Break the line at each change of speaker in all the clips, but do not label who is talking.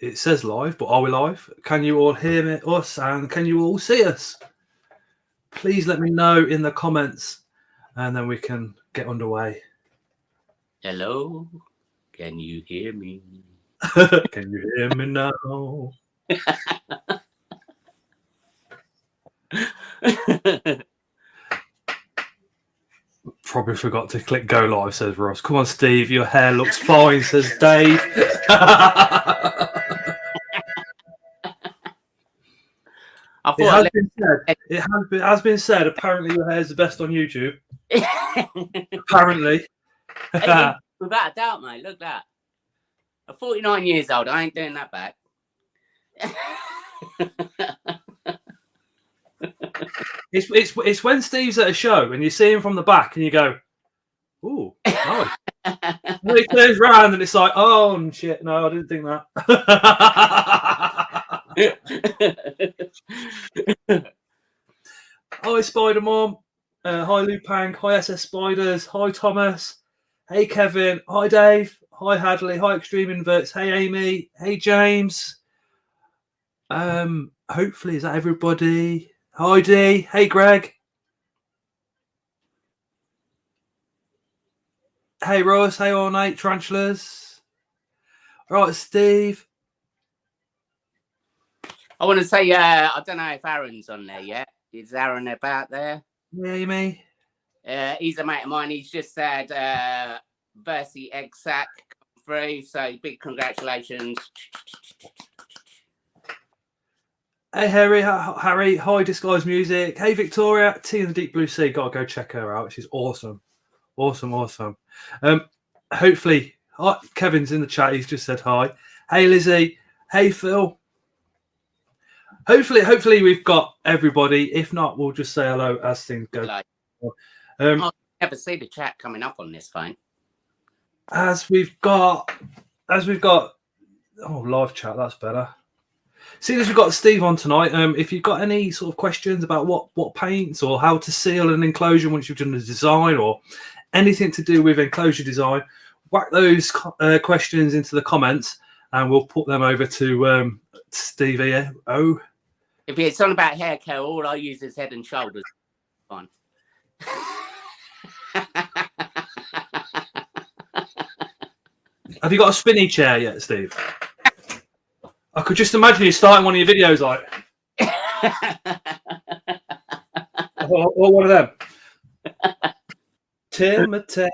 it says live, but are we live? Can you all hear me, us, and can you all see us? Please let me know in the comments, and then we can get underway.
Hello, can you hear me?
Can you hear me now? Probably forgot to click go live, says Ross. Come on, Steve, your hair looks fine, says Dave. It has been said, apparently your hair is the best on YouTube. Apparently.
Without a doubt, mate. Look at that. I'm 49 years old. I ain't doing that back.
It's when Steve's at a show and you see him from the back and you go, ooh, nice. And he turns around and it's like, oh shit, no, I didn't think that. Hi Spider Mom, hi Lupang, hi SS Spiders, hi Thomas, hey Kevin, hi Dave, hi Hadley, hi Extreme Inverts, hey Amy, hey James. Hopefully is that everybody? Hi Dee, hey Greg. Hey Ross, hey Ornate, Tarantulas. Right, Steve.
I want to say, I don't know if Aaron's on there yet. Is Aaron about there?
Yeah, Amy.
He's a mate of mine. He's just had Versi Egg Sack come through, so big congratulations.
Hey Harry, hi Disguised Music. Hey Victoria, Tea in the Deep Blue Sea. Gotta go check her out. She's awesome. Awesome. Hopefully, Kevin's in the chat. He's just said hi. Hey Lizzie. Hey Phil. Hopefully we've got everybody. If not, we'll just say hello as things go.
I never see the chat coming up on this phone.
As we've got live chat, that's better. Seeing as we've got Steve on tonight, if you've got any sort of questions about what paints or how to seal an enclosure once you've done the design or anything to do with enclosure design, whack those questions into the comments and we'll put them over to Steve here. Oh.
If it's on about hair care, all I use is Head and Shoulders. Fine.
Have you got a spinny chair yet, Steve? I could just imagine you starting one of your videos like, or one of them. Timothy.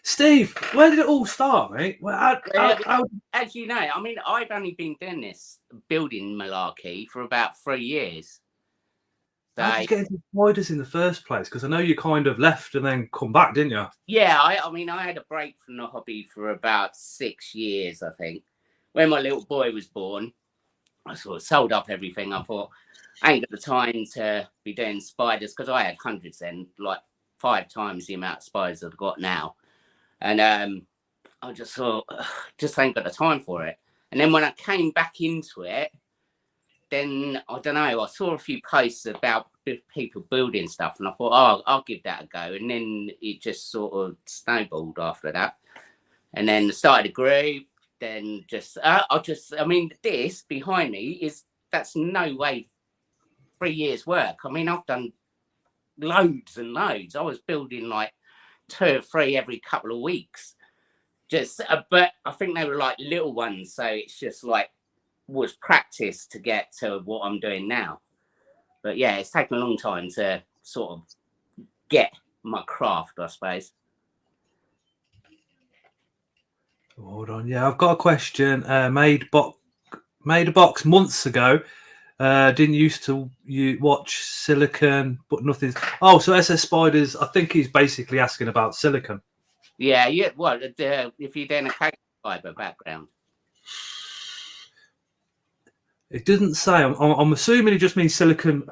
Steve, where did it all start, mate?
As you know, I mean, I've only been doing this building malarkey for about 3 years.
So, how did you get into spiders in the first place? Because I know you kind of left and then come back, didn't you?
Yeah, I mean, I had a break from the hobby for about 6 years, I think. When my little boy was born, I sort of sold up everything. I thought, I ain't got the time to be doing spiders because I had hundreds then, like 5 times the amount of spiders I've got now. And I just thought, just ain't got the time for it. And then when I came back into it, then, I don't know, I saw a few posts about people building stuff and I thought, oh, I'll give that a go. And then it just sort of snowballed after that. And then started a group, then I mean, this behind me that's no way 3 years work. I mean, I've done loads and loads. I was building like 2 or 3 every couple of weeks. But I think they were like little ones. So it's just like, was practice to get to what I'm doing now. But yeah, it's taken a long time to sort of get my craft, I suppose.
Hold on. Yeah, I've got a question. Made a box months ago. Didn't used to watch silicon, but nothing's. Oh, so SS Spiders, I think he's basically asking about silicon.
Yeah. Well, if you're doing a cake fiber background.
It doesn't say. I'm assuming it just means silicon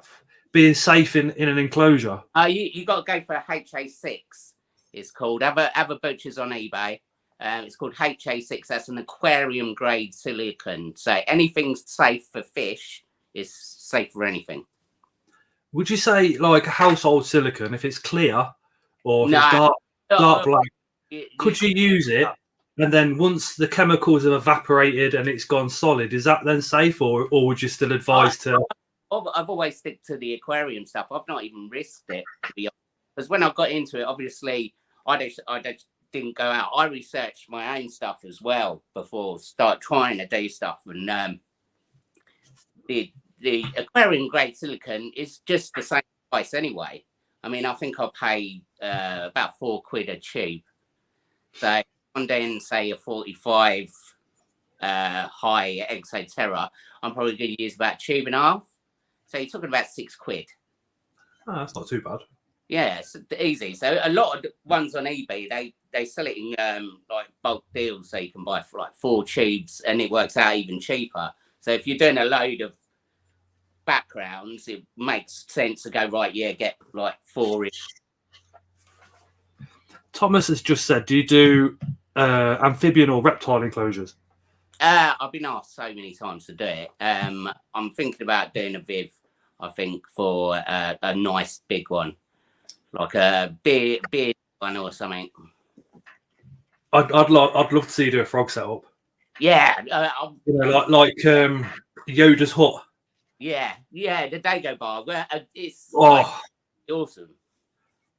being safe in an enclosure.
You got to go for HA6. It's called. Have a butchers on eBay. It's called HA6. That's an aquarium grade silicon. So anything safe for fish is safe for anything.
Would you say like a household silicon if it's clear or if it's dark black? Could you use it And then once the chemicals have evaporated and it's gone solid, is that then safe, or would you still advise to?
I've always stick to the aquarium stuff. I've not even risked it, to be honest. Because when I got into it, obviously, I just didn't go out. I researched my own stuff as well before start trying to do stuff. And the aquarium grade silicone is just the same price anyway. I mean, I think I'll pay about £4 a tube. So on then say a 45 high Exo Terra, I'm probably going to use about a tube and a half. So you're talking about £6.
Oh, that's not too bad.
Yeah, it's easy. So a lot of the ones on eBay, they sell it in like bulk deals, so you can buy for like 4 tubes, and it works out even cheaper. So if you're doing a load of backgrounds, it makes sense to go right. Yeah, get like 4.
Thomas has just said, do you do amphibian or reptile enclosures?
I've been asked so many times to do it. I'm thinking about doing a Viv, I think, for a nice big one, like a beard one or something.
I'd love to see you do a frog setup.
Yeah,
like Yoda's hut.
Yeah, the Dago bar. Where it's awesome.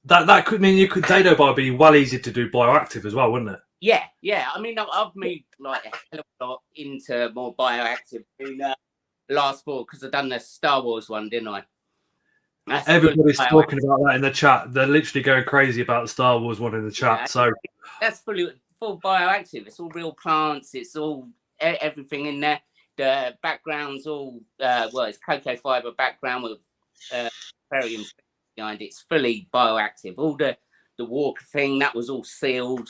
That could mean Dado bar be well easy to do bioactive as well, wouldn't it?
Yeah. I mean, I've moved like a hell of a lot into more bioactive in last fall because I've done the Star Wars one, didn't I?
Everybody's talking about that in the chat. They're literally going crazy about the Star Wars one in the chat. Yeah, so
that's full bioactive. It's all real plants. It's all everything in there. The background's all it's cocoa fiber background with aquariums behind it. It's fully bioactive. All the walker thing that was all sealed.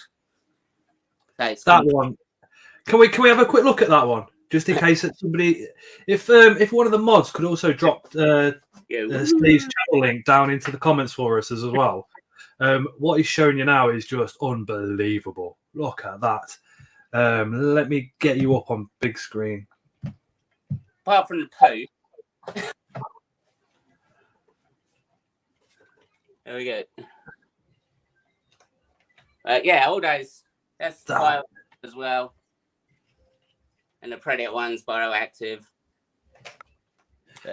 So it's
that one. Can we have a quick look at that one, just in case that somebody, if one of the mods could also drop Steve's channel link down into the comments for us as well. What he's showing you now is just unbelievable. Look at that. Let me get you up on big screen.
Apart from the poo. There we go. Yeah, all those. That's bio as well. And the Predator one's bioactive.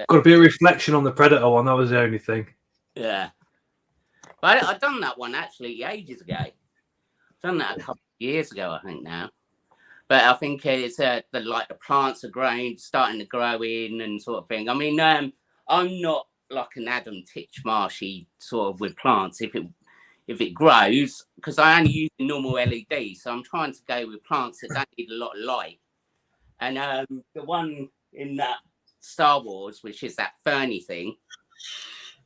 Got to be a reflection on the Predator one. That was the only thing.
Yeah. But I've done that one actually ages ago. I've done that a couple of years ago, I think now. But I think it's the plants are growing, starting to grow in and sort of thing. I mean, I'm not like an Adam Titchmarshy sort of with plants. If it grows, because I only use normal LED, so I'm trying to go with plants that don't need a lot of light. And the one in that Star Wars, which is that ferny thing,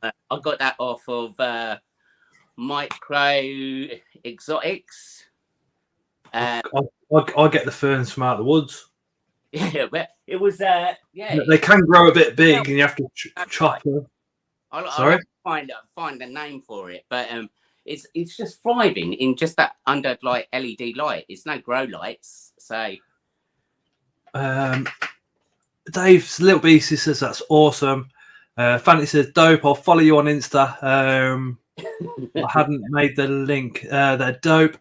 I got that off of Micro Exotics.
I get the ferns from out of the woods.
Yeah, but it was
They can grow a bit big, and you have to chop them.
Sorry, I'll find a name for it, but it's just thriving in just that under like LED light. It's no grow lights, so.
Dave's Little Beast says that's awesome. Fanny says dope. I'll follow you on Insta. I hadn't made the link. They're dope.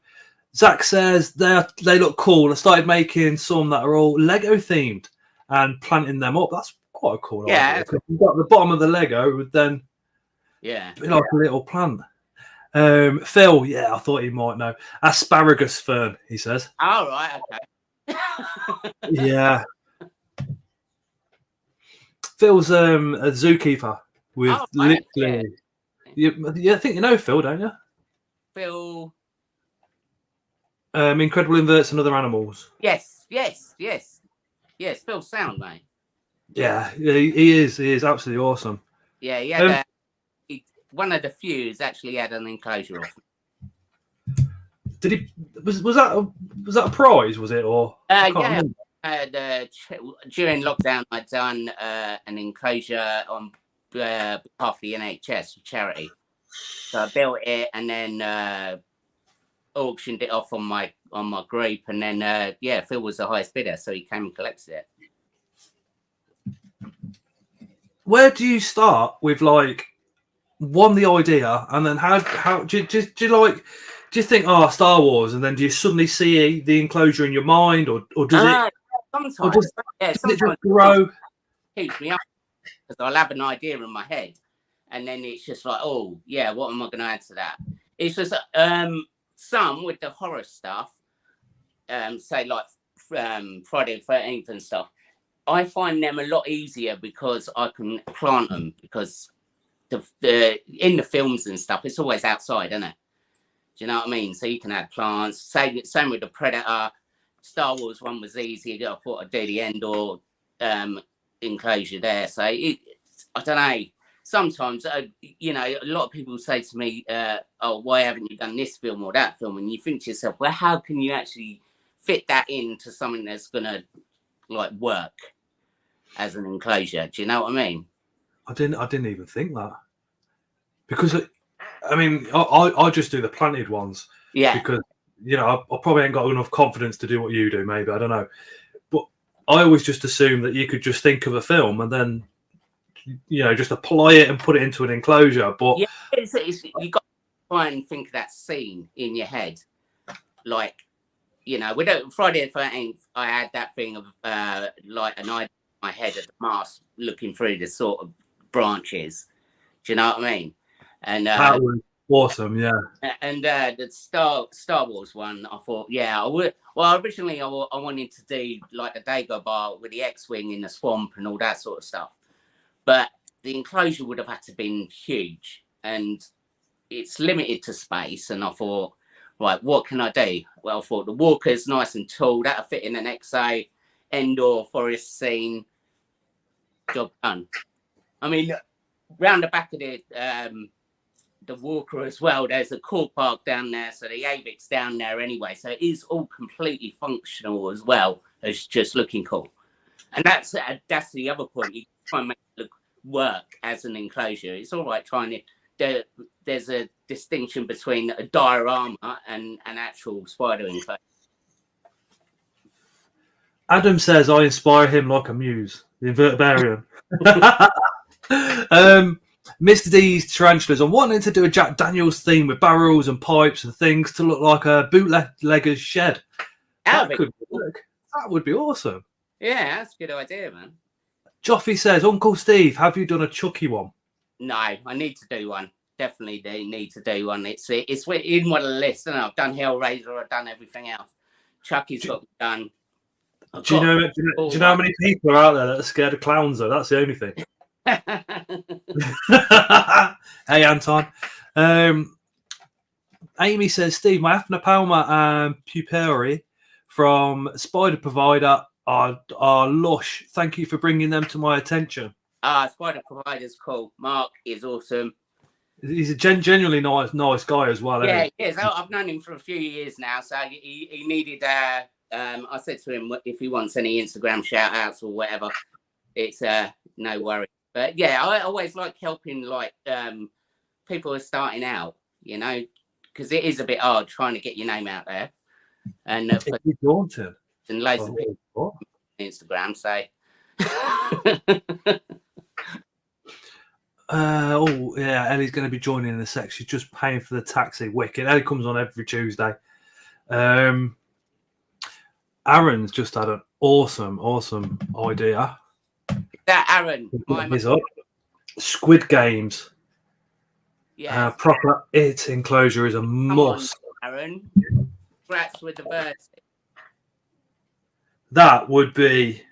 Zach says they look cool. I started making some that are all Lego themed and planting them up. That's quite a cool idea. You've got the bottom of the Lego would then be like a little plant. Phil, I thought he might know. Asparagus fern, he says.
All right, okay.
Yeah. Phil's a zookeeper with literally. I think you know Phil, don't you?
Phil.
Incredible Inverts and Other Animals.
Yes. Phil's sound, mate.
Yeah, he is. He is absolutely awesome.
Yeah, he had one of the few who's actually had an enclosure off.
Did he? Was that a prize? Was it or?
During lockdown, I'd done an enclosure on behalf of the NHS for charity. So I built it and then auctioned it off on my group, and then Phil was the highest bidder, so he came and collected it.
Where do you start with the idea, and then how do you Do you think, oh, Star Wars, and then do you suddenly see the enclosure in your mind, or does it,
Sometimes,
or does,
yeah,
does it
sometimes
just grow?
it keeps me up because I'll have an idea in my head, and then it's just like, oh yeah, what am I going to add to that? It's just some with the horror stuff, say like Friday the 13th and stuff. I find them a lot easier because I can plant them, because the in the films and stuff, it's always outside, isn't it? Do you know what I mean? So you can add plants. Same with the Predator. Star Wars one was easy. I thought I'd do the Endor enclosure there. So I don't know. Sometimes, you know, a lot of people say to me, "Oh, why haven't you done this film or that film?" And you think to yourself, "Well, how can you actually fit that into something that's gonna like work as an enclosure?" Do you know what I mean?
I didn't even think that, because I mean, I just do the planted ones.
Yeah.
Because, you know, I probably ain't got enough confidence to do what you do. Maybe, I don't know, but I always just assume that you could just think of a film and then, you know, just apply it and put it into an enclosure. But
Yeah, you got to try and think of that scene in your head, like, you know, with Friday the 13th, I had that thing of like an idea in my head of the mask looking through the sort of branches. Do you know what I mean? And
that was awesome, yeah.
And the Star Wars one, I thought, yeah, I would. Well, originally I wanted to do like the Dagobah with the X-wing in the swamp and all that sort of stuff, but the enclosure would have had to been huge, and it's limited to space. And I thought, right, what can I do? Well, I thought the walker's nice and tall, that'll fit in an XA Endor forest scene. Job done. I mean, round the back of the walker as well, there's a car park down there, so the AVIC's down there anyway, so it is all completely functional as well as just looking cool. And that's the other point. You try and make it look work as an enclosure. It's all right trying to. There's a distinction between a diorama and an actual spider enclosure.
Adam says I inspire him like a muse, the invertebrarian. Mr. D's Tarantulas. I'm wanting to do a Jack Daniels theme with barrels and pipes and things to look like a bootlegger's shed. That could work. That would be awesome.
Yeah, that's a good idea, man.
Joffy says, Uncle Steve, have you done a Chucky one?
No, I need to do one. Definitely need to do one. It's in one of the lists. And I've done Hellraiser. I've done everything else. Chucky's got done.
Do you know how many people are out there that are scared of clowns, though? That's the only thing. Hey, Anton. Amy says, Steve, my Aphnopalma and Puperi from Spider Provider are lush. Thank you for bringing them to my attention.
Spider Provider's cool. Mark is awesome.
He's a genuinely nice guy as well.
Yeah, he is. I've known him for a few years now, so he needed. I said to him if he wants any Instagram shout outs or whatever, it's no worry. But yeah, I always like helping like people who are starting out, you know, because it is a bit hard trying to get your name out there. And
it's daunting.
And loads of people on Instagram say.
Oh yeah, Ellie's going to be joining in a sec. She's just paying for the taxi. Wicked. Ellie comes on every Tuesday. Aaron's just had an awesome idea.
That Aaron,
Squid Games.
Yeah,
proper enclosure is a must.
On, Aaron, congrats with the birds.
That would be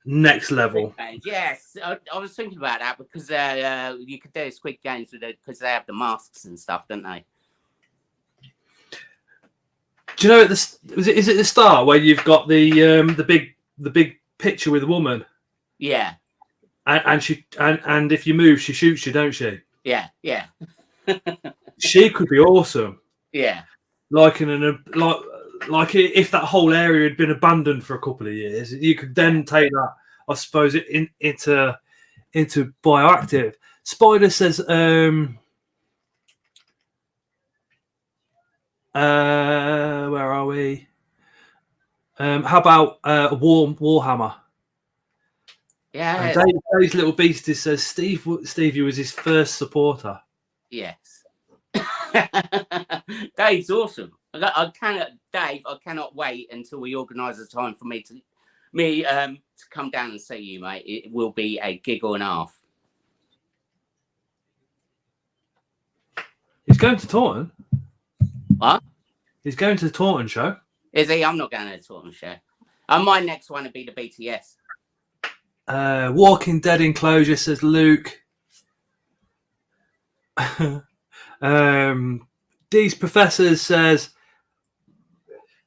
next level.
Yes, I was thinking about that because you could do Squid Games with it because they have the masks and stuff, don't they?
Do you know is it the start where you've got the big picture with a woman?
Yeah.
And if you move, she shoots you, don't she?
Yeah.
She could be awesome.
Yeah.
Like like if that whole area had been abandoned for a couple of years, you could then take that, I suppose, into Bioactive. Spider says, where are we? How about a Warhammer?
Yeah.
Dave's Little Beastie says Stevie was his first supporter.
Yes. Dave's awesome. Dave, I cannot wait until we organise a time for me to come down and see you, mate. It will be a giggle and a half.
He's going to Taunton.
What?
He's going to the Taunton show.
Is he? I'm not going to the Taunton show. My next one would be the BTS.
Walking Dead Enclosure, says Luke. These Professors says,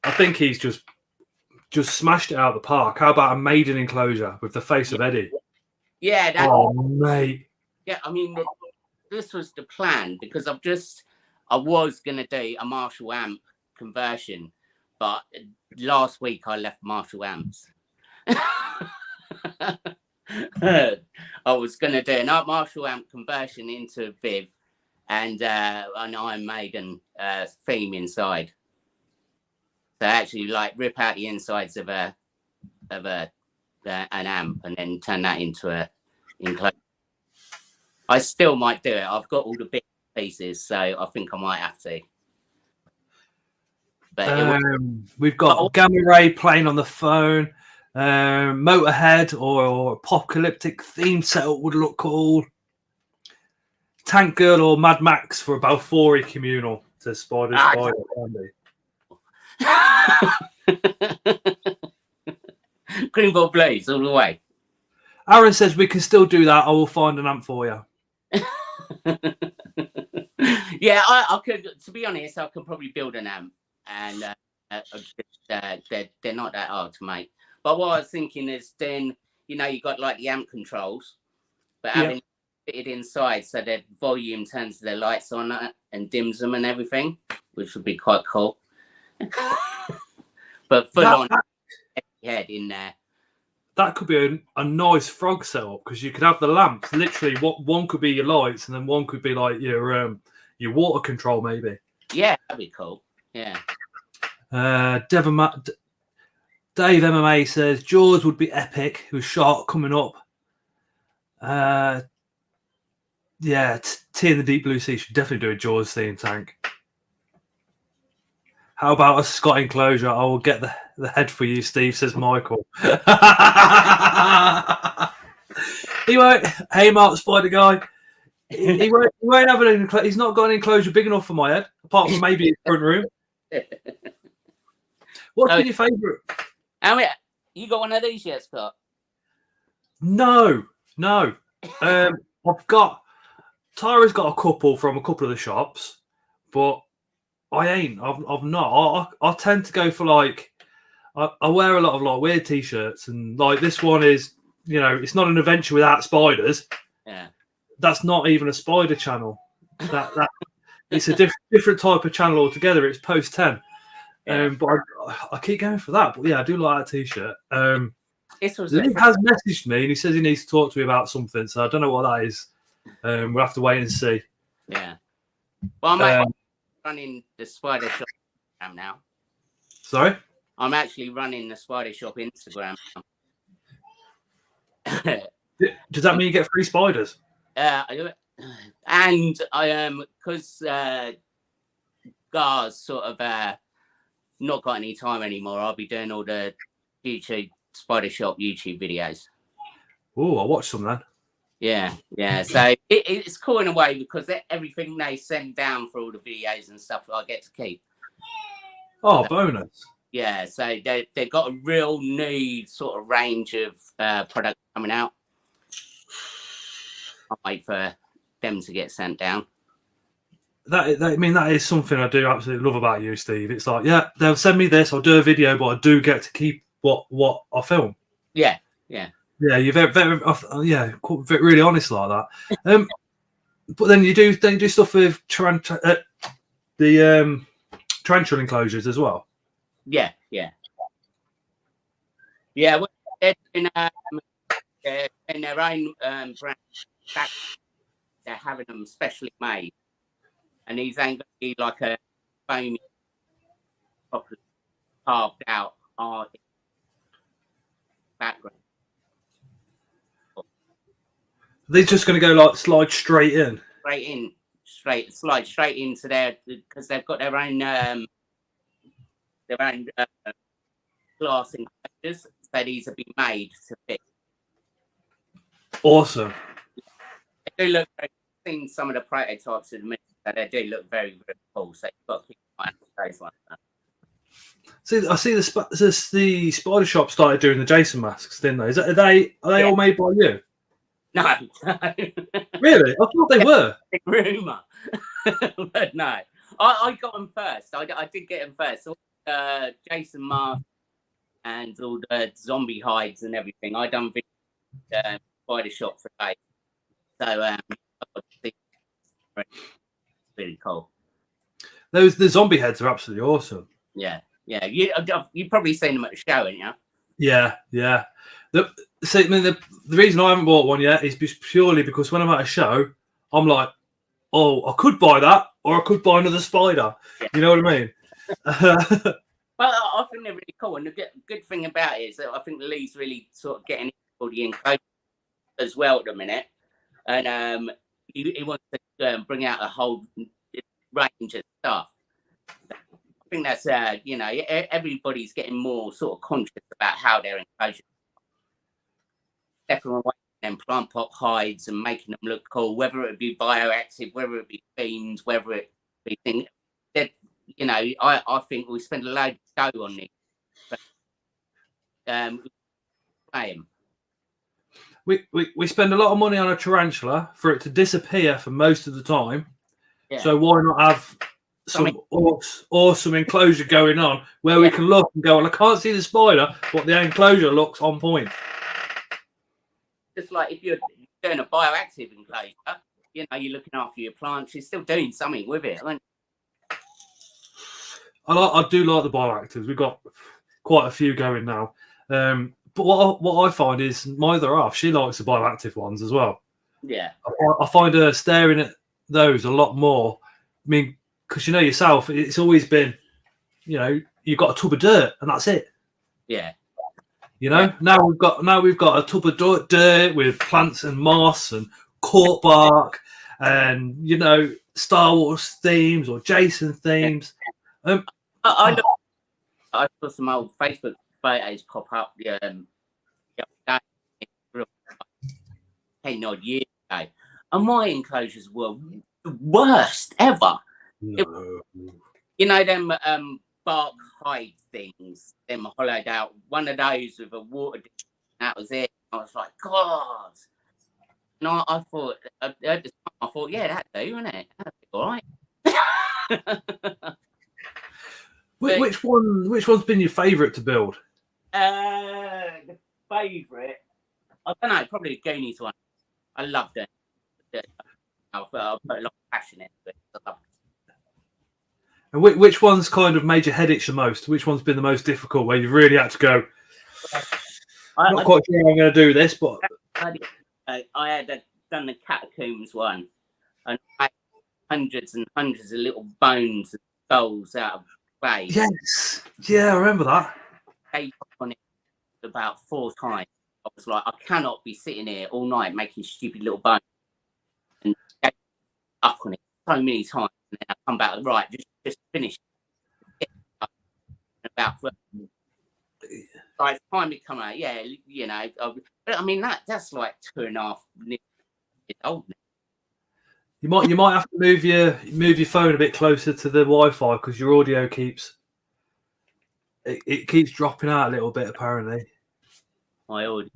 I think he's just smashed it out of the park. How about a maiden enclosure with the face of Eddie?
Yeah.
Oh, mate.
Yeah, I mean, this was the plan because I was going to do a Marshall amp conversion, but last week I left Marshall amps. I was going to do an Marshall amp conversion into Viv and an Iron Maiden theme inside. So actually, like, rip out the insides of an amp and then turn that into a enclosure. I still might do it. I've got all the big pieces, so I think I might have to. But
we've got Gamma Ray playing on the phone. Motorhead or apocalyptic theme setup would look cool. Tank Girl or Mad Max for a Balfouri communal, says Spider.
Greenville Blues all the way.
Aaron says we can still do that. I will find an amp for you.
Yeah, I could. To be honest, I could probably build an amp, and they're not that hard to make. But what I was thinking is, then you got like the amp controls, but having fitted inside so that volume turns the lights on and dims them and everything, which would be quite cool. But full on head in there.
That could be a nice frog setup because you could have the lamps. Literally, one could be your lights, and then one could be like your water control, maybe.
Yeah, that'd be cool. Yeah.
Dave MMA says Jaws would be epic with Shark coming up. Yeah, T in the Deep Blue Sea should definitely do a Jaws theme tank. How about a Scott enclosure? I will get the head for you, Steve, says Michael. He won't. Hey, Mark, Spider Guy. He won't have an enclosure. He's not got an enclosure big enough for my head, apart from maybe his front room. What's been your favourite?
You got one of these yet, Scott?
No. I've got Tyra's got a couple from a couple of the shops, but I ain't. I've not. I tend to go for like I wear a lot of like weird t-shirts, and like this one is, it's not an adventure without spiders.
Yeah.
That's not even a spider channel. That it's a different type of channel altogether. It's post 10.
Yeah.
But I keep going for that. But yeah, I do like that t-shirt. Lee
has
messaged me and he says he needs to talk to me about something. So I don't know what that is. We'll have to wait and see.
Yeah. Well, I'm running the Spider Shop Instagram now.
Sorry?
I'm actually running the Spider Shop Instagram now.
Does that mean you get free spiders?
And I am, because Gar's sort of not got any time anymore, I'll be doing all the YouTube Spider Shop YouTube videos.
Oh, I'll watch some then.
Yeah. So it's cool in a way because everything they send down for all the videos and stuff I get to keep.
Oh, bonus.
Yeah, so they've got a real new sort of range of products coming out. I'll wait for them to get sent down.
That is something I do absolutely love about you, Steve. It's like, yeah, they'll send me this, I'll do a video, but I do get to keep what I film.
Yeah.
Yeah, you're very really honest like that. But then you do stuff with Tarantula enclosures as well.
Yeah. Well, they're in their own brand. They're having them specially made, and these ain't gonna be like a foamy, properly carved out art background. They're
just going to go like slide straight in.
slide straight into their, because they've got their own glass enclosures. So these have been made to fit.
Awesome.
They do look very, I've seen some of the prototypes in the minute, so they do look very, very cool. So you've got to keep an eye on those ones.
See, I see the Spider Shop started doing the Jason masks, didn't they? Are they all made by you?
No.
Really? I thought they were.
Big rumour. But no. I got them first. I did get them first. All Jason masks and all the zombie hides and everything. I done Spider Shop for days. So really cool.
The zombie heads are absolutely awesome.
Yeah. You've probably seen them at the show, haven't you?
Yeah. The reason I haven't bought one yet is purely because when I'm at a show, I'm like, oh, I could buy that, or I could buy another spider. Yeah. You know what I mean?
Well, I think they're really cool, and the good thing about it is that I think Lee's really sort of getting into the enclosure as well at the minute, and he wants to bring out a whole range of stuff. I think that's everybody's getting more sort of conscious about how their enclosure, stepping away from them plant pot hides and making them look cool, whether it be bioactive, whether it be themes, whether it be things. I think we spend a load of dough on this.
We spend a lot of money on a tarantula for it to disappear for most of the time. Yeah. So why not have some awesome enclosure going on where we can look and go, well, I can't see the spider, but the enclosure looks on point.
Just like if you're doing a bioactive enclosure, you're looking after your plants, you're still doing something with it, aren't you?
I do like the bioactives. We've got quite a few going now. But what I find is my other half, she likes the bioactive ones as well.
Yeah.
I find her staring at those a lot more. I mean, because yourself, it's always been, you've got a tub of dirt and that's it.
Yeah.
Now we've got a tub of dirt with plants and moss and cork bark and Star Wars themes or Jason themes.
I saw some old Facebook photos pop up 10 odd years ago, and my enclosures were the worst ever. No. Them bark hide things, them hollowed out. One of those with a water dish, that was it. I was like, God. And I thought, at the time, I thought, yeah, that'd do, wouldn't it? That'd be all right.
Which one's been your favourite to build?
The favourite, I don't know, probably the Goonies one. I loved it. I put a lot of passion into it. I loved it.
And which one's kind of made your head itch the most? Which one's been the most difficult, where you've really had to go, I'm not quite sure I'm going to do this, but...
I had done the Catacombs one, and I had hundreds and hundreds of little bones and skulls out of clay.
Yes, yeah, I remember that.
I on it about 4 times. I was like, I cannot be sitting here all night making stupid little bones, and up on it so many times, and then I come back, right, just finish it. About by the time it come out, but I mean that's like 2.5 years old now.
You might have to move your phone a bit closer to the Wi-Fi because your audio keeps dropping out a little bit apparently.
My audio.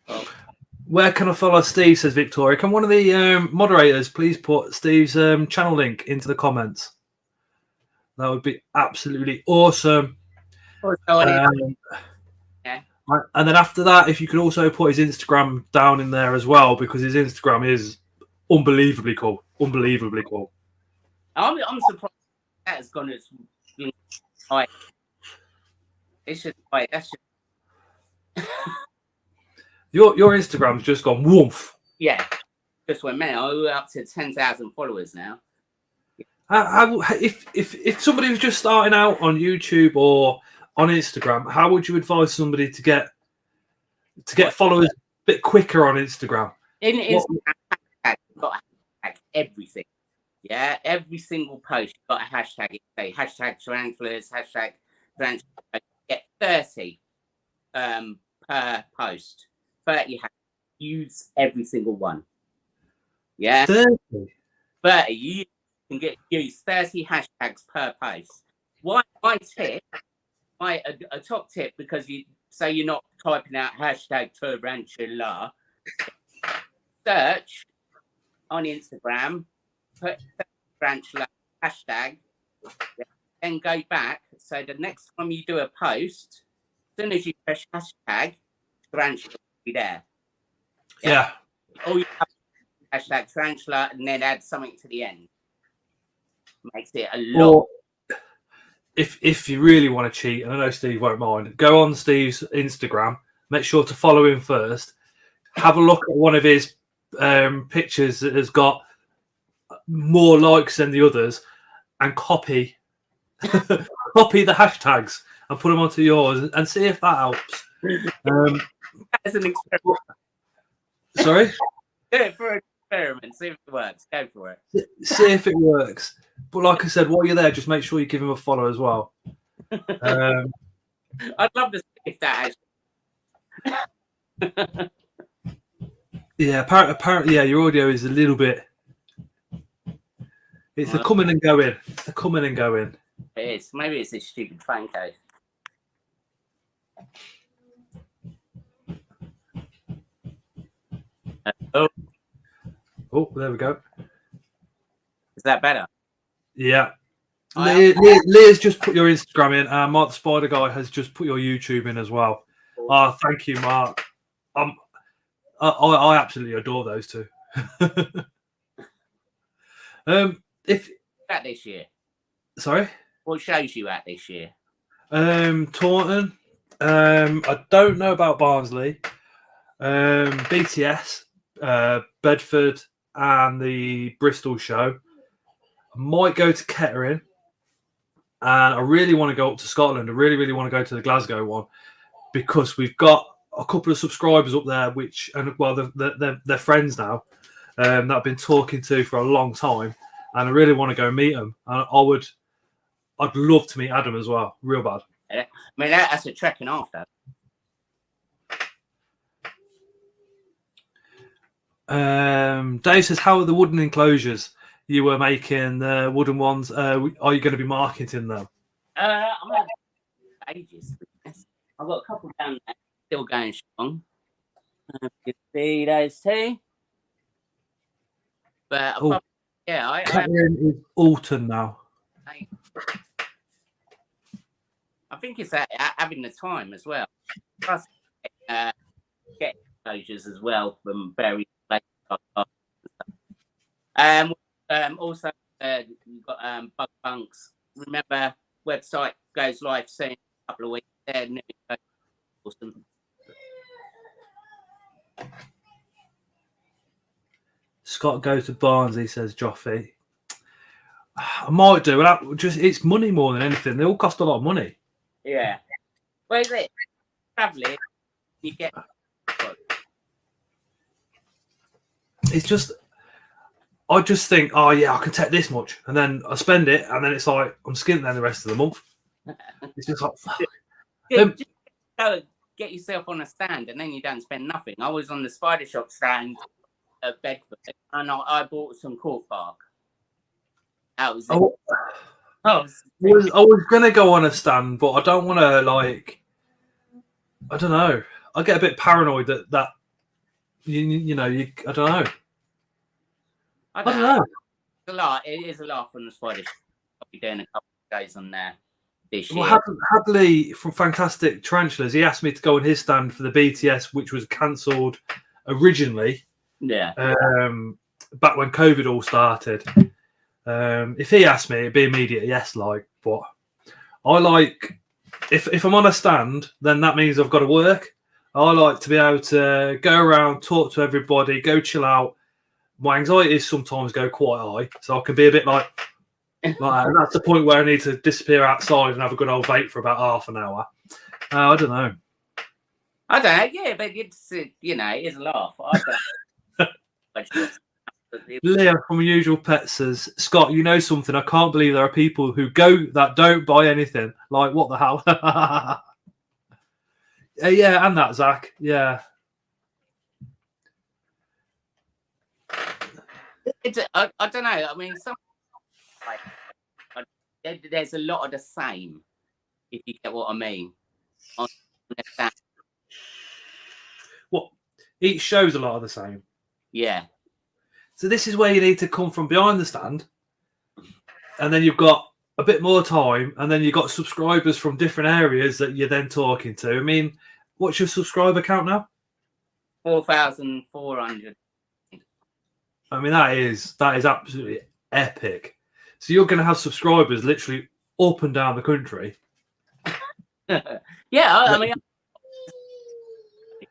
Oh.
Where can I follow Steve? Says Victoria. Can one of the moderators please put Steve's channel link into the comments? That would be absolutely awesome.
Yeah.
And then after that, if you could also put his Instagram down in there as well, because his Instagram is unbelievably cool. Unbelievably cool.
I'm surprised that has gone as high. It's just like that's just
your Instagram's just gone woof.
Yeah, just went man. I'm up to 10,000 followers now.
If somebody was just starting out on YouTube or on Instagram, how would you advise somebody to get followers a bit quicker on Instagram?
In Instagram, you've got a hashtag everything. Yeah, every single post you've got a hashtag. It say hashtag tarantulas, hashtag tarantula. Get 30 per post. 30 hashtags. Use every single one. Yeah,
30.
30. You can use 30 hashtags per post. My tip, a top tip, because you say you're not typing out hashtag tarantula. Search on Instagram, put tarantula hashtag, then go back. So the next time you do a post, as soon as you press hashtag, tarantula will be there.
Yeah.
All you have is hashtag tarantula and then add something to the end. Makes it a lot.
Or if you really want to cheat, and I know Steve won't mind, go on Steve's Instagram. Make sure to follow him first. Have a look at one of his pictures that has got more likes than the others, and copy the hashtags and put them onto yours, and see if that helps.
As an experiment.
Sorry?
Do it for an experiment. See if it works. Go for it.
See if it works. But like I said, while you're there, just make sure you give him a follow as well.
I'd love to see if that actually.
Yeah, apparently, yeah, your audio is a little bit. It's the coming and going. It's the coming and going.
It is. Maybe it's this stupid phone case.
Oh, there we go.
Is that better?
Yeah. Leah's just put your Instagram in, and Mark the Spider Guy has just put your YouTube in as well. Oh, thank you, Mark. I absolutely adore those two. If
at this year.
Sorry?
What shows you at this year?
Taunton. I don't know about Barnsley. BTS, Bedford, and the Bristol show. I might go to Kettering, and I really want to go up to Scotland. I really, really want to go to the Glasgow one, because we've got a couple of subscribers up there, which, and well, they're friends now, that I've been talking to for a long time, and I really want to go meet them. And I'd love to meet Adam as well, real bad.
I mean, that's a trek and a half, that.
Dave says, how are the wooden enclosures you were making, the wooden ones? Are you going to be marketing them?
I'm having ages. I've got a couple down there still going strong. You can see those two. But yeah, I
is Alton now.
I think it's having the time as well. Plus, get enclosures as well from various places. Also, you've got Bug Bunks. Remember, website goes live soon. A couple of weeks there. Awesome.
Scott goes to Barnsley, says Joffy. I might do. It's money more than anything. They all cost a lot of money.
Yeah. Where is it? Traveling, you get.
It's just, I just think, oh yeah, I can take this much, and then I spend it, and then it's like I'm skint there the rest of the month. It's just like, fuck.
Just go get yourself on a stand, and then you don't spend nothing. I was on the Spider Shop stand at Bedford, and I bought some cork bark. That was it. I was
gonna go on a stand, but I don't want to, like, I don't know. I get a bit paranoid that you know, I don't know. I don't know.
It's a lot. It is a lot from the Spider Shop. I'll be doing a couple of days on there this year.
Well, Hadley from Fantastic Tarantulas, he asked me to go on his stand for the BTS, which was cancelled originally.
Yeah.
Back when COVID all started. If he asked me, it'd be immediate yes, like. But I like, if I'm on a stand, then that means I've got to work. I like to be able to go around, talk to everybody, go chill out. My anxieties sometimes go quite high, so I can be a bit like and that's the point where I need to disappear outside and have a good old vape for about half an hour. I don't know.
Yeah, but it's, it is a laugh.
Leah from Unusual Pets says, Scott, you know something? I can't believe there are people who go that don't buy anything. Like, what the hell? Yeah, and that, Zach. Yeah.
I don't know. I mean, there's a lot of the same, if you get what I mean.
What? Each show's a lot of the same.
Yeah.
So this is where you need to come from behind the stand, and then you've got a bit more time, and then you've got subscribers from different areas that you're then talking to. I mean, what's your subscriber count now?
4,400.
I mean, that is absolutely epic. So you're going to have subscribers literally up and down the country.
Yeah, I mean, I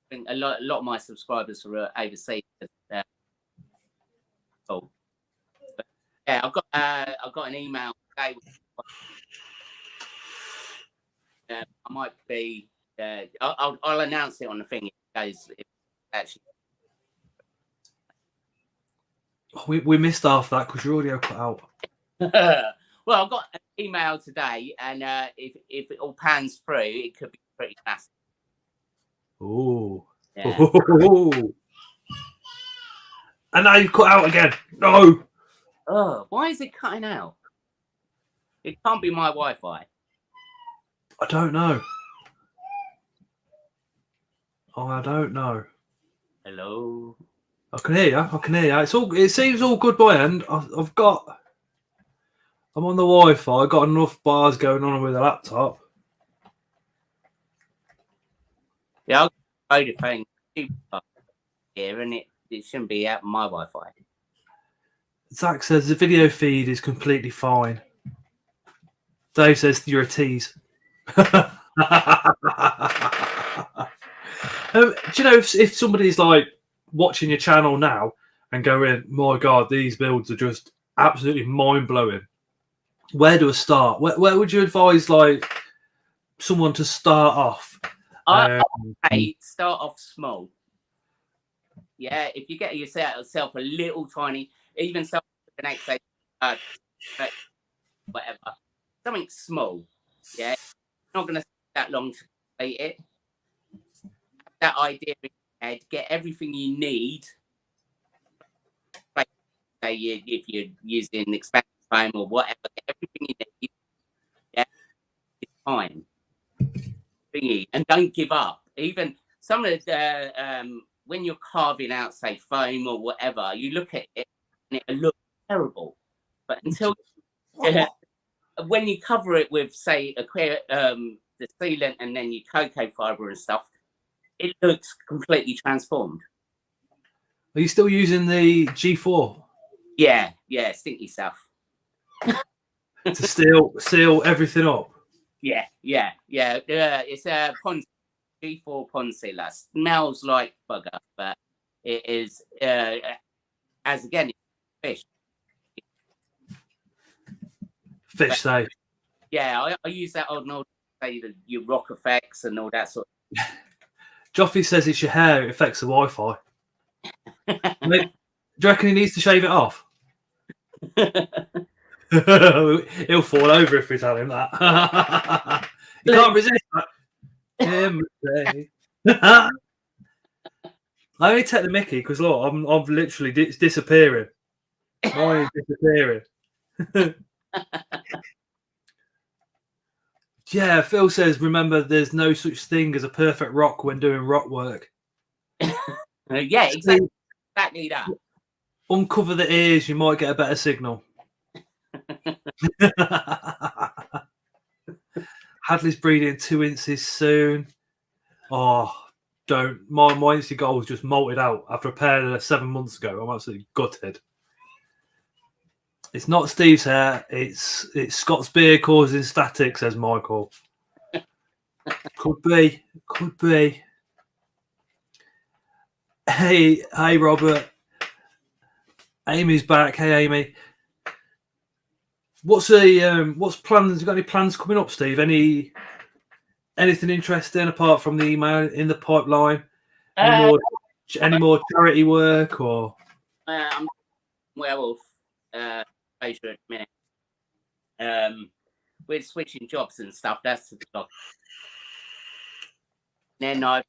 think a lot of my subscribers are overseas. But yeah, I've got an email today. I might be. I'll announce it on the thing. It goes actually.
We missed half that because your audio cut out.
Well, I've got an email today, and if it all pans through, it could be pretty massive.
Oh.
Yeah.
Ooh. And now you've cut out again. No.
Oh, why is it cutting out? It can't be my Wi-Fi.
I don't know. I don't know.
Hello.
I can hear you. I can hear you. It seems all good by end. I'm on the Wi-Fi. I've got enough bars going on with the laptop.
Yeah, I've got a load of things here, and it shouldn't be out my Wi-Fi.
Zach says the video feed is completely fine. Dave says you're a tease. Do you know if somebody's like watching your channel now and going, my God, these builds are just absolutely mind-blowing. Where do I start? Where would you advise like someone to start off?
I start off small. Yeah, if you get yourself a little tiny, even something the next day, whatever, something small. Yeah, it's not going to take that long to complete it. That idea in your head, get everything you need. Like, say if you're using expensive foam or whatever, get everything you need. Yeah, it's time. And don't give up. Even some of the when you're carving out, say, foam or whatever, you look at it and it looks terrible. But until when you cover it with, say, the sealant and then your cocoa fiber and stuff, it looks completely transformed.
Are you still using the G4?
Yeah, stinky stuff.
To seal everything up.
Yeah. It's a pond G4 pond sealer. Smells like bugger, but it is as again fish.
Fish safe.
Yeah, I use that on all say your rock effects and all that sort of.
Joffy says it's your hair, it affects the Wi-Fi. Do you reckon he needs to shave it off? He'll fall over if we tell him that. You can't resist that. I only take the Mickey because look, I'm literally disappearing. Mine is disappearing. Yeah, Phil says, remember, there's no such thing as a perfect rock when doing rock work.
Yeah, exactly that.
Uncover the ears, you might get a better signal. Hadley's breeding 2 inches soon. Oh, don't. My Insta goal was just molted out after a pair 7 months ago. I'm absolutely gutted. It's not Steve's hair. It's Scott's beard causing static, says Michael. Could be. Hey, Robert. Amy's back. Hey, Amy. What's plans? You got any plans coming up, Steve? Anything interesting apart from the email in the pipeline? Any more charity work or?
I'm werewolf enclosure at the minute. We're switching jobs and stuff. That's the stuff. Then I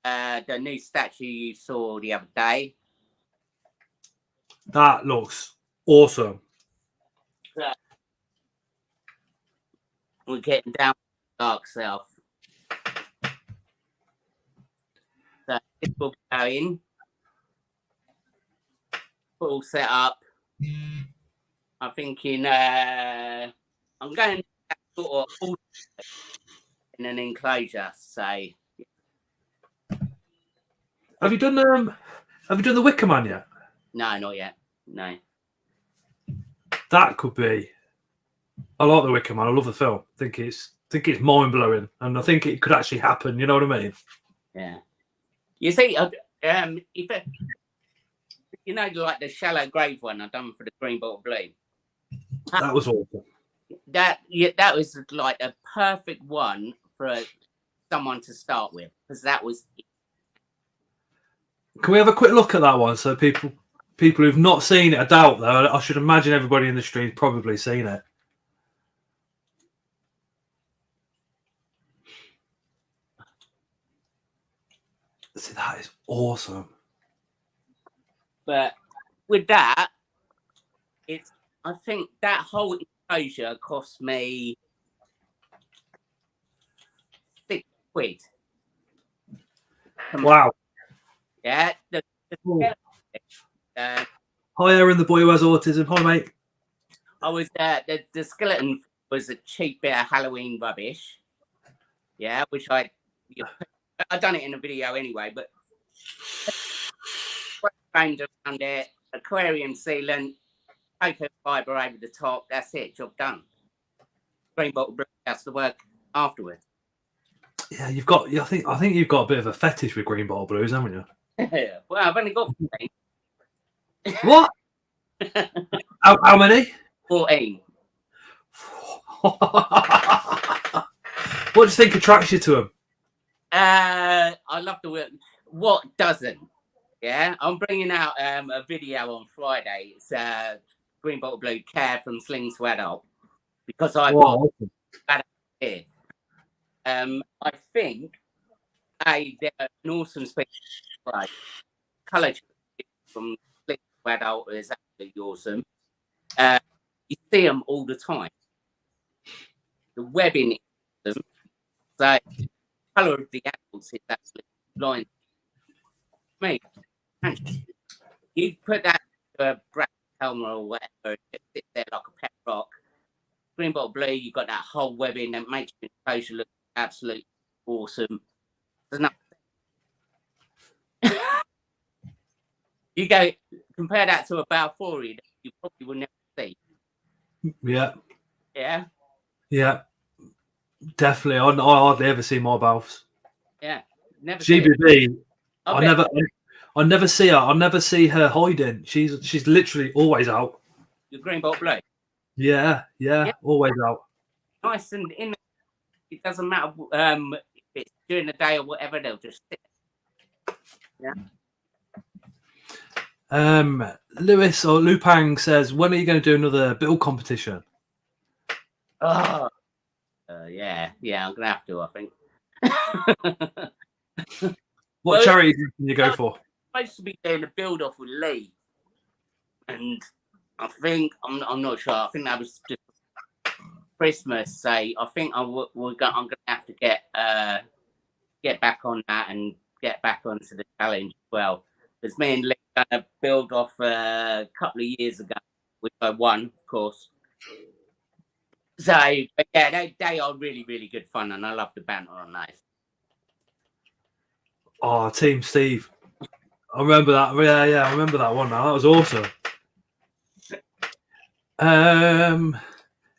the new statue you saw the other day.
That looks awesome.
We're getting down to the dark self. So this will be going. All set up. I'm thinking I'm going to sort of in an enclosure. So
Have you done the Wicker Man yet?
no, not yet. No.
That could be. I like the Wicker Man. I love the film. I think it's mind blowing, and I think it could actually happen. You know what I mean?
Yeah. You see, if you know, like the shallow grave one I done for the Green Bottle Blue.
That was awesome.
That was like a perfect one for someone to start with, because that was.
Can we have a quick look at that one so people who've not seen it, I doubt though. I should imagine everybody in the stream's probably seen it. See, that is awesome.
But with that, I think that whole enclosure cost me £6.
Wow.
Yeah.
Hi, Aaron, the boy who has autism. Hi, mate.
I was the skeleton was a cheap bit of Halloween rubbish. Yeah, which I done it in a video anyway, but framed around it, aquarium sealant, cocoa fibre over the top. That's it. Job done. Green Bottle Blue has to work afterwards.
Yeah, you've got. I think you've got a bit of a fetish with Green Bottle Blues, haven't you?
Well, I've only got 14.
What? how many?
14.
What do you think attracts you to them?
I love the work. What doesn't? Yeah, I'm bringing out a video on Friday. It's Green Bottle Blue Care from Slings to Adult, because I've got adult here. I think they're an awesome species. Right. Colour from Slings to Adult is absolutely awesome. You see them all the time. The webbing is awesome. So the colour of the adults is absolutely blind. Me, you put that to a brass helmet or whatever, it just sits there like a pet rock. Green Bottle Blue, you've got that whole webbing that makes your enclosure look absolutely awesome. There's nothing. You go compare that to a Balfour, you probably will never see.
Yeah.
Yeah.
Yeah. Definitely. I hardly ever see my Balfs.
Yeah. Never.
GBB. I never see her. I never see her hiding. She's literally always out.
The Green Bottle Blue.
Yeah, always out.
Nice, and it doesn't matter if it's during the day or whatever, they'll just sit. Yeah.
Lewis or Lupang says, when are you going to do another build competition?
Oh, yeah, I'm gonna have to, I think.
What charity can you go for?
I'm supposed to be doing a build off with Lee, and I think I'm not sure. I think that was just Christmas. So I think I'm gonna have to get back on that and get back onto the challenge as well. Because me and Lee done a build off a couple of years ago, which I won, of course. So, but yeah, they are really, really good fun, and I love the banter on those.
Oh, Team Steve. I remember that. Yeah, I remember that one now. That was awesome.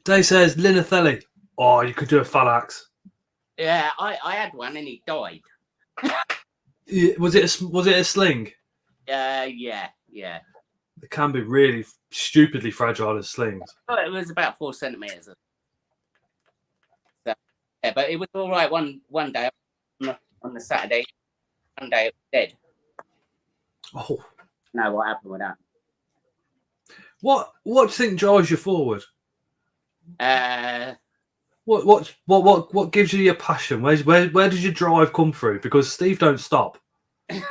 Dave says, Linathelli. Oh, you could do a Phalax.
Yeah, I had one and he died.
Was it a sling?
Yeah.
It can be really stupidly fragile as slings.
Oh, it was about 4 centimeters. So, yeah, but it was all right. One day on the Saturday, one day it was dead.
Oh,
Know what happened with that.
what do you think drives you forward?
Uh,
What gives you your passion? Where does your drive come through? Because Steve don't stop. You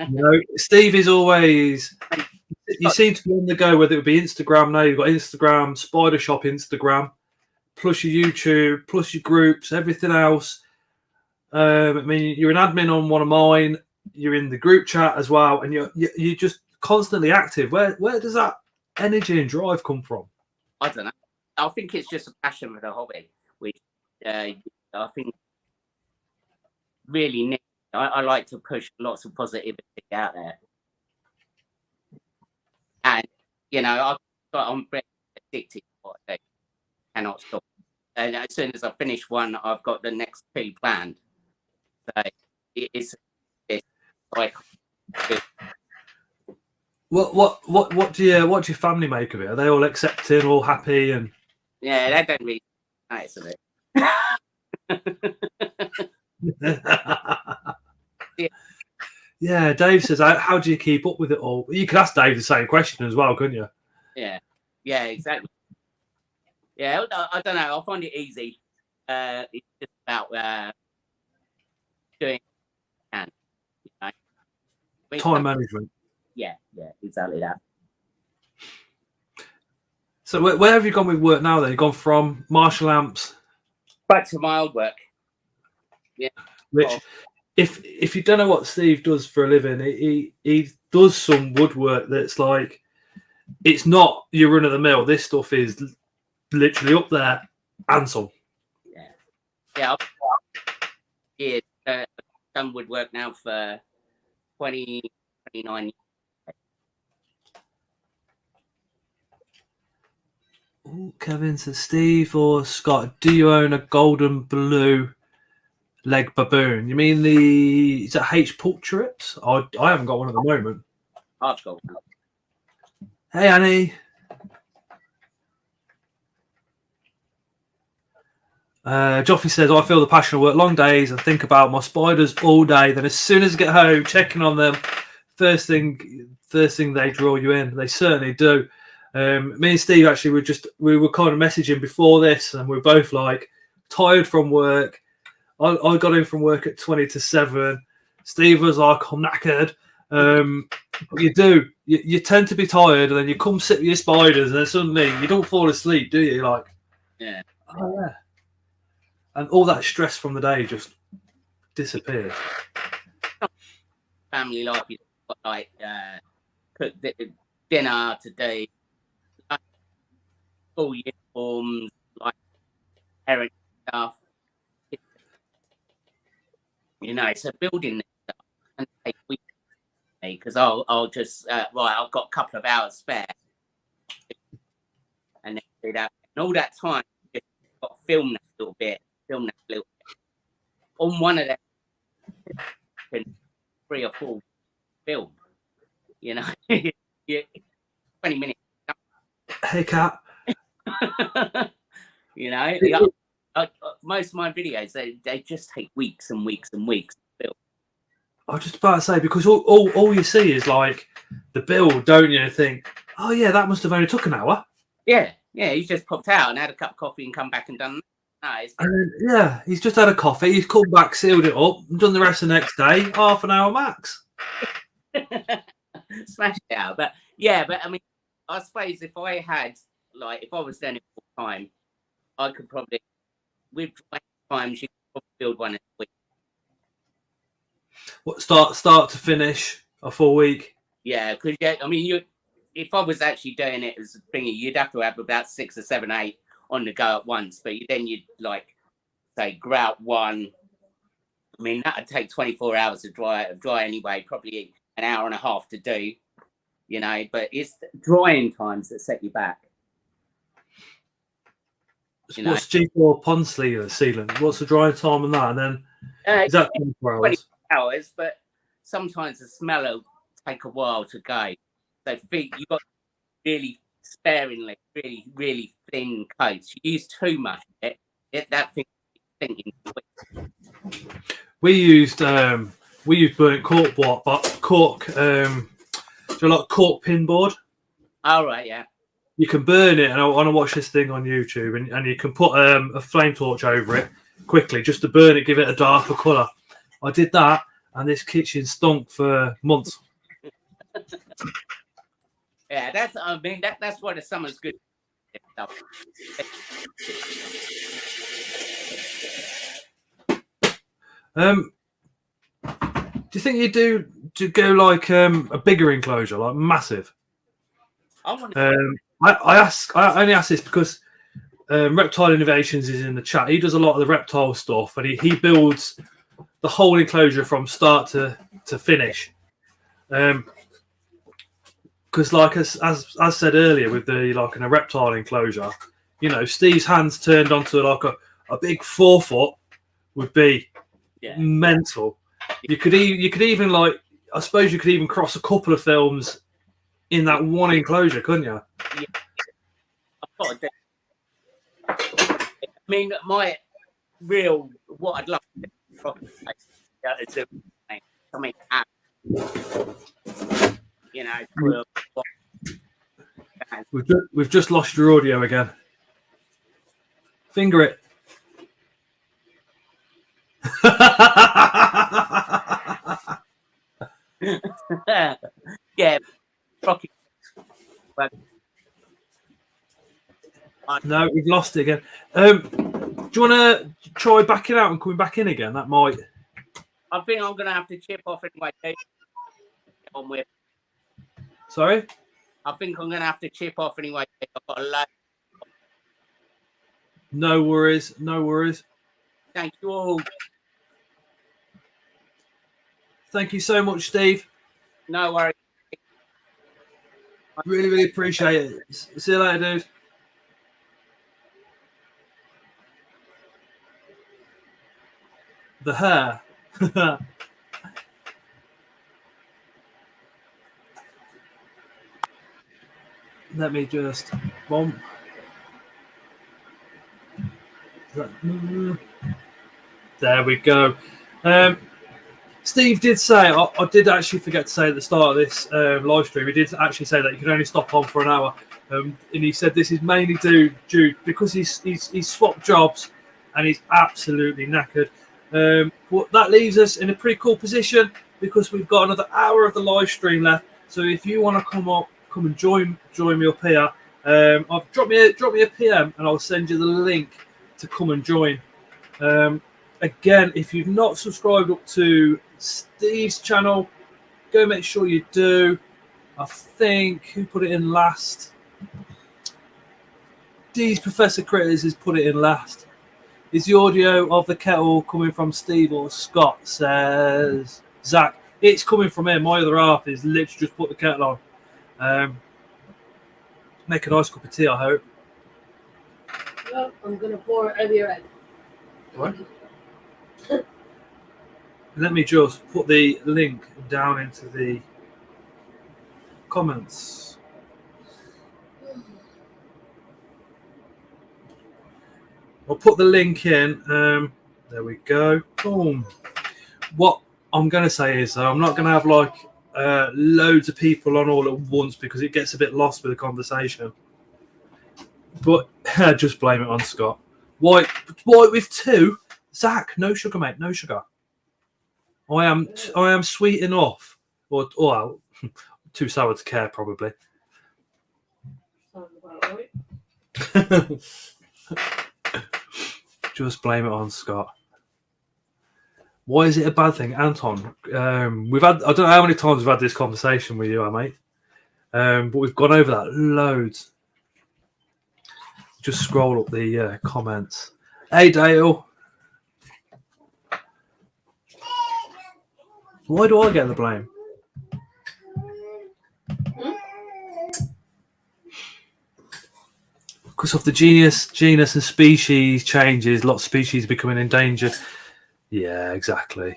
know, Steve is always. You seem to be on the go. Whether it be Instagram now, you've got Instagram, Spider Shop, Instagram, plus your YouTube, plus your groups, everything else. I mean, you're an admin on one of mine. You're in the group chat as well, and you're just constantly active. Where does that energy and drive come from?
I don't know. I think it's just a passion for the hobby, which I think really I like to push lots of positivity out there, and I'm very addicted to what I do. Cannot stop. And as soon as I finish one, I've got the next two planned. So it's like.
What do your family make of it? Are they all accepting, all happy, and
Yeah, that don't really nice of it.
Yeah, Dave says, how do you keep up with it all? You could ask Dave the same question as well, couldn't you?
Yeah, exactly. Yeah, I don't know. I find it easy. It's just about doing and
time management.
Yeah, exactly that.
So where have you gone with work now? Then you've gone from Marshall Amps
back to my old work. Yeah,
which if you don't know what Steve does for a living, he does some woodwork that's like, it's not your run of the mill. This stuff is literally up there and some.
Yeah. Years. I've done woodwork now for 29 years.
Ooh, Kevin says, Steve or Scott, do you own a golden blue leg baboon? You mean is that H portraits? I haven't got one at the moment.
I've got one.
Hey Annie. Joffrey says, I feel the passion of work long days and think about my spiders all day. Then as soon as I get home, checking on them, first thing they draw you in. They certainly do. Me and Steve actually we were kind of messaging before this, and we're both like tired from work. I got in from work at 20 to 7. Steve was like, I'm knackered. You tend to be tired, and then you come sit with your spiders, and then suddenly you don't fall asleep, do you? Like,
yeah.
Oh yeah. And all that stress from the day just disappears.
Family life, you like cook dinner today, like, school uniforms, like parent stuff. It's a building stuff and take weeks because I'll just I've got a couple of hours spare, and then do that. And all that time, just got to film that a little bit. On one of them, 3 or 4 film, 20 minutes.
Hey, Kat.
Most of my videos, they just take weeks and weeks and weeks to film.
I was just about to say, because all you see is like the build, don't you? Think, oh yeah, that must have only took an hour.
Yeah, he's just popped out and had a cup of coffee and come back and done.
He's just had a coffee. He's come back, sealed it up, done the rest the next day. Half an hour max.
Smashed it out, but I mean, I suppose if I was doing it full time, I could probably, with times, you could probably build one in a week.
What start to finish a full week?
Yeah, because I mean, if I was actually doing it as a thingy, you'd have to have about 6 or 7, 8 on the go at once. But then you'd like say grout one. I mean, that'd take 24 hours to dry anyway. Probably an hour and a half to do. But it's drying times that set you back.
What's G4 pond sealant? What's the drying time on that? And then is that 24 hours?
Hours, but sometimes the smell will take a while to go. So you've got really sparingly, really, really thin coats. You use too much of it, that thing is thinking.
We used we use burnt cork block, but cork, so like cork pin board.
All right, yeah.
You can burn it, and I want to watch this thing on YouTube, and you can put a flame torch over it quickly just to burn it, give it a darker colour. I did that, and this kitchen stunk for months.
Yeah, that's why the summer's good.
Do you think you do to go like a bigger enclosure, like massive? I only ask this because Reptile Innovations is in the chat. He does a lot of the reptile stuff, and he builds the whole enclosure from start to finish. Because, like as said earlier, with the like in a reptile enclosure, you know, Steve's hands turned onto like a big 4 foot would be mental. You could even like, I suppose you could even cross a couple of films in that one enclosure, couldn't you?
Yeah. I mean, my real what I'd love to do something, you know.
We've just lost your audio again. Finger it.
Yeah.
No, we've lost it again. Do you want to try backing out and coming back in again? That might.
I think I'm going to have to chip off anyway. On with.
Sorry?
I think I'm going to have to chip off anyway. I've got a load.
No worries. No worries.
Thank you all.
Thank you so much, Steve.
No worries.
Really, really appreciate it. See you later, dude. The hair. Let me just bomb. There we go. Steve did say, I did actually forget to say at the start of this live stream, he did actually say that you can only stop on for an hour. And he said this is mainly due because he's swapped jobs and he's absolutely knackered. But that leaves us in a pretty cool position because we've got another hour of the live stream left. So if you want to come and join me up here, I've drop me a PM and I'll send you the link to come and join. Again, if you've not subscribed up to Steve's channel, go make sure you do. I think who put it in last? D's Professor Critters has put it in last. Is the audio of the kettle coming from Steve or Scott? Says Zach. It's coming from him. My other half is literally just put the kettle on. Make a nice cup of tea, I hope.
Well, I'm going to pour it over your head.
What? Let me just put the link down into the comments. I'll put the link in. There we go. Boom. What I'm going to say is, I'm not going to have like loads of people on all at once because it gets a bit lost with the conversation. But just blame it on Scott. White with 2. Zach, no sugar, mate. No sugar. I am sweet enough. Or well, too sour to care, probably.
Sounds about right.
Just blame it on Scott. Why is it a bad thing, Anton? We've had, I don't know how many times we've had this conversation with you, mate. But we've gone over that loads. Just scroll up the comments. Hey, Dale. Why do I get the blame? Because of the genus and species changes, lots of species becoming endangered. Yeah, exactly.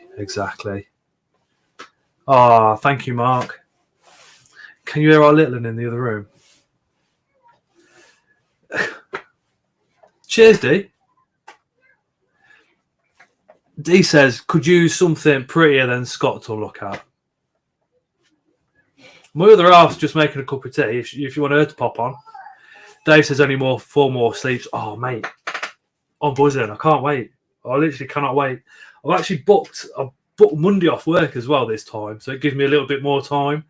Ah, thank you, Mark. Can you hear our little one in the other room? Cheers, D. D says, could use something prettier than Scott to look at. My other half's just making a cup of tea. If you want her to pop on. Dave says only 4 more sleeps. Oh, mate. I'm buzzing. I can't wait. I literally cannot wait. I've actually booked Monday off work as well this time. So it gives me a little bit more time.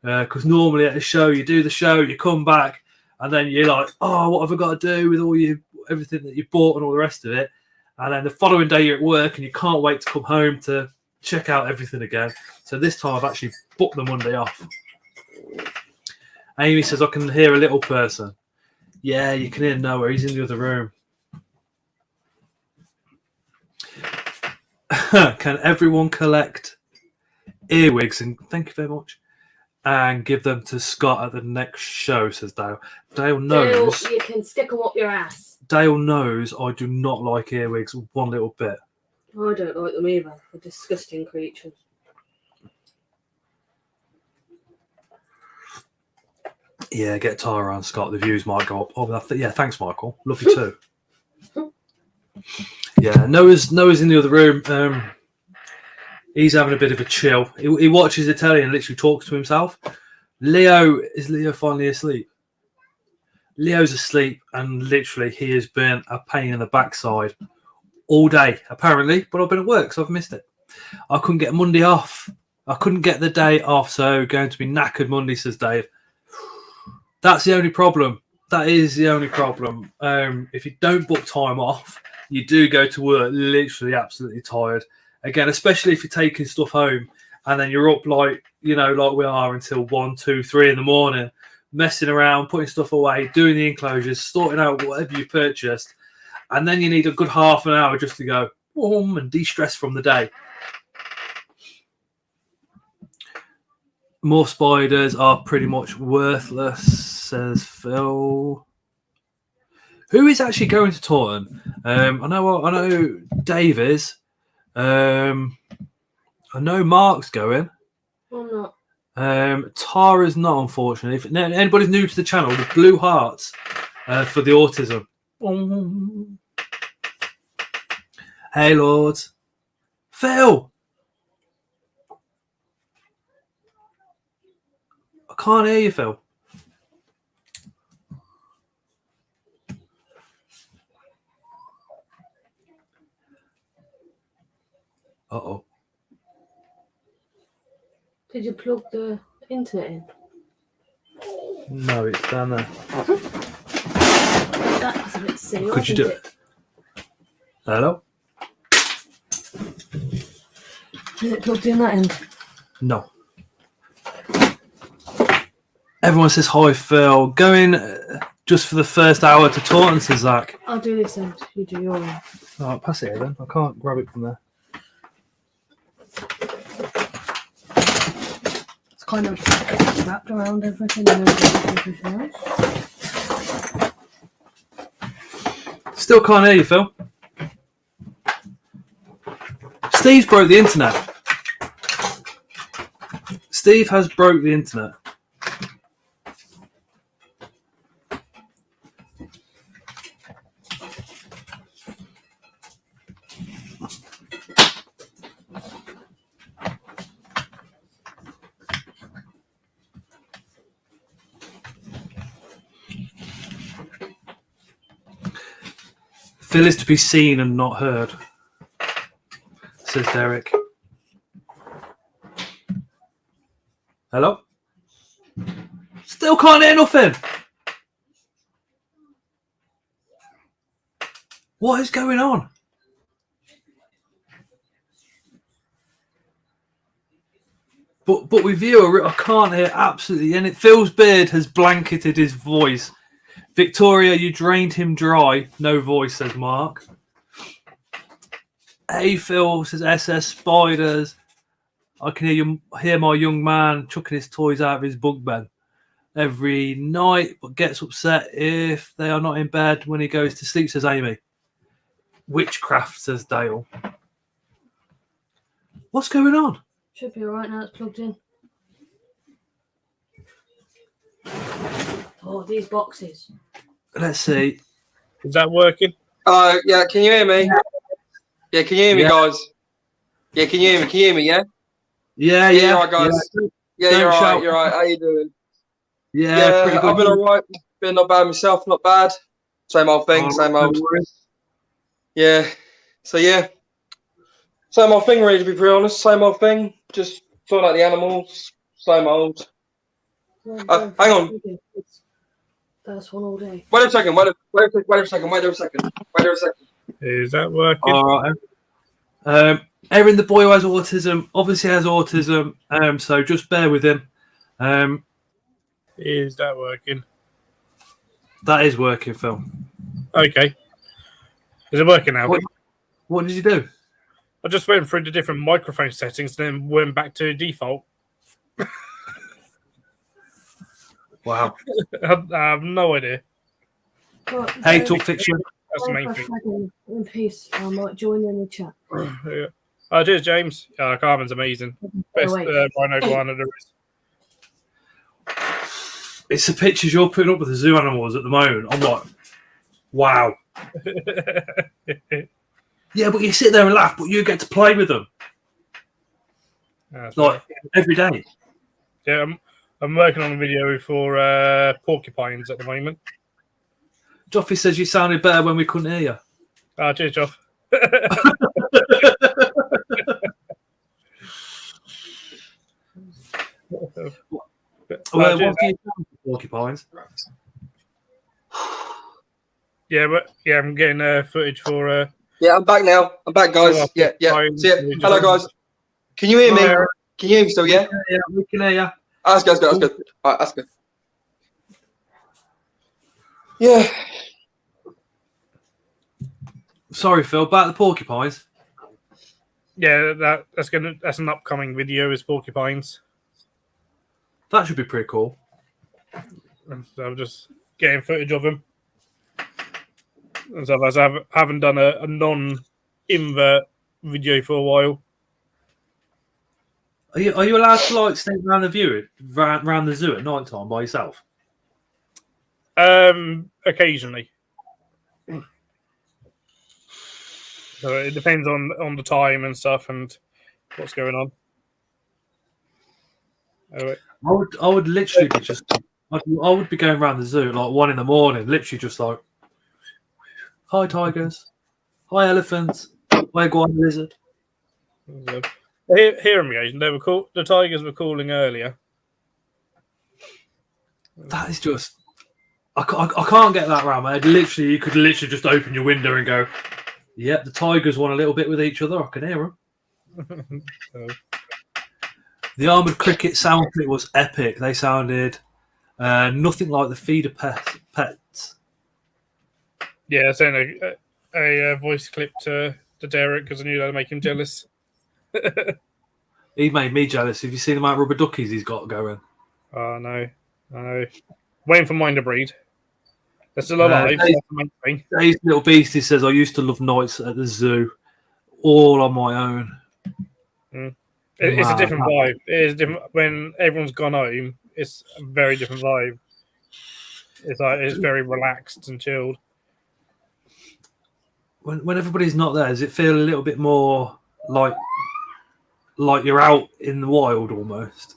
Because normally at a show, you do the show, you come back, and then you're like, oh, what have I got to do with everything that you bought and all the rest of it? And then the following day you're at work and you can't wait to come home to check out everything again. So this time I've actually booked the Monday off. Amy says, I can hear a little person. Yeah, you can hear Noah. He's in the other room. Can everyone collect earwigs? And thank you very much. And give them to Scott at the next show, says Dale. Dale knows.
Dale, you can stick them up your ass.
Dale knows I do not like earwigs one little bit.
I don't like them either. They're disgusting creatures.
Yeah, get Tara on, Scott. The views might go up. Oh, yeah, thanks, Michael. Love you too. Yeah, Noah's in the other room. He's having a bit of a chill. He watches the telly and literally talks to himself. Is Leo finally asleep? Leo's asleep, and literally he has been a pain in the backside all day, apparently. But I've been at work, so I've missed it. I couldn't get Monday off. I couldn't get the day off, so going to be knackered Monday, says Dave. That's the only problem. That is the only problem. If you don't book time off, you do go to work literally absolutely tired. Again, especially if you're taking stuff home and then you're up like we are until 1, 2, 3 in the morning, messing around, putting stuff away, doing the enclosures, sorting out whatever you purchased. And then you need a good half an hour just to go and de-stress from the day. More spiders are pretty much worthless, says Phil. Who is actually going to Taunton? I know Dave is. I know Mark's going.
I'm not.
Tara's not, unfortunately. If anybody's new to the channel, the blue hearts for the autism. Hey, Lord. Phil! I can't hear you, Phil. Uh-oh.
Did you plug the internet in?
No, it's down there.
That was a bit silly.
Could you do it? Hello?
Is it plugged in that end?
No. Everyone says hi, Phil. Going just for the first hour to Taunton, says Zach.
I'll do this end. You do your end.
Oh, pass it here then. I can't grab it from there.
It's kind of wrapped around everything and everything else.
Still can't hear you, Phil. Steve's broke the internet. Steve has broke the internet. Phil is to be seen and not heard, says Derek. Hello? Still can't hear nothing. What is going on? But with you, I can't hear absolutely anything. Phil's beard has blanketed his voice. Victoria, you drained him dry. No voice, says Mark. Hey, Phil, says SS Spiders. I can hear my young man chucking his toys out of his bunk bed every night, but gets upset if they are not in bed when he goes to sleep, says Amy. Witchcraft, says Dale. What's going on?
Should be alright now it's plugged in. Oh, these boxes.
Let's see.
Is that working?
Yeah, can you hear me?
Yeah, can you hear me, guys? Yeah, can you hear me? Can you hear me? Yeah.
Yeah.
You're right, guys. Yeah,
Don't
you're right.
shout.
You're right. How you doing?
Yeah, pretty good.
I've been alright. Been not bad myself. Not bad. Same old thing.
Oh,
Same
no
old.
worries.
Yeah. So yeah, same old thing. Really, to be pretty honest, same old thing. Just sorting out the animals. Same old. Hang on.
That's one all day.
Wait a second. Wait a second.
Is that working?
All right. Erin, the boy who has autism, obviously has autism. So just bear with him.
Is that working?
That is working, Phil.
Okay. Is it working now?
What did you do?
I just went through the different microphone settings and then went back to default.
Wow.
I have no idea.
Right,
Hey, Talk Fiction.
That's the main thing.
In peace. I might join in the chat.
Yeah. Oh, cheers, James. Carmen's amazing. Best rhino guana there is.
It's the pictures you're putting up with the zoo animals at the moment. I'm like, wow. Yeah, but you sit there and laugh, but you get to play with them. Like, every day.
Yeah, I'm working on a video for porcupines at the moment.
Joffy says you sounded better when we couldn't hear you.
Ah, cheers, Joff.
What do you sound for porcupines?
Yeah, but yeah, I'm getting footage for.
Yeah, I'm back now. I'm back, guys. Yeah. See ya. Hello, guys. Can you hear me? Can you hear me still? Yeah.
Yeah, we can hear you.
That's good. All right, that's good. Yeah.
Sorry, Phil. About the porcupines.
Yeah, that's an upcoming video is porcupines.
That should be pretty cool.
And so I'm just getting footage of them. And so as I haven't done a non-invert video for a while.
Are you allowed to like stay around the zoo at night time by yourself?
Occasionally. So it depends on the time and stuff and what's going on.
I would literally be I would be going around the zoo at like 1 a.m, literally just like, hi tigers, hi elephants, hi iguana lizard.
Here on occasion, they were the tigers were calling earlier.
That is just, I can't get that around my head. Literally, you could literally just open your window and go, yep, the tigers want a little bit with each other. I can hear them. The armoured cricket sound clip was epic. They sounded nothing like the feeder pets.
Yeah, I sent a voice clip to Derek because I knew that'd make him jealous.
He made me jealous. Have you seen the amount of rubber duckies he's got going?
Oh, no. Waiting for mine to breed. They're still alive. That's the main thing.
Dave's little beast, he says, I used to love nights at the zoo, all on my own.
It's a different vibe. It is different when everyone's gone home. It's a very different vibe. It's very relaxed and chilled.
When everybody's not there, does it feel a little bit more like you're out in the wild almost?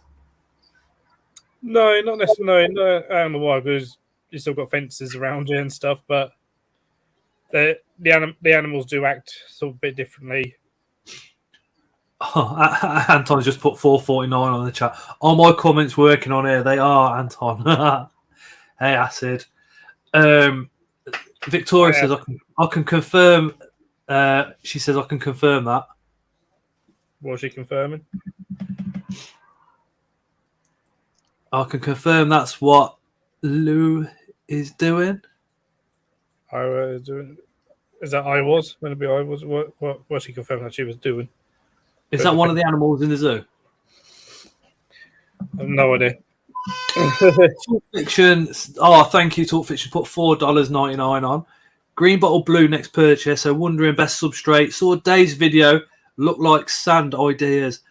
No, not necessarily. No, out in the wild because you still got fences around you and stuff. But the animals do act sort of a bit differently.
Oh, Anton's just put 4.49 on the chat. Are my comments working on here? They are, Anton. Hey, Acid. Victoria says I can confirm. She says I can confirm that.
What's she confirming?
I can confirm that's what Lou is doing.
I was doing. Is that I was? When it be I was? What she confirmed that she was doing?
Is that one of the animals in the zoo?
I have no idea.
Talk Fiction. Oh, thank you, Talk Fiction. Put $4.99 on. Green bottle blue next purchase. So wondering best substrate. Saw Dave's video. Look like sand ideas.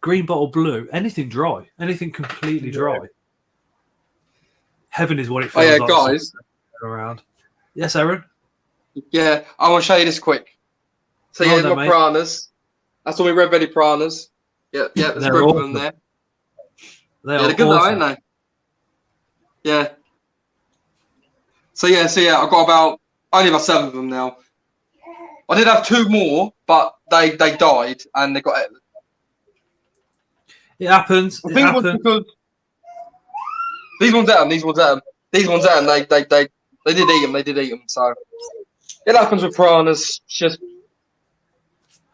Green bottle blue. Anything dry. Anything completely dry. Heaven is what it feels like.
Guys.
Around. Yes, Aaron.
Yeah, I want to show you this quick. So
Well
yeah,
done,
my
mate.
piranhas. That's all my red belly piranhas. Yeah, there's a
They're
group of
awesome.
them there.
They
Yeah,
are
they're good
awesome.
though, aren't they? Yeah. So yeah, I've got only about 7 of them now. I did have 2 more, but they died and they got.
It happens.
I
It
think it was
happens.
because these ones at them. They did eat them. So it happens with piranhas. It's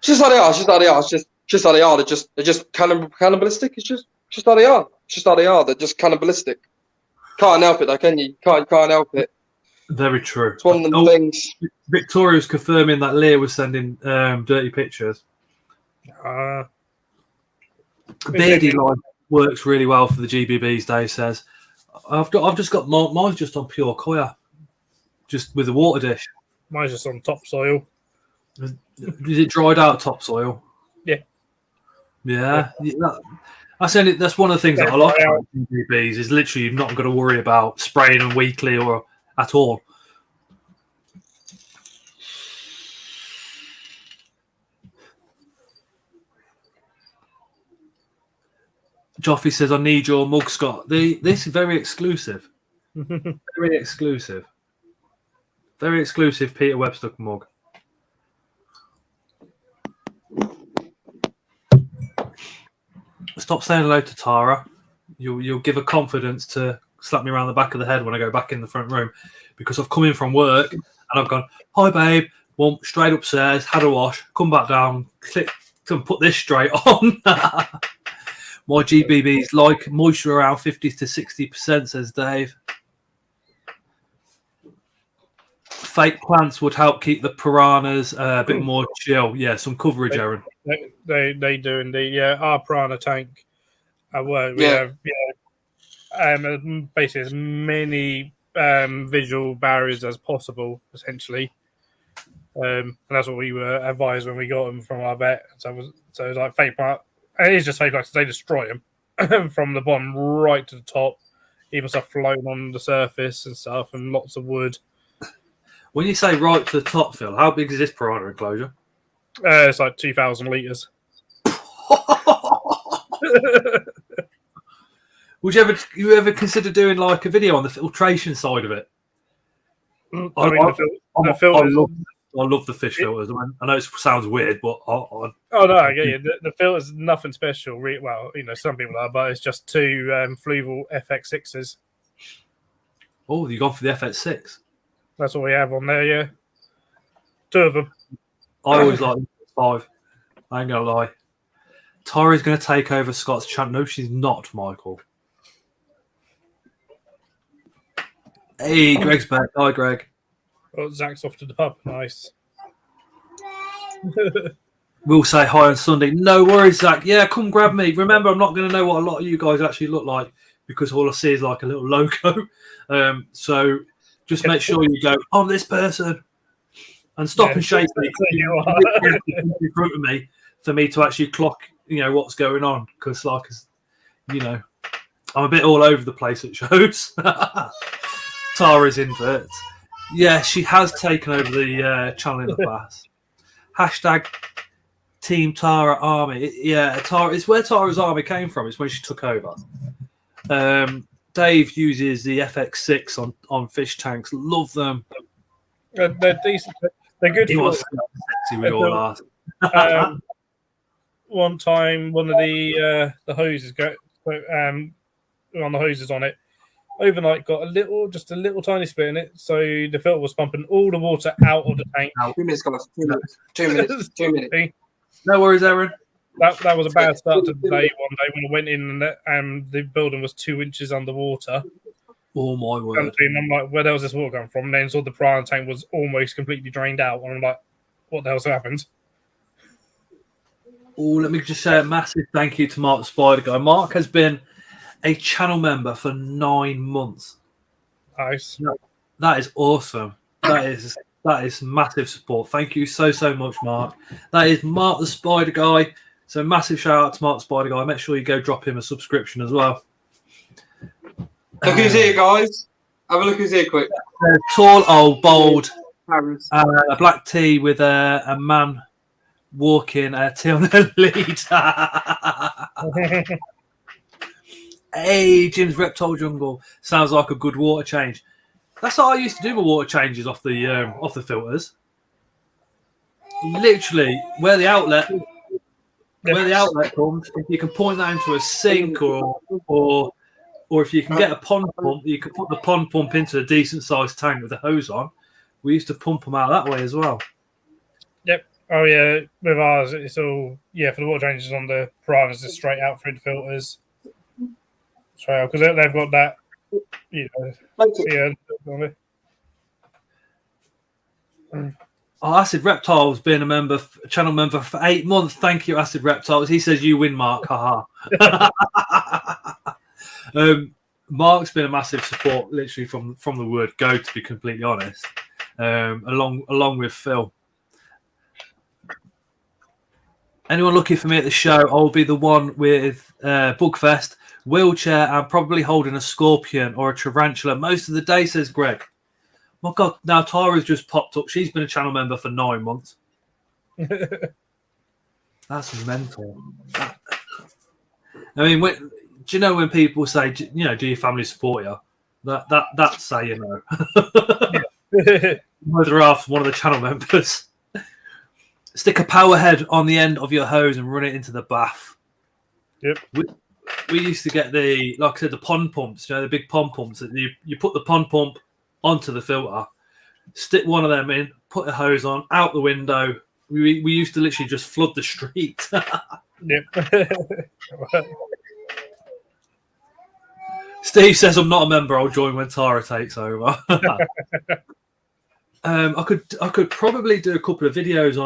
just how they are. It's just how they are. They're just cannibalistic. It's just how they are. They're just cannibalistic. Can't help it though, can you? Can't help it.
Very true.
It's one of them things.
Victoria was confirming that Leah was sending dirty pictures. Beardy line works really well for the GBBs. Dave says, I've just got mine's just on pure Koya, just with a water dish.
Mine's just on topsoil.
Is it dried out topsoil?
Yeah.
Yeah. That's one of the things that I like about GBBs is literally you're not going to worry about spraying them weekly or at all. Joffy says, I need your mug, Scott. This is very exclusive. Very exclusive. Very exclusive Peter Webster mug. Stop saying hello to Tara. You'll give her confidence to slap me around the back of the head when I go back in the front room because I've come in from work and I've gone, hi, babe. Well, straight upstairs, had a wash, come back down, click and put this straight on. My GBBs like moisture around 50 to 60%, says Dave. Fake plants would help keep the piranhas a bit more chill. Yeah, some coverage, Aaron.
They do indeed. Yeah, our piranha tank at work, we have basically as many visual barriers as possible, essentially. And that's what we were advised when we got them from our vet. So it's like fake plant. It is just fake plants. They destroy them from the bottom right to the top. Even stuff floating on the surface and stuff, and lots of wood.
When you say right to the top, Phil, how big is this piranha enclosure?
It's like 2,000 litres.
Would you ever consider doing like a video on the filtration side of it? I love the fish filters. I know it sounds weird, but
oh no, I get you. The filter's nothing special. Well, some people are, but it's just 2 Fluval FX6s.
Oh, you gone for the FX6?
That's what we have on there, yeah. 2 of them.
I always like the 5. I ain't gonna lie. Tara's gonna take over Scott's channel. No, she's not, Michael. Hey, Greg's back. Hi, Greg.
Oh, Zach's off to the pub. Nice.
We'll say hi on Sunday. No worries, Zach. Yeah, come grab me. Remember, I'm not going to know what a lot of you guys actually look like because all I see is like a little logo. So just make sure you go, I'm this person. And stop and shake me in front of me for me to actually clock, what's going on. Because, I'm a bit all over the place at shows. Tara's invert. Yeah, she has taken over the channel in the past. Hashtag Team Tara Army. Yeah, Tara. It's where Tara's army came from. It's when she took over. Dave uses the FX6 on fish tanks. Love them.
They're decent. They're good.
He was sexy. We all are.
One time, one of the hoses on the hoses on it. Overnight got just a little tiny split in it, so the filter was pumping all the water out of the tank.
2 minutes, guys. 2 minutes. 2 minutes.
No worries, Aaron.
That was a bad start to the day. One day when I went in and the building was 2 inches underwater.
Oh my word!
And I'm like, where the hell's this water coming from? And then saw the piranha tank was almost completely drained out, and I'm like, what the hell's happened?
Oh, let me just say a massive thank you to Mark the Spider Guy. Mark has been a channel member for 9 months.
Nice.
That is awesome. That is massive support. Thank you so much, Mark. That is Mark the Spider Guy. So massive shout out to Mark the Spider Guy. Make sure you go drop him a subscription as well.
Look who's here, guys. Have a look who's here quick.
Tall, old, bold,
Paris.
A black tee with a man walking a tea on the lead. Hey, Jim's Reptile Jungle. Sounds like a good water change. That's how I used to do my water changes off the filters. Literally, where the outlet comes, if you can point that into a sink or if you can get a pond pump, you can put the pond pump into a decent sized tank with a hose on. We used to pump them out that way as well.
Yep. Oh yeah, with ours it's all for the water changes on the piranhas, it's straight out through the filters. Straight out because they've got that,
Acid Reptiles being a channel member for 8 months. Thank you, Acid Reptiles. He says you win, Mark. Haha. Mark's been a massive support, literally from the word go. To be completely honest, along with Phil. Anyone looking for me at the show, I'll be the one with Bugfest, wheelchair, and probably holding a scorpion or a tarantula most of the day, says Greg. My God, now Tara's just popped up. She's been a channel member for 9 months. That's mental. I mean, do you know when people say, do your family support you? That's how you know. Whether after one of the channel members. Stick a power head on the end of your hose and run it into the bath.
Yep.
We used to get the pond pumps, the big pond pumps. That you put the pond pump onto the filter, stick one of them in, put a hose on, out the window. We used to literally just flood the street.
Yep.
Steve says I'm not a member. I'll join when Tara takes over. I could probably do a couple of videos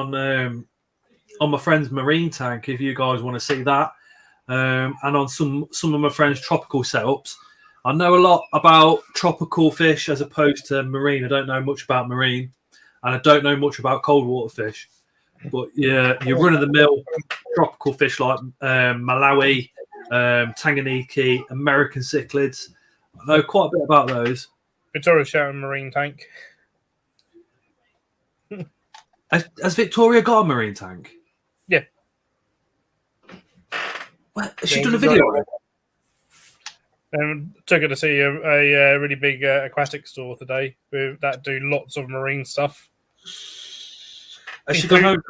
on my friend's marine tank if you guys want to see that, and on some of my friend's tropical setups. I know a lot about tropical fish as opposed to marine. I don't know much about marine, and I don't know much about cold water fish. But yeah, your run of the mill tropical fish like Malawi, Tanganyika, American cichlids. I know quite a bit about those.
Victoria shouting marine tank.
Has Victoria got a marine tank?
Yeah.
What? Has she done a video?
Took her to see a really big aquatic store today that do lots of marine stuff.
Has she gone home?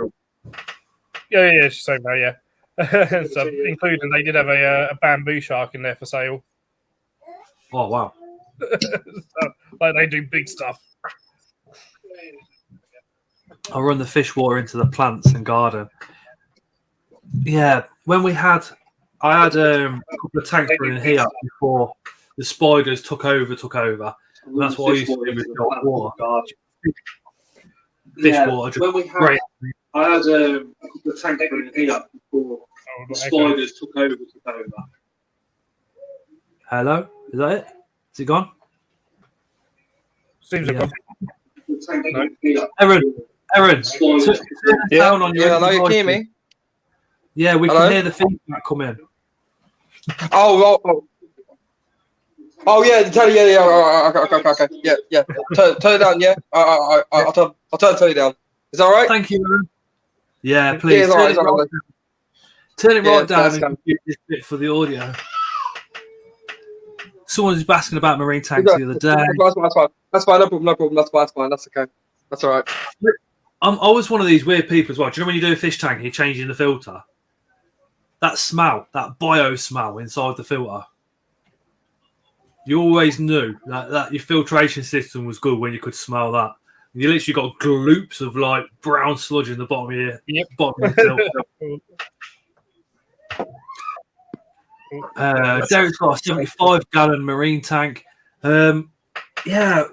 Yeah, she's saying that, yeah. So, including they did have a bamboo shark in there for sale.
Oh, wow.
So, they do big stuff.
I run the fish water into the plants and garden. Yeah, when I had a couple of tanks running here before the spiders took over. And that's what I used to do with the water. Fish water. When I had a couple of tanks running here before the spiders took over. Hello? Is that it? Is it gone?
Seems like
Aaron, turn down on your
hello, you hear me?
Yeah, we can hear the feedback come in.
Oh, yeah, okay, yeah. Turn it down, yeah. I'll turn it down. Is that all right?
Thank you, Aaron. Yeah, please. Turn it right down and give this bit for the audio. Someone was asking about marine tanks the other day.
That's fine. No problem. That's fine. That's okay. That's all right.
I'm always one of these weird people as well. Do you know when you do a fish tank and you're changing the filter? That smell, that bio smell inside the filter. You always knew that your filtration system was good when you could smell that. You literally got gloops of like brown sludge in the bottom of your bottom of your filter. Derek's got a 75-gallon marine tank. Yeah.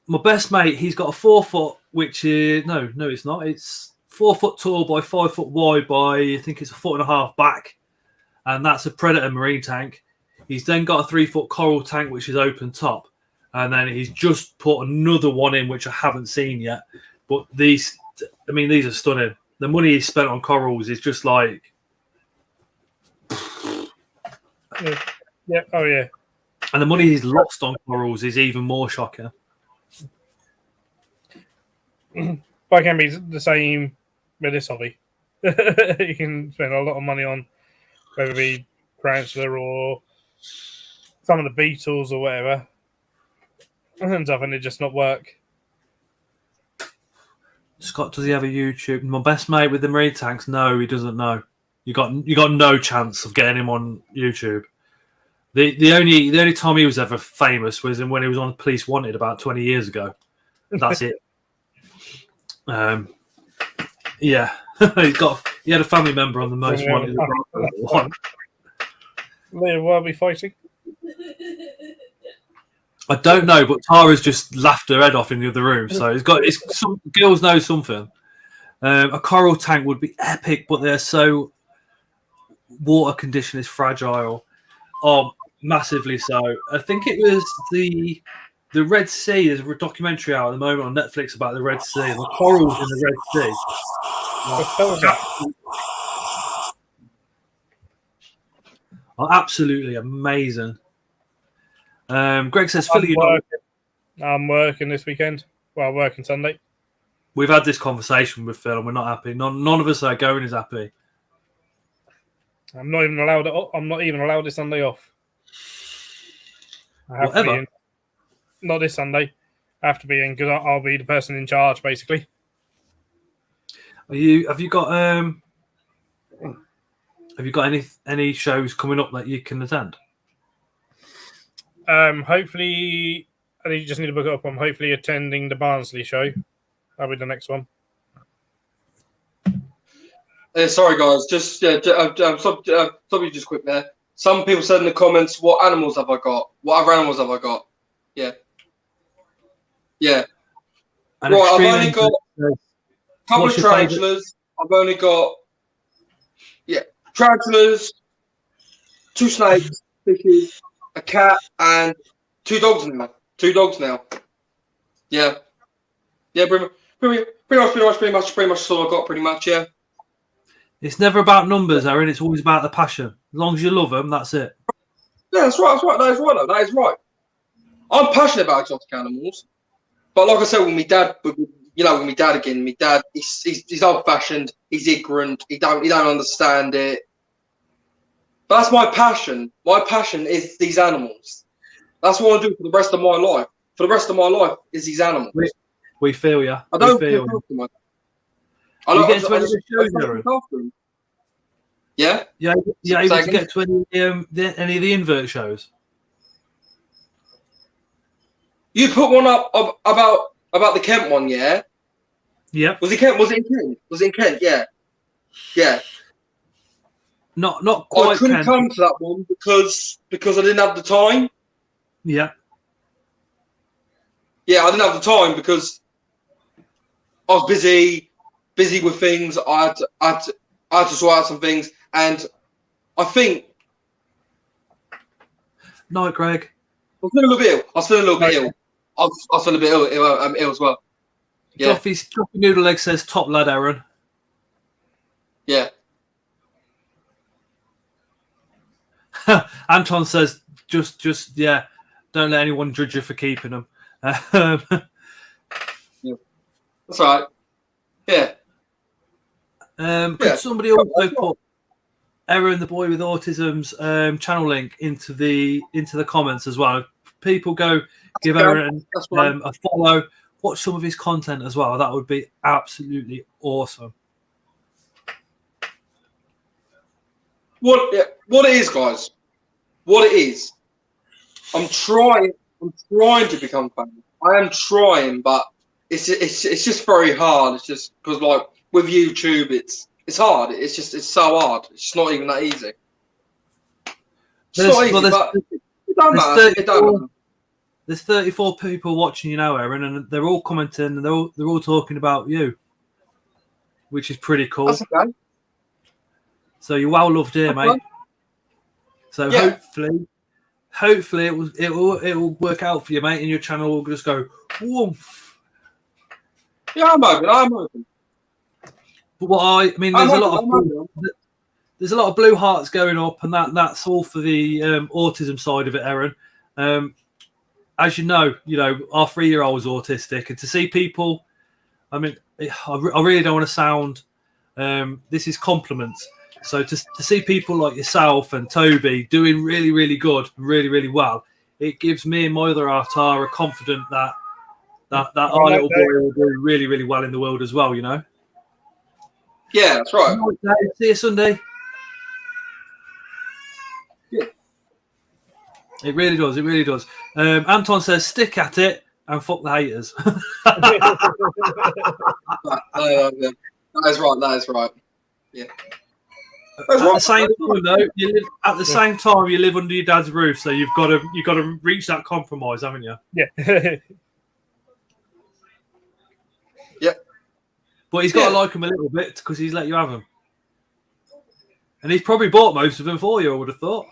My best mate, he's got a 4 foot, which is no, it's not. It's 4 foot tall by 5 foot wide by I think it's 1.5 foot back, and that's a Predator marine tank. He's then got a 3 foot coral tank, which is open top, and then he's just put another one in, which I haven't seen yet. But these are stunning. The money he spent on corals is just like,
yeah, oh yeah.
And the money he's lost on corals is even more shocking.
but it can be the same with this hobby. You can spend a lot of money on whether it be Tarantula or some of the beetles or whatever, and stuff, and it just not work.
Scott, does he have a YouTube? My best mate with the marine tanks? No, he doesn't know. You got no chance of getting him on YouTube. The only time he was ever famous was when he was on Police Wanted about 20 years ago. That's it. Yeah, he had a family member on the Most Wanted.
Will I be fighting?
I don't know, but Tara's just laughed her head off in the other room. So some girls know something. A coral tank would be epic, but they're so water condition is fragile. Oh, massively so. I think it was the Red Sea. There's a documentary out at the moment on Netflix about the Red Sea and the corals in the Red Sea. Oh, absolutely amazing. Greg says, Philly,
I'm working this weekend. Well, I'm working Sunday.
We've had this conversation with Phil and we're not happy. None of us are going is happy.
I'm not even allowed this Sunday off. I have to be in. Not this Sunday. I have to be in because I'll be the person in charge, basically.
Have you got any shows coming up that you can attend?
Hopefully, I just need to book it up. I'm hopefully attending the Barnsley show. That'll be the next one.
Sorry, guys. Something just quick there. Some people said in the comments, "What animals have I got? What other animals have I got?" Yeah.
And
right, I've only got a couple of tarantulas. I've only got tarantulas, 2 snakes, fishes, a cat, and 2 dogs now. 2 dogs now. Yeah, pretty much all I got. Pretty much, yeah.
It's never about numbers, Aaron. It's always about the passion. As long as you love them, that's it.
Yeah, that's right. That is right. I'm passionate about exotic animals, but like I said, with my dad, my dad, he's old-fashioned. He's ignorant. He don't understand it. But that's my passion. My passion is these animals. That's what I do for the rest of my life. For the rest of my life is these animals.
We feel you.
I don't feel you.
You get into any of the shows, Aaron?
Yeah.
Yeah. Able to get to any of the invert shows?
You put one up about the Kent one, yeah?
Yeah.
Was it Kent? Was it in Kent? Yeah. Yeah.
Not quite.
I couldn't come to that one because I didn't have the time.
Yeah.
Yeah, I didn't have the time because I was busy with things. I had to sort out some things, and I think.
Night, Greg.
I was feeling a little bit ill. I was feeling a bit ill as well. Yeah.
Joffy Noodle Leg says, top lad, Aaron.
Yeah.
Anton says, just don't let anyone judge you for keeping them.
Yeah. That's right. Yeah.
Could somebody also put Aaron, the boy with autism's channel link into the comments as well? People go give Aaron a follow, watch some of his content as well. That would be absolutely awesome.
What it is, guys. What it is. I'm trying to become famous. I am trying, but it's just very hard. It's just because like with YouTube, it's hard. It's so hard. It's not even that easy. It's not easy, but it don't matter.
There's 34 people watching you now, Aaron, and they're all commenting and they're all talking about you, which is pretty cool.
That's okay.
So you're well loved here, mate. So hopefully it will work out for you, mate, and your channel will just go woof.
Yeah, I'm open.
But there's a lot of blue hearts going up, and that's all for the autism side of it, Aaron. As you know, our 3-year-old's autistic, and to see people I mean, I really don't want to sound. This is compliments. So to see people like yourself and Toby doing really, really good, really, really well, it gives me and my other half Tara confident that our little boy will do really, really well in the world as well. You know.
Yeah, that's right.
See you Sunday.
Yeah.
It really does. It really does. Anton says, "Stick at it and fuck the haters."
That is right. That is right. Yeah.
At the same time, though, you live under your dad's roof, so you've got to reach that compromise, haven't you?
Yeah.
Yeah.
But he's got to like them a little bit because he's let you have them, and he's probably bought most of them for you. I would have thought.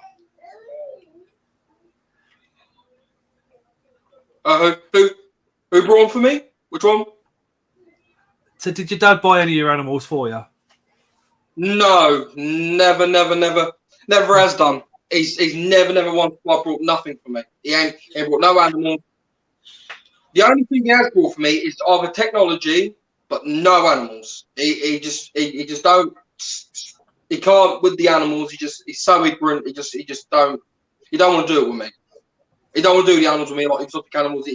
Who brought them for me? Which one?
So, did your dad buy any of your animals for you?
No, never has done. He's never once brought nothing for me. He ain't brought no animals. The only thing he has brought for me is either technology, but no animals. He just don't. He can't with the animals. He's so ignorant. He just don't. He don't want to do it with me. He don't want to do the animals with me, like exotic animals.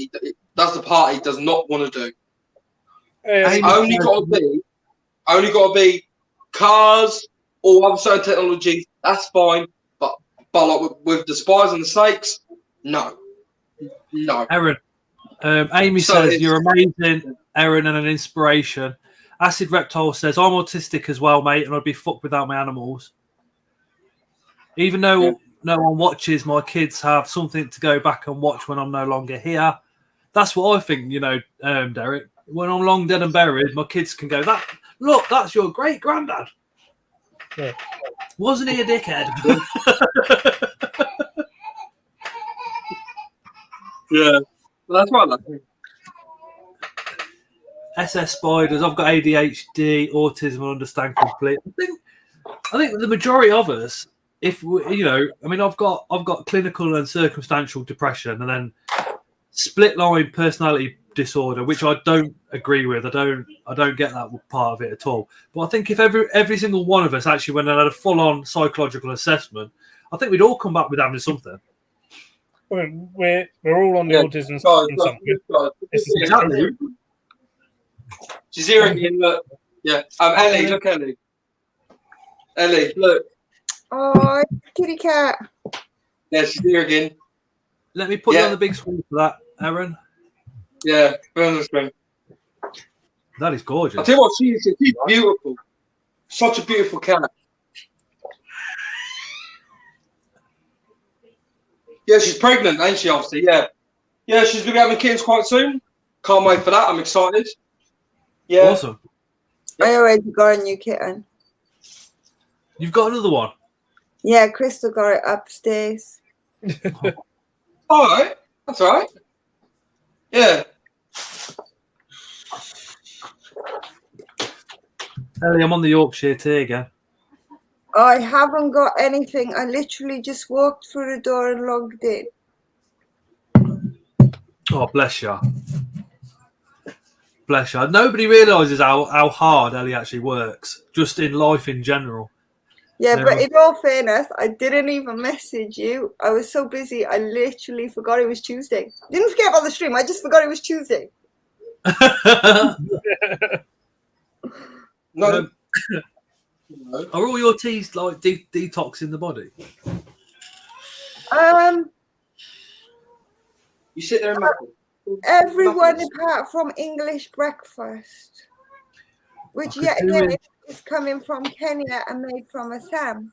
That's the part he does not want to do. Only got to be cars or other certain technology. That's fine, but like with the spiders and the snakes, no.
Aaron, Amy says you're amazing, Aaron, and an inspiration. Acid Reptile says I'm autistic as well, mate, and I'd be fucked without my animals. Even though no one watches, my kids have something to go back and watch when I'm no longer here. That's what I think, Derek. When I'm long dead and buried, my kids can go, look, that's your great granddad.
Yeah.
Wasn't he a dickhead?
Yeah, well, that's right.
SS Spiders, I've got ADHD, autism, and understand completely. I think the majority of us, if we, I've got clinical and circumstantial depression, and then split line personality disorder, which I don't agree with. I don't get that part of it at all. But I think if every single one of us actually went and had a full on psychological assessment, I think we'd all come back with having something.
We're all on the autism spectrum.
Exactly.
She's here again. Look, yeah. Ellie, look, Ellie. Ellie, look.
Oh, kitty cat.
Yeah, she's here again.
Let me put you on the big screen for that, Aaron.
Yeah, put on the screen.
That is gorgeous.
I tell you what, she's beautiful. Such a beautiful cat. Yeah, she's pregnant, ain't she? Obviously, yeah. Yeah, she's going to be having kittens quite soon. Can't wait for that. I'm excited. Yeah.
Awesome.
I already got a new kitten.
You've got another one?
Yeah, Crystal got it upstairs.
All right. That's all right. Yeah.
Ellie, I'm on the Yorkshire tea again.
I haven't got anything. I literally just walked through the door and logged in.
Oh, bless you. Bless you. Nobody realises how hard Ellie actually works, just in life in general.
Yeah, but in all fairness, I didn't even message you. I was so busy, I literally forgot it was Tuesday. Didn't forget about the stream, I just forgot it was Tuesday.
No.
Are all your teas like detoxing the body?
You sit there and
Everyone apart from English breakfast, which yet again is coming from Kenya and made from Assam.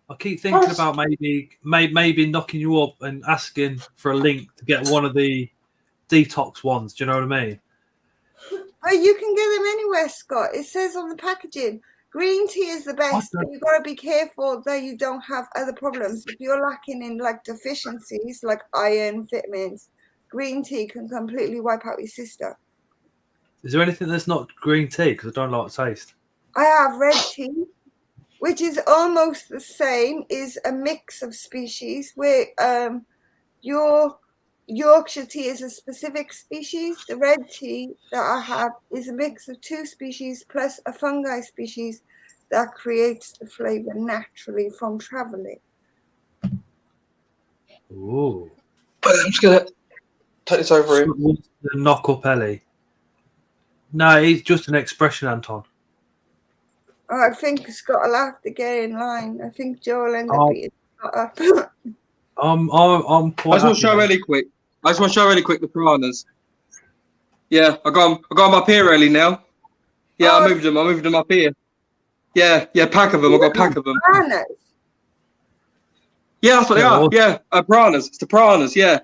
I keep thinking about maybe knocking you up and asking for a link to get one of the detox ones. Do you know what I mean?
Oh, you can get them anywhere, Scott. It says on the packaging, green tea is the best, but you've got to be careful that you don't have other problems. If you're lacking in like deficiencies like iron, vitamins, green tea can completely wipe out your system.
Is there anything that's not green tea? Because I don't like the taste.
I have red tea, which is almost the same, is a mix of species where you Yorkshire tea is a specific species. The red tea that I have is a mix of 2 species plus a fungi species that creates the flavour naturally from travelling.
Ooh.
I'm just gonna take this over here.
The knock up Ellie. No, it's just an expression, Anton.
Oh, I think Scott will have to get in line. I think Joe will end up
Oh.
beating Scott up.
I'm
I
quite.
just want to show really quick. The piranhas. Yeah, I got them up here early now. Yeah,
Oh,
I moved them up here. Yeah, pack of them. I got a pack of them.
Bananas.
Yeah, that's what they are. Yeah, piranhas. It's the piranhas. Yeah.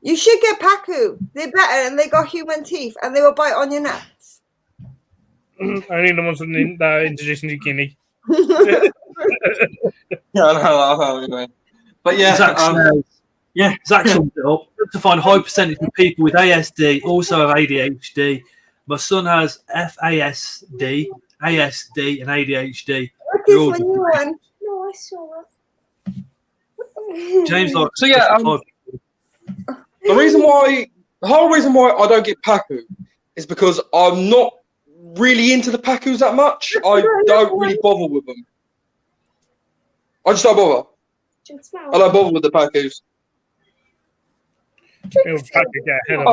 You should get Pacu. They're better and they got human teeth and they will bite on your nuts.
Only the ones that are introduced in New Guinea.
Yeah, I know anyway. But yeah,
Zach summed it up. To find high percentage of people with ASD also have ADHD. My son has FASD, ASD, and ADHD.
What is my new one? No, I saw it.
James, like,
so yeah, the whole reason why I don't get Pacu is because I'm not really into the Pacus that much. I don't really bother with them. I just don't bother. I don't bother with the Pacus. Oh,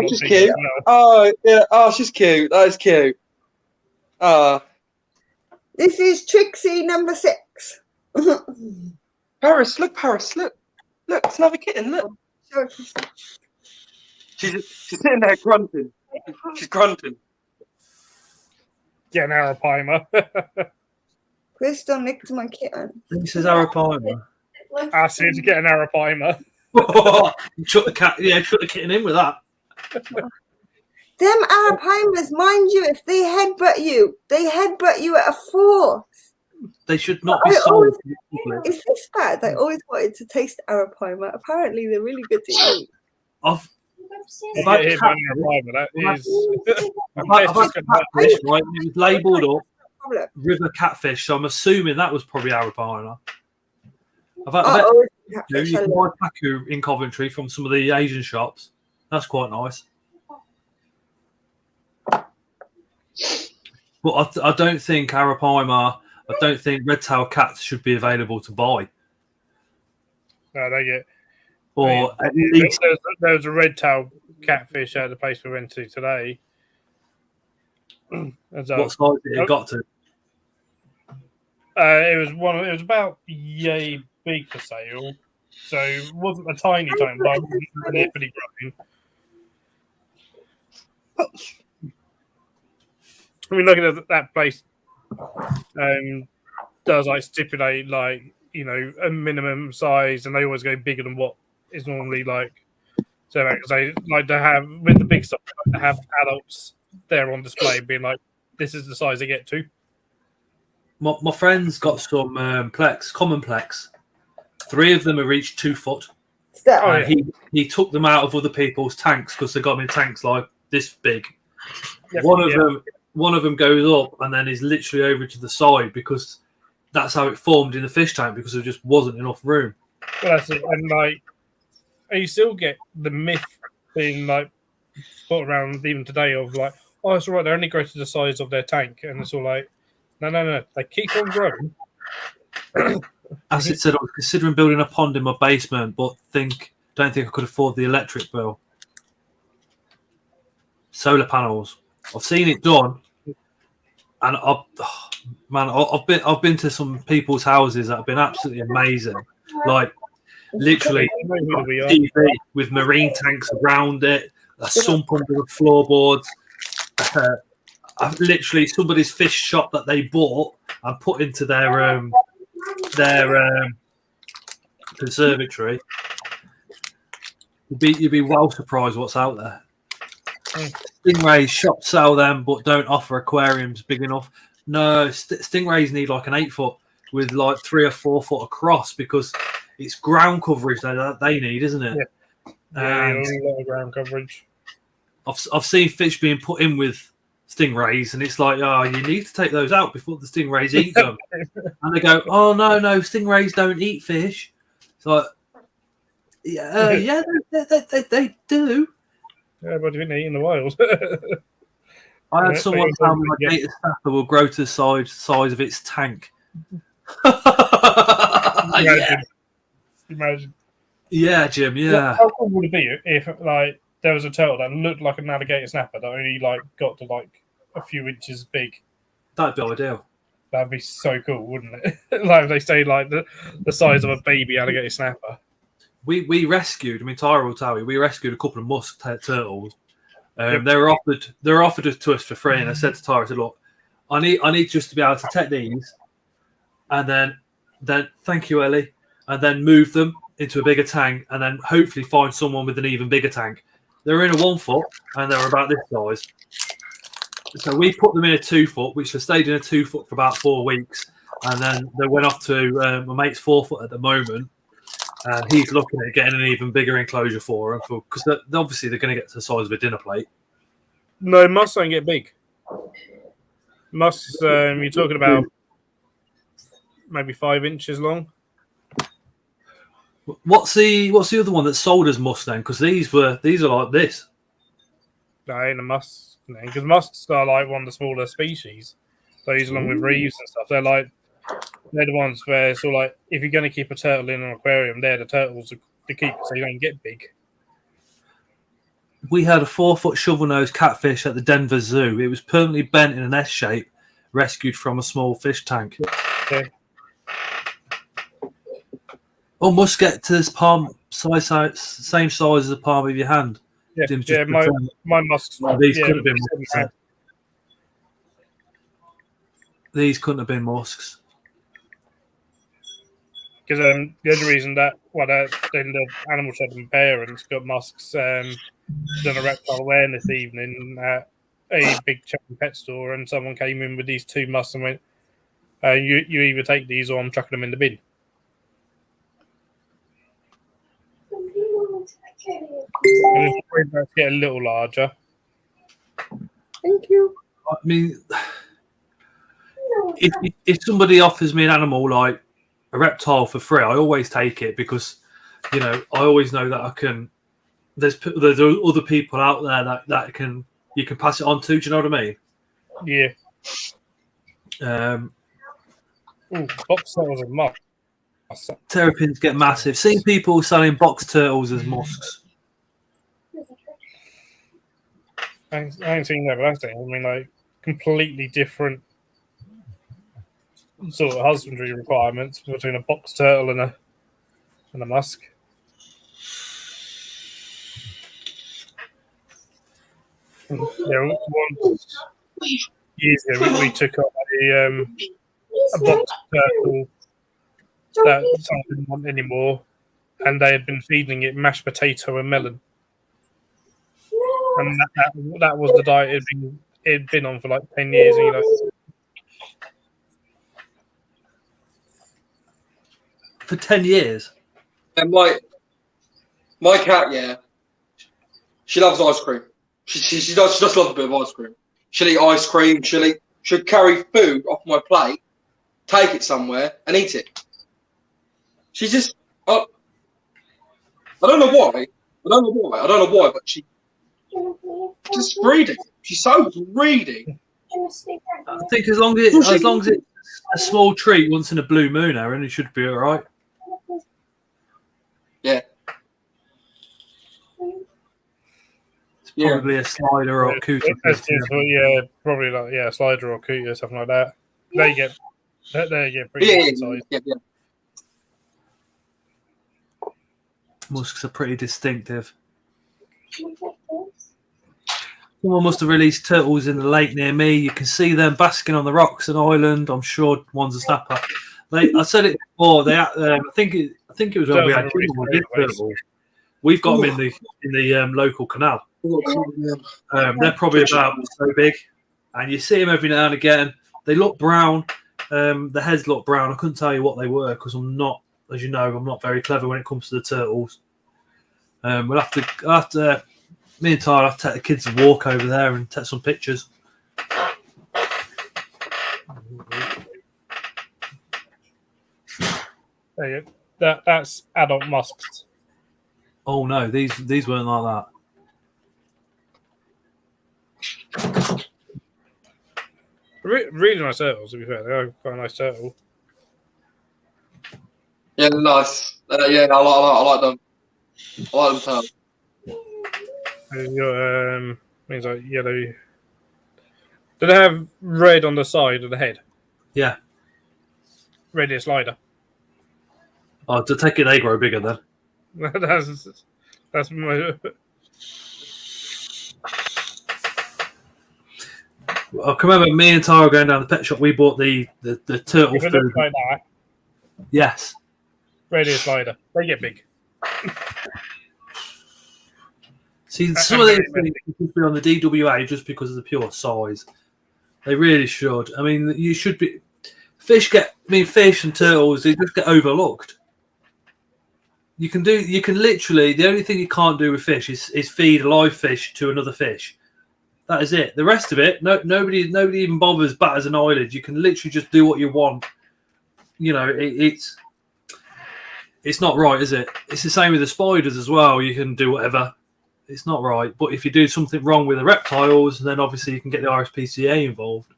she's cute. Oh, yeah. Oh, she's cute. That is cute.
This is Trixie number 6.
Paris, look, it's another kitten. Look, she's sitting there grunting. She's grunting.
Get an arapaima.
Crystal nicked my kitten.
This is arapaima.
I said to get an arapaima.
Shut the kitten in with that.
Them arapaimas, mind you, if they headbutt you at a force.
They should not be sold.
Is this bad? I always wanted to taste arapaima. Apparently, they're really good to eat.
I've
Right?
It was labelled up river catfish, so I'm assuming that was probably arapaima. You can buy pacu in Coventry from some of the Asian shops. That's quite nice. But I don't think arapaima, I don't think red-tailed cats should be available to buy.
No, they get.
Or at least
there was a red-tailed catfish at the place we went to today.
what size did it got to?
It was about yay big for sale, so it wasn't a tiny but it wasn't heavily grown. I mean, looking at that place, does like stipulate like a minimum size, and they always go bigger than what is normally like. So because they like to have with the big stuff, to have adults there on display, being like, this is the size they get to.
My friend's got some common plex. 3 of them have reached 2 foot. He took them out of other people's tanks because they got them in tanks like this big. Yep, one of them goes up and then is literally over to the side because that's how it formed in the fish tank because there just wasn't enough room.
Well, that's it. And like, you still get the myth being like put around even today of like, oh, it's all right, they only grow to the size of their tank, and it's all like, no, they keep on growing.
As it said, I was considering building a pond in my basement, but don't think I could afford the electric bill. Solar panels. I've seen it done, and I've been to some people's houses that have been absolutely amazing. Like literally TV with marine tanks around it, a sump under the floorboards. Literally somebody's fish shop that they bought and put into their conservatory. You'd be well surprised what's out there. Stingrays, shops sell them, but don't offer aquariums big enough. No, stingrays need like an 8 foot with like 3 or 4 foot across because it's ground coverage that they need, isn't it?
Yeah, a lot of ground coverage.
I've seen fish being put in with stingrays, and it's like, oh, you need to take those out before the stingrays eat them. And they go, oh no, stingrays don't eat fish. So Yeah, they do.
Yeah, but didn't eat in the wild.
I had
Yeah,
someone
but
tell me my
yeah.
gator snapper will grow to the size of its tank.
Imagine. Imagine.
Yeah, Jim. Yeah,
How cool would it be if like there was a turtle that looked like an alligator snapper that only like got to like a few inches big?
that'd be ideal.
That'd be so cool, wouldn't it? Like if they stayed like the size of a baby alligator snapper.
We rescued. I mean, Tyra will tell you, we rescued a couple of musk turtles.
Yep.
They were offered to us for free, and I said to Tyra, I said, "Look, I need just to be able to take these, and then thank you, Ellie, and then move them into a bigger tank, and then hopefully find someone with an even bigger tank." They're in a 1 foot, and they're about this size. So we put them in a 2 foot, which they stayed in a 2 foot for about 4 weeks, and then they went off to my mate's 4 foot at the moment. And he's looking at getting an even bigger enclosure for them because obviously they're going to get to the size of a dinner plate.
No, musks don't get big. Musks, you're talking about maybe 5 inches long.
What's the other one that's sold as musk then? Because these are like this.
No, ain't a musk because musks are like one of the smaller species. Those along with reeves and stuff, they're the ones where it's all like if you're going to keep a turtle in an aquarium, they're the turtles to keep so you don't get big.
We had a 4 foot shovel nose catfish at the Denver Zoo. It was permanently bent in an S shape, rescued from a small fish tank.
Yeah.
Oh, must get to this palm size, same size as the palm of your hand.
Yeah,
Jim's
yeah.
just
My musks.
these
Yeah,
couldn't have been musks. These couldn't have been musks.
Because the only reason that then the animal shed and parents got musks done a reptile awareness evening at a big chain pet store, and someone came in with these 2 musks and went, "You either take these or I'm chucking them in the bin." And it's afraid to get a little larger.
Thank you.
I mean, if somebody offers me an animal like a reptile for free, I always take it because, I always know that I can. There's other people out there that you can pass it on to. Do you know what I mean?
Yeah. Box turtles are musks.
Terrapins get massive. Seeing people selling box turtles as musks.
I ain't seen that, but that's it. I mean, like completely different sort of husbandry requirements between a box turtle and a musk. Yeah, once years ago we took up a box turtle that someone didn't want anymore, and they had been feeding it mashed potato and melon, and that was the diet it'd been on for like 10 years. And,
For 10 years.
And my cat, yeah, she loves ice cream. She does love a bit of ice cream. She'll eat ice cream. She'll carry food off my plate, take it somewhere, and eat it. She's just, I don't know why. I don't know why, but she's greedy. She's so greedy.
I think as long as it's a small treat once in a blue moon, Aaron, it should be all right.
Yeah.
It's probably a slider or a cooter.
Yeah, probably like a slider or cooter, something like that. They get pretty decent size.
Yeah.
Musks are pretty distinctive. Someone must have released turtles in the lake near me. You can see them basking on the rocks and island. I'm sure one's a snapper. I said it before. I think it was when we had turtles. We've got them in the local canal. They're probably about so big, and you see them every now and again. They look brown. The heads look brown. I couldn't tell you what they were because I'm not, as you know, I'm not very clever when it comes to the turtles. We'll have to. Me and Tyler have to take the kids a walk over there and take some pictures.
There you go. That's adult musks.
Oh no, these weren't like that.
Really nice turtles, to be fair. They are quite a nice turtle.
Yeah, they're nice. Yeah, I like them. I like them turtles.
You've got things like yellow. Do they have red on the side of the head?
Yeah.
Red is slider.
Oh, to take it, they grow bigger then.
that's my.
I can remember me and Tara going down the pet shop. We bought the turtle
If it
food.
looks like that,
Yes.
red is slider. They get big.
See, some of these things should be on the DWA just because of the pure size. They really should. I mean, you should be. Fish and turtles, they just get overlooked. You can literally, the only thing you can't do with fish is feed a live fish to another fish. That is it. The rest of it, nobody even bothers, batters an eyelid. You can literally just do what you want. You know, it's not right, is it? It's the same with the spiders as well. You can do whatever. It's not right. But if you do something wrong with the reptiles, then obviously you can get the RSPCA involved.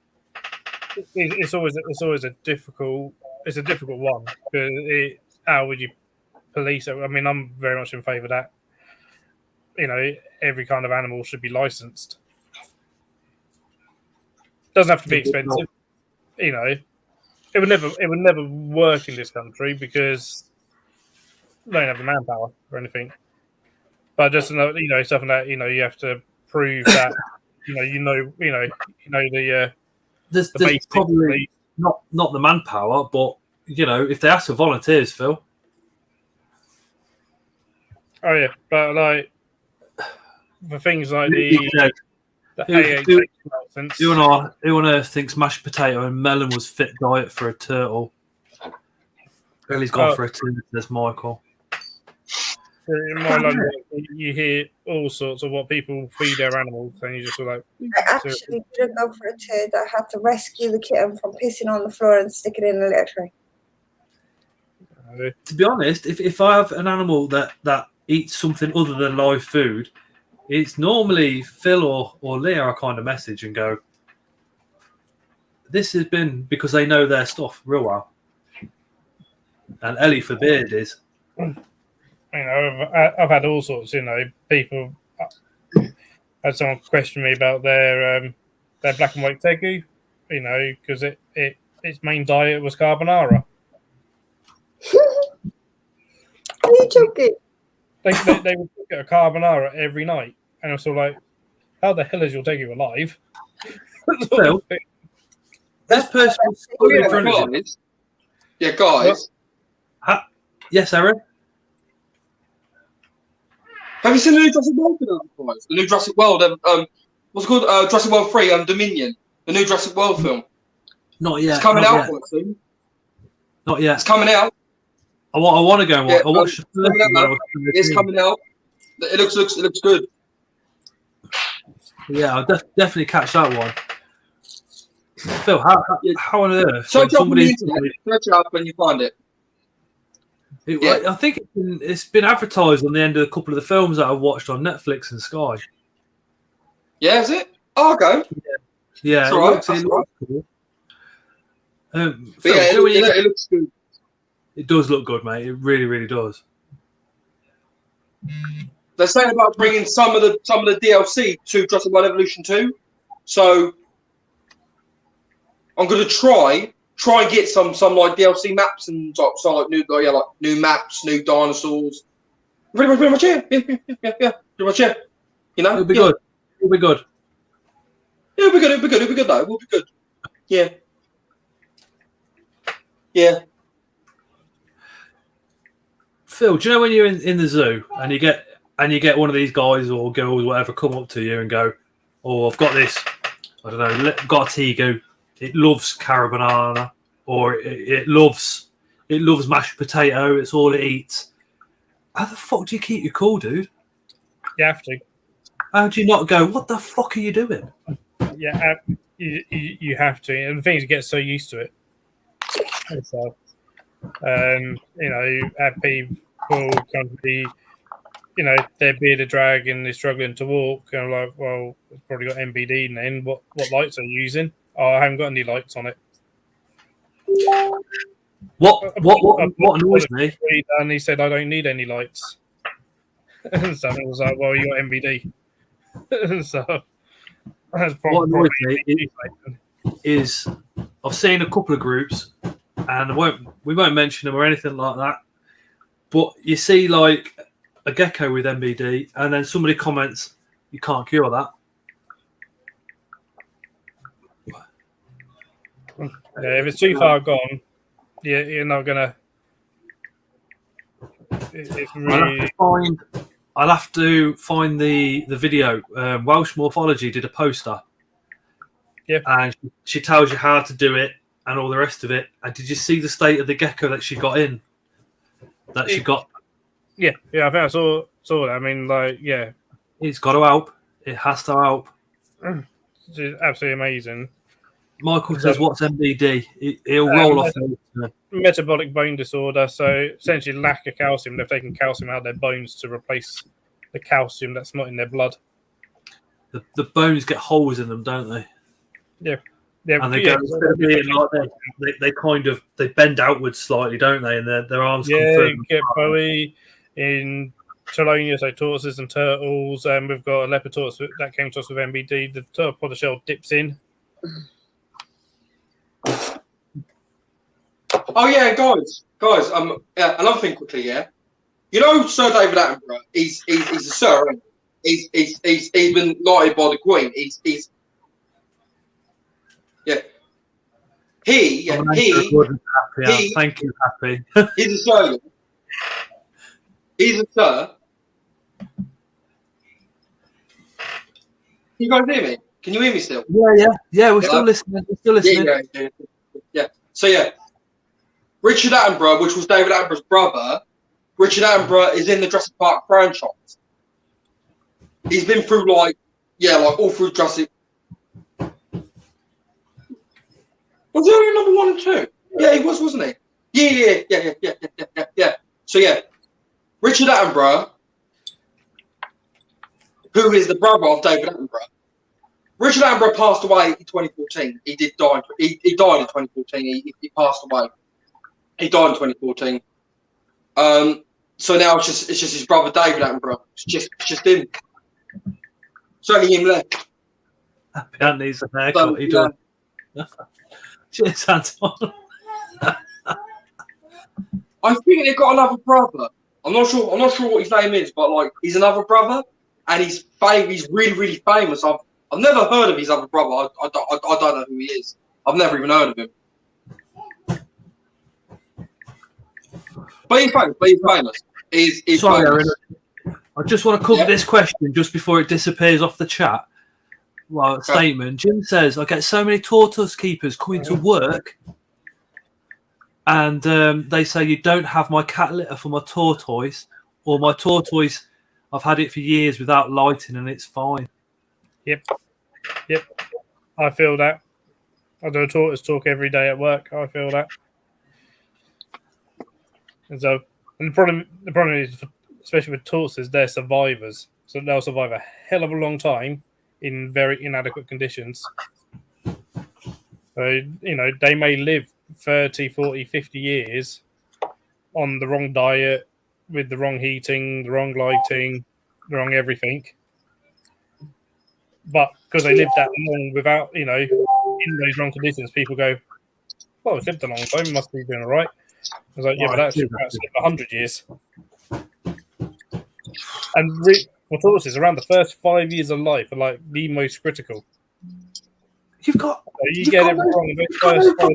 It's always a difficult one because how would you police it? I mean, I'm very much in favour of that. You know, every kind of animal should be licensed. Doesn't have to be expensive. You know, it would never work in this country because they don't have the manpower or anything. But just something that you have to prove that
There's probably not the manpower, but if they ask for volunteers, Phil.
Oh yeah, but like for things like the
who on earth thinks mashed potato and melon was fit diet for a turtle? Well, he's gone for a two. There's Michael.
In my London, you hear all sorts of what people feed their animals, and you just like.
I actually didn't go for a turd. I had to rescue the kitten from pissing on the floor and stick it in a litter tray.
To be honest, if I have an animal that eats something other than live food, it's normally Phil or Leah I kind of message and go, this has been because they know their stuff real well. And Ellie for Beard is.
I've had all sorts. People had someone question me about their black and white tegu. Because its main diet was carbonara.
Are you joking?
They would get a carbonara every night, and I was sort of like, "How the hell is your tegu alive?"
Phil, this person was in front of you.
Yeah, guys.
Yes, Aaron.
Have you seen the new Jurassic World film, guys? The new Jurassic World, what's it called? Jurassic World 3, Dominion. The new Jurassic World film.
Not yet.
It's coming out quite soon.
Not yet.
It's coming out.
I want to go and watch. I watched the first one.
It's coming out. It looks good.
Yeah, I'll definitely catch that one. Phil, how on earth?
Search it up when you find it.
I think it's been advertised on the end of a couple of the films that I've watched on Netflix and Sky.
Yeah, is it? Oh, okay.
Yeah, it looks cool. Phil,
it looks good.
It does look good, mate. It really, really does.
They're saying about bringing some of the DLC to Jurassic World Evolution 2. So I'm going to try and get some like DLC maps and some like new maps, new dinosaurs. Pretty much it. Yeah. Pretty much it.
It'll be good. It'll be good.
It'll be good though. It'll be good. Yeah. Yeah.
Phil, do you know when you're in the zoo and you get one of these guys or girls, whatever, come up to you and go, "Oh, I've got this. I don't know. Got a tegu. It loves carbonara, or it loves mashed potato. It's all it eats." How the fuck do you keep your cool, dude?
You have to.
How do you not go, "What the fuck are you doing?"
Yeah, you have to. And the thing is, you get so used to it. So, have people come to their bearded dragon is struggling to walk, and I'm like, well, it's probably got MBD. And then what lights are you using? Oh, I haven't got any lights on it.
What annoys me?
And he said, I don't need any lights. So I was like, well, you got MBD. So that's
What
probably
annoys me is I've seen a couple of groups, and we won't mention them or anything like that. But you see, like a gecko with MBD, and then somebody comments, "You can't cure that."
Yeah, if it's too far gone, you're not gonna. It's really.
I'll have to find the video. Welsh Morphology did a poster.
Yeah.
And she tells you how to do it and all the rest of it. And did you see the state of the gecko that she got in? She got.
Yeah, I think I saw that. I mean, like, yeah.
It's got to help. It has to help.
It's absolutely amazing.
Michael says, "What's MBD?" He'll roll off.
Metabolic bone disorder. So essentially, lack of calcium. They've taken calcium out of their bones to replace the calcium that's not in their blood.
The bones get holes in them, don't they?
Yeah.
And they go they bend outwards slightly, don't they? And their arms.
Yeah, get Bowie in Chelonia, so tortoises and turtles. We've got a leopard tortoise that came to us with MBD. The top of the shell dips in.
Oh yeah, guys. Another thing quickly, yeah. You know, Sir David Attenborough. He's a sir. He's been knighted by the Queen. Yeah. He.
Thank you, Happy.
He's a sir. He's a sir. Can you guys hear me? Can you hear me still?
Yeah. We're still listening.
Yeah. So yeah, Richard Attenborough, which was David Attenborough's brother, Richard Attenborough is in the Jurassic Park franchise. He's been through like all through Jurassic. Was he only number 1 and 2? Yeah, he was, wasn't he? Yeah. So yeah, Richard Attenborough, who is the brother of David Attenborough. Richard Attenborough passed away in 2014. He did die. He died in 2014. He passed away. He died in 2014. So now it's just his brother David Attenborough. It's just him. It's only him left.
Happy needs a haircut. He does. Cheers, Anton.
I think they've got another brother. I'm not sure what his name is, but like he's another brother, and he's really, really famous. I've never heard of his other brother. I don't know who he is. I've never even heard of him. But he's famous. He's
Sorry,
famous.
Aaron. I just want to cover this question just before it disappears off the chat. Well, statement. Jim says, I get so many tortoise keepers coming to work and they say, you don't have my cat litter for my tortoise, or my tortoise, I've had it for years without lighting and it's fine.
Yep. I feel that. I do a tortoise talk every day at work. I feel that. And so, the problem is, especially with tortoises, they're survivors. So they'll survive a hell of a long time in very inadequate conditions. So, they may live 30, 40, 50 years on the wrong diet, with the wrong heating, the wrong lighting, the wrong everything. But because they lived that long without, in those wrong conditions, people go, well, it's lived a long time, it must be doing all right. I was like, yeah, but that's 100 years. And for tortoises, around the first 5 years of life are like the most critical.
You've got
get it wrong.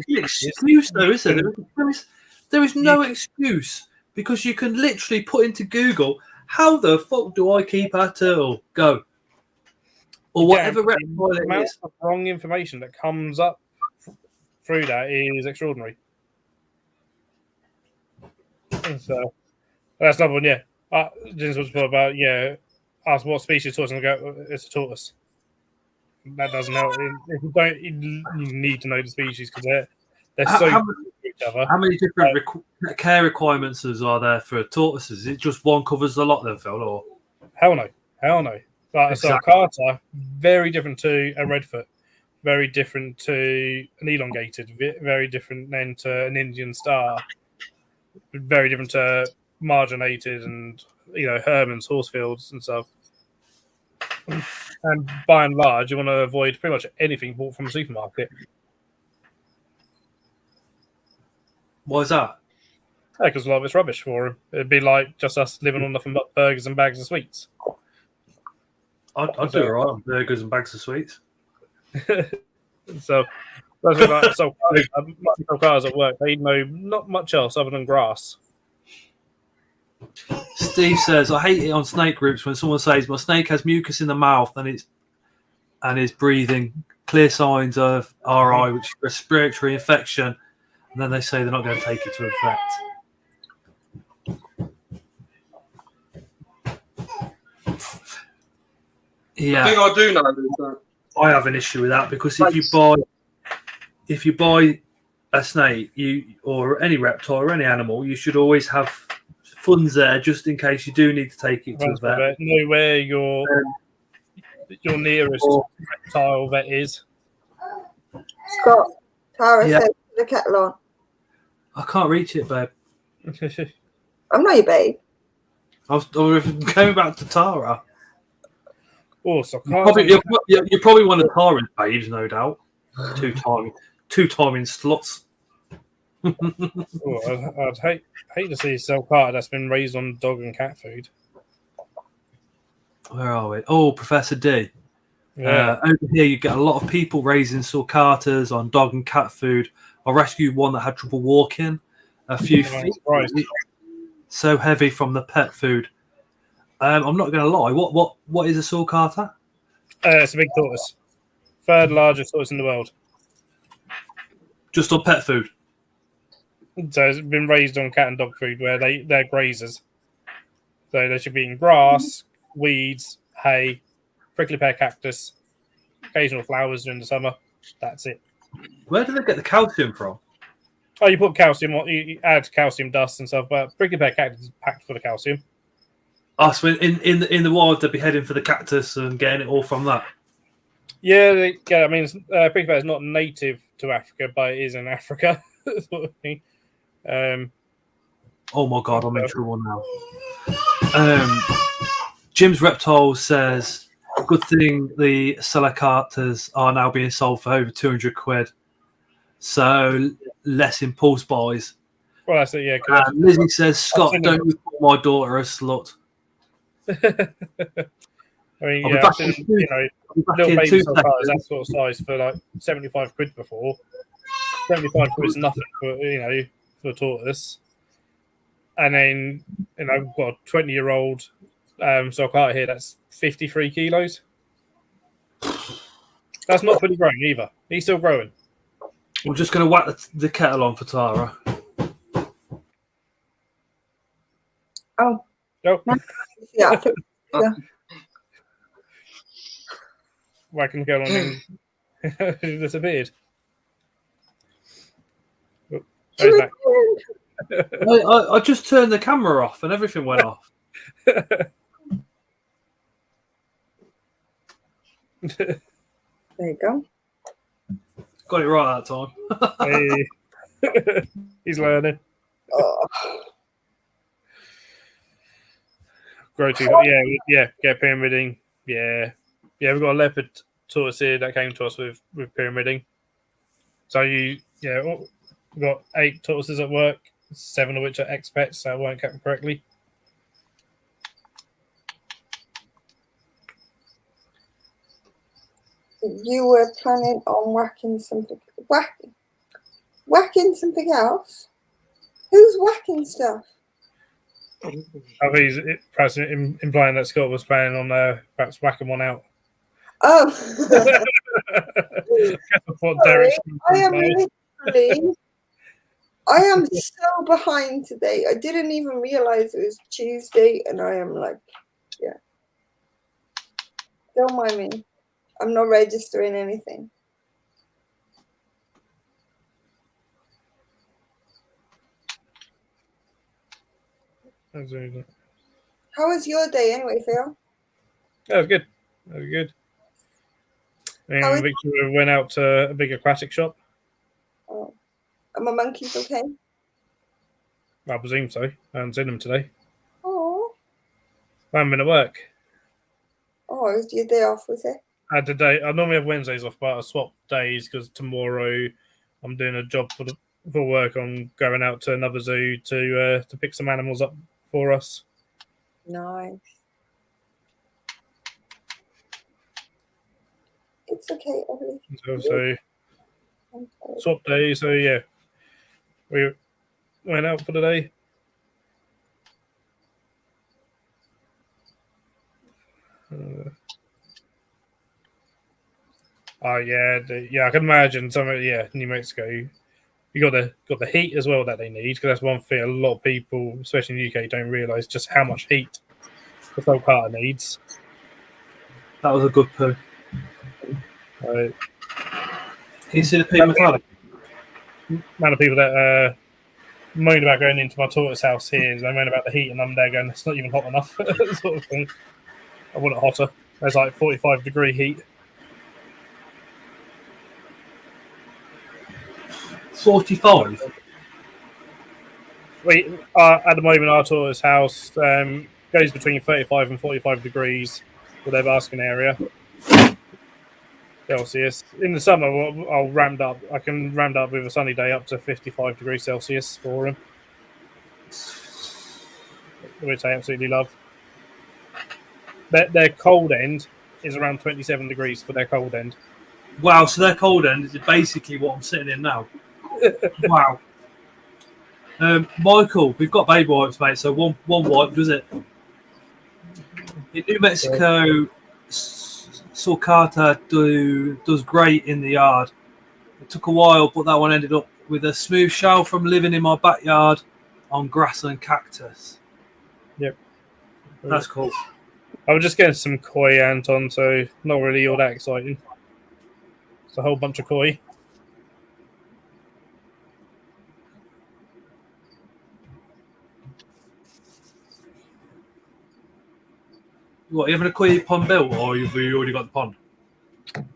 Excuse, though, is there? There is no excuse, because you can literally put into Google, how the fuck do I keep a turtle? Go. Or whatever reptile it is.
The wrong information that comes up through that is extraordinary. So that's another one, yeah. James was about, ask what species tortoise, and go, it's a tortoise. That doesn't help. You need to know the species, because they're so good to each other.
How many different care requirements are there for tortoises? Is it just one covers a lot then, Phil? Or
Hell no. Like so a
Exactly.
carter, very different to a redfoot, very different to an elongated, very different then to an Indian star, very different to marginated and Herman's Horsefields and stuff. And by and large, you want to avoid pretty much anything bought from a supermarket.
Why is that?
Yeah, because a lot of it's rubbish for them. It'd be like just us living on nothing but burgers and bags of sweets.
I'd do all right on burgers and bags of sweets.
So that's what like so cars at work. They know not much else other than grass.
Steve says, I hate it on snake groups when someone says my snake has mucus in the mouth and is breathing, clear signs of RI, which is respiratory infection, and then they say they're not going to take it to a vet. Yeah,
The thing I do know is that
I have an issue with that because if you buy a snake, or any reptile or any animal, you should always have funds there just in case you do need to take it to a vet.
Know where your nearest reptile vet is.
Scott, Tara
Yeah.
said the kettle on.
I can't reach it, babe.
I'm not your babe.
I was going back to Tara.
Oh, so
You're probably one of Tara's babes, no doubt. Two-timing sluts.
I'd hate to see a cell carter that's been raised on dog and cat food.
Where are we? Oh, Professor D.
Yeah.
Over here, you get a lot of people raising sulcatas on dog and cat food. I rescued one that had trouble walking. A few feet. So heavy from the pet food. I'm not going to lie. What is a sulcata?
It's a big tortoise. Third largest tortoise in the world.
Just on pet food?
So it's been raised on cat and dog food where they're grazers. So they should be eating grass, weeds, hay, prickly pear cactus, occasional flowers during the summer. That's it.
Where do they get the calcium from?
Oh, you put calcium on, you add calcium dust and stuff, but prickly pear cactus is packed full of calcium.
Oh, so in the wild, they'd be heading for the cactus and getting it all from that.
Yeah, I mean, prickly pear is not native to Africa, but it is in Africa. Sort of thing.
Oh my god, I'm in trouble now. Jim's Reptile says, good thing the Silicatas are now being sold for over 200 quid. So less impulse buys.
Well, that's it, yeah.
Lizzie says, Scott, don't call my daughter a slut.
I mean,
I'll
yeah,
be back
I've seen, little
in
baby
2
cars that
seconds.
sort of size for like 75 quid before. 75 quid is nothing for for a tortoise. And then got a 20-year-old sulcata here that's 53 kilos. That's not fully grown either. He's still growing.
I'm just going to whack the kettle on for Tara.
Oh.
Nope.
Yeah.
Whacking the kettle on him. He disappeared. Oh, there's that.
I just turned the camera off and everything went off.
There you go.
Got it right that time.
Hey. He's learning.
Oh.
Grow tooth, yeah, pyramiding. Yeah, we've got a leopard tortoise here that came to us with pyramiding. So we've got 8 tortoises at work, 7 of which are expats, so weren't kept correctly.
You were planning on whacking something else? Who's whacking stuff?
I think he's perhaps implying that Scott was planning on perhaps whacking one out.
Oh.
What
Sorry,
direction
I am so behind today. I didn't even realize it was Tuesday, and I am like, yeah. Don't mind me. I'm not registering anything. How was your day anyway, Phil?
That was good. That was good.
How
And
is-
Victoria went out to a big aquatic shop.
Oh. Are my monkeys okay?
I presume so. I haven't seen them today.
Oh.
I haven't been at work.
Oh, it was your day off, was it?
I had today. I normally have Wednesdays off, but I swapped days because tomorrow I'm doing a job for work. I'm going out to another zoo to pick some animals up for us.
Nice. It's okay, Emily.
So
I'm sorry.
swap days. So yeah, we went out for the day. Oh yeah, I can imagine some of New Mexico. You got the heat as well that they need, because that's one thing a lot of people, especially in the UK, don't realise just how much heat the sulcata needs.
That was a good poo. Can you see the pea metallic?
Amount of people that moan about going into my tortoise house here, they moan about the heat, and I'm there going, it's not even hot enough, sort of thing. I want it hotter. There's like 45-degree heat.
45.
At the moment, our tortoise house goes between 35 and 45 degrees for their basking area Celsius. In the summer, I'll round up. I can round up with a sunny day up to 55 degrees Celsius for them, which I absolutely love. Their cold end is around 27 degrees for their cold end.
Wow, so their cold end is basically what I'm sitting in now. Wow. Michael, we've got baby wipes, mate. So one wipe does it. In New Mexico, sulcata does great in the yard. It took a while, but that one ended up with a smooth shell from living in my backyard on grass and cactus.
Yep,
that's cool.
I was just getting some koi, Anton, so not really all that exciting. It's a whole bunch of koi.
What, you having a koi pond built, or have you already got the pond?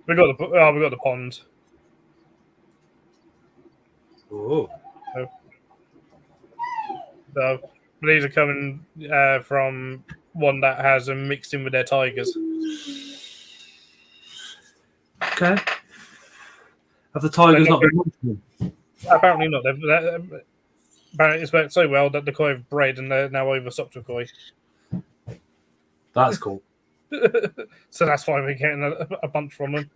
We got the pond.
Oh.
So these are coming from one that has them mixed in with their tigers.
Okay. Have the tigers not been munching them?
Apparently not. Apparently it's worked so well that the koi have bred and they're now overstocked with koi.
That's cool.
So that's why we're getting a bunch from them.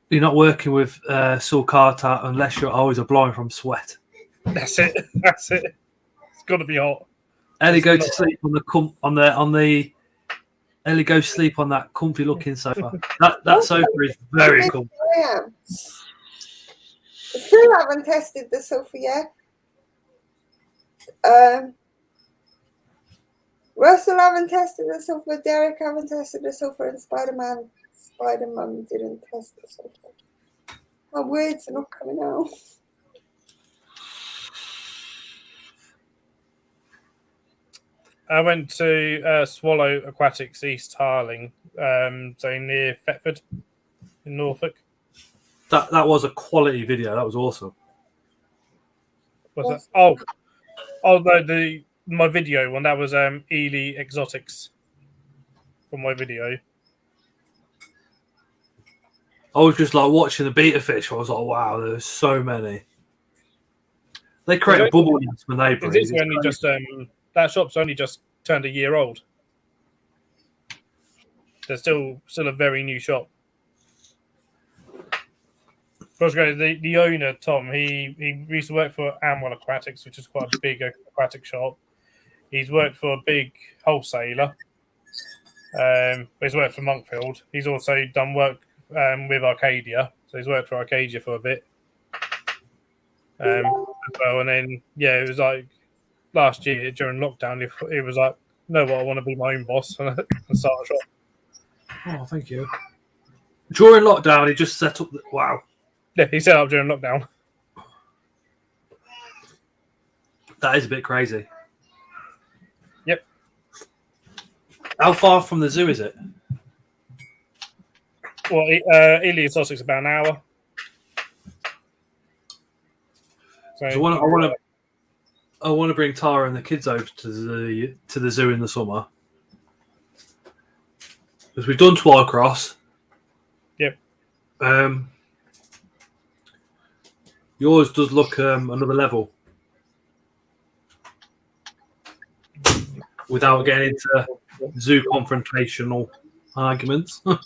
You're not working with sulcata unless you're always blind from sweat.
That's it. That's it. It's got to be hot.
Ellie go to sleep on the Ellie go sleep on that comfy looking sofa. That sofa is very cool.
I am. Still haven't tested the sofa yet. Russell haven't tested the sofa. Derek haven't tested the sofa, and Spider-Man didn't test the sofa. My words are not coming out.
I went to Swallow Aquatics East Harling, so near Thetford in Norfolk.
That was a quality video. That was awesome.
What's that? Oh, no, my video one, that was Ely Exotics from my video.
I was just like watching the beta fish. I was like, wow, there's so many. They create a bubble nest when they breed.
It's only just that shop's only just turned a year old. They're still a very new shop. The owner, Tom, he used to work for Amwell Aquatics, which is quite a big aquatic shop. He's worked for a big wholesaler. He's worked for Monkfield. He's also done work with Arcadia. So he's worked for Arcadia for a bit. As well. And then, it was like last year during lockdown, it was like, no, I want to be my own boss and start a shop.
Oh, thank you. During lockdown, he just set up. Wow.
Yeah, he set up during lockdown.
That is a bit crazy. How far from the zoo is it?
Well, Ely and Sussex about an hour. So
I want to bring Tara and the kids over to the zoo in the summer. Because we've done Twycross.
Yep.
Yours does look another level. Without getting into zoo confrontational arguments.
Oh,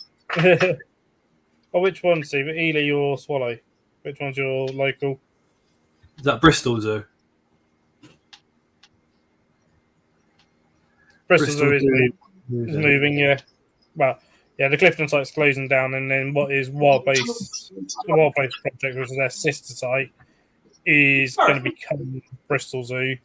which one, Steve? Ely or Swallow? Which one's your local?
Is that Bristol Zoo?
Bristol Zoo is moving, yeah. Well, yeah, the Clifton site's closing down, and then what is Wild Place, the Wild Place project, which is their sister site, is going to become Bristol Zoo.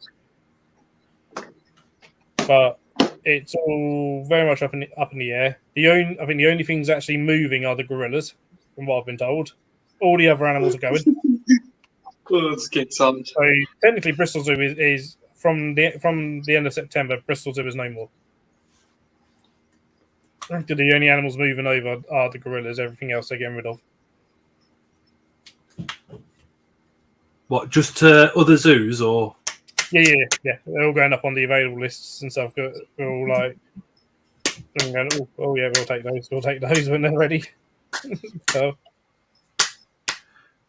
But it's all very much up in the air. I think the only things actually moving are the gorillas, from what I've been told. All the other animals are going.
Let's get some.
So technically, Bristol Zoo is from the end of September. Bristol Zoo is no more. The only animals moving over are the gorillas. Everything else they're getting rid of.
What, just to other zoos or?
Yeah. They're all going up on the available lists and stuff. We're all like, going, oh yeah, we'll take those. We'll take those when they're ready. So.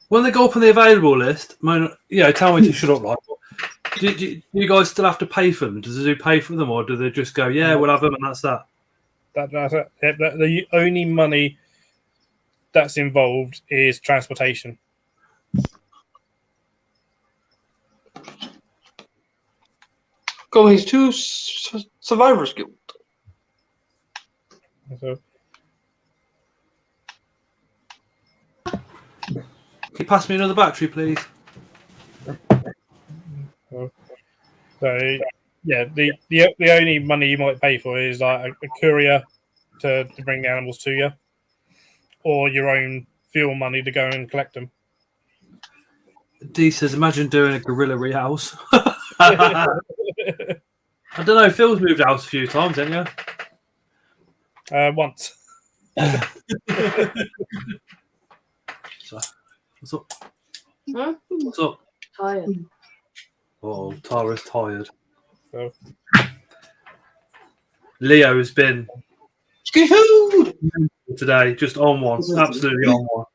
When they go up on the available list, tell me to shut up, right? Do you guys still have to pay for them? Does the zoo pay for them, or do they just go, yeah, we'll have them, and that's that?
That's it. The only money that's involved is transportation.
Go, he's too Survivor's Guild.
So,
Can you pass me another battery, please?
yeah, the only money you might pay for is like a courier to bring the animals to you, or your own fuel money to go and collect them.
D says, imagine doing a gorilla rehouse. I don't know. Phil's moved house a few times, haven't you?
Once.
So, what's up?
Huh?
What's up?
Tired.
Oh, Tara's tired.
So.
Leo has been today, just on one, absolutely on one.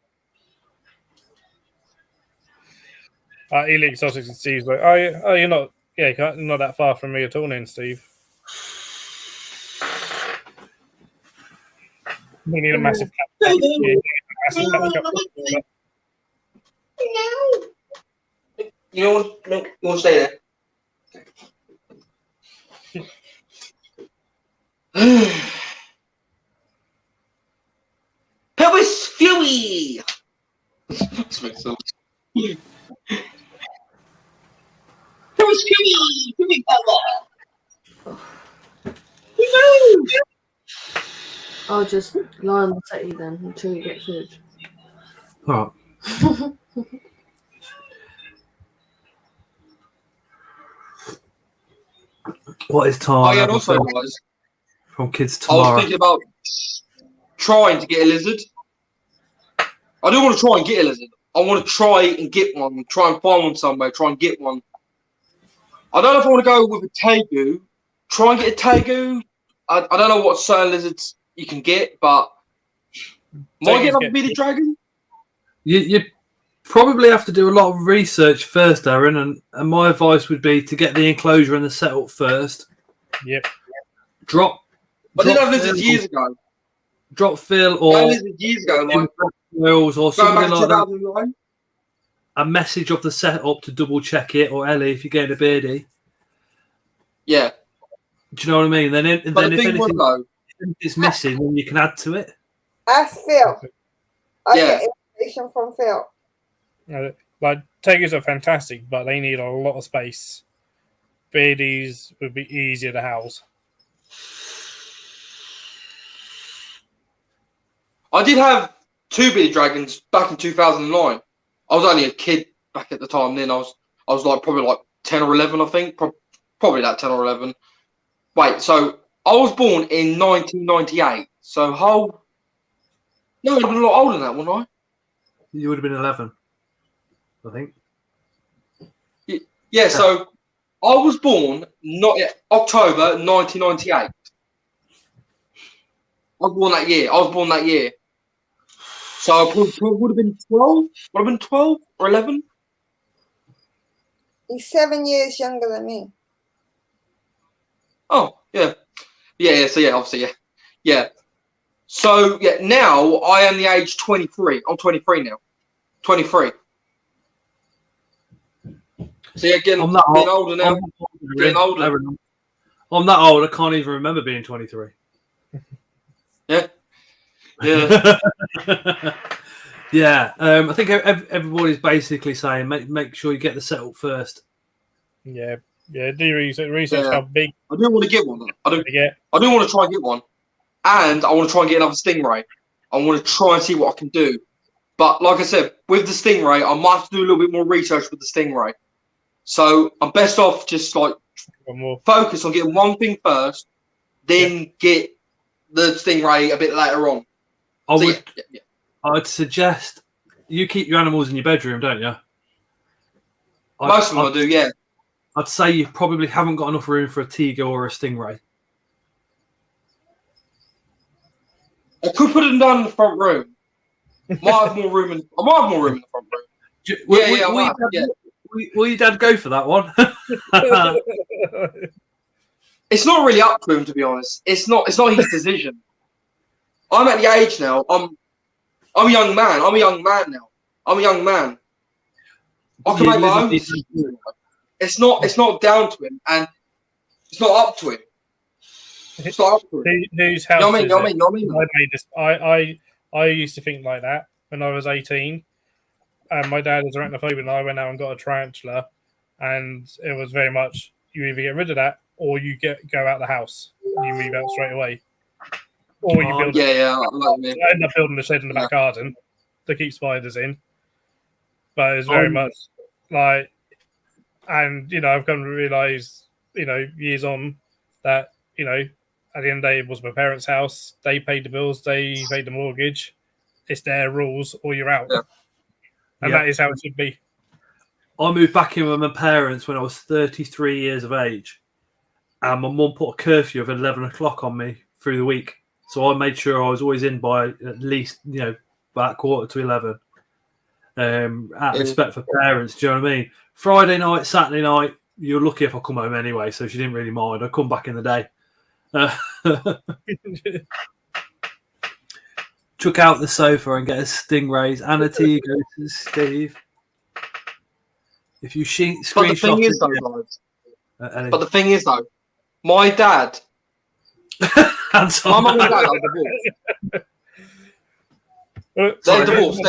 Ely, Sussex, and Steve's like, oh, you're not, not that far from me at all, then, Steve. We need a massive catch.
You know what? No, you won't stay there. Pebbles Fury! Pebbles Fury! Fury power!
I'll just lie on the settee then until you get food.
All right. What is Tara?
Oh, yeah, and also, guys,
from kids
I
tomorrow.
was thinking about trying to get a lizard. I don't want to try and get a lizard. I want to try and get one. Try and find one somewhere. Try and get one. I don't know if I want to go with a tegu. Try and get a tegu. I don't know what certain lizards you can get, but might get like a bearded dragon.
You probably have to do a lot of research first, Aaron, and my advice would be to get the enclosure and the setup first.
Yep.
I did have lizards years ago.
Drop Phil or
years ago, like
Wales or something like that.
2009.
A message of the setup to double check it, or Ellie if you're getting a beardie.
Yeah.
Do you know what I mean? Then if anything's missing, then you can add to it.
Ask Phil. I
Yeah.
get information from Phil.
Like, tigers are fantastic, but they need a lot of space. Beardies would be easier to house.
I did have 2 bearded dragons back in 2009. I was only a kid back at the time. Then I was like probably like 10 or 11, I think. Probably that 10 or 11. Wait, so I was born in 1998, so how? No, I'd have been a lot older than that, wouldn't I?
You would have been 11, I think.
Yeah, so I was born October 1998. I was born that year. So I would have been 12. Would have been 12 or 11.
He's 7 years younger than me.
Oh, yeah. So obviously, yeah. So now I am the age 23. I'm 23 now. 23. So getting older now. Getting older.
I'm that old. I can't even remember being 23.
Yeah.
Yeah. I think everybody's basically saying make sure you get the setup first.
Yeah. Do research how big.
I do want to get one. I do want to try and get one, and I want to try and get another Stingray. I want to try and see what I can do. But like I said, with the Stingray, I might have to do a little bit more research with the Stingray. So I'm best off just focus on getting one thing first, then get the Stingray a bit later on.
I'd suggest you keep your animals in your bedroom, don't you?
Most of them I do, yeah.
I'd say you probably haven't got enough room for a tiger or a stingray.
I could put them down in the front room. I might have more room in the front room.
Will your dad go for that one?
It's not really up to him, to be honest. It's not his decision. I'm at the age now. I'm a young man. I'm a young man now. I can make my own decision. It's not down to him, and it's not up to him. It's not up to him.
Whose house
I
used to think like that when I was 18, and my dad was arachnophobic, and I went out and got a tarantula, and it was very much you either get rid of that or you go out the house. You move out straight away, or you build.
I
end up building a shed in the back garden to keep spiders in, but it's very much like. And, I've come to realise, years on that, at the end of the day, it was my parents' house. They paid the bills. They paid the mortgage. It's their rules or you're out. Yeah. And that is how it should be.
I moved back in with my parents when I was 33 years of age. And my mum put a curfew of 11 o'clock on me through the week. So I made sure I was always in by at least, about 11:15. Out of respect for parents, do you know what I mean? Friday night, Saturday night, you're lucky if I come home anyway, so she didn't really mind. I come back in the day. Chuck out the sofa and get a stingrays and a tiger to Steve. If you screenshot
but the thing is though, my dad, my mum and dad are divorced.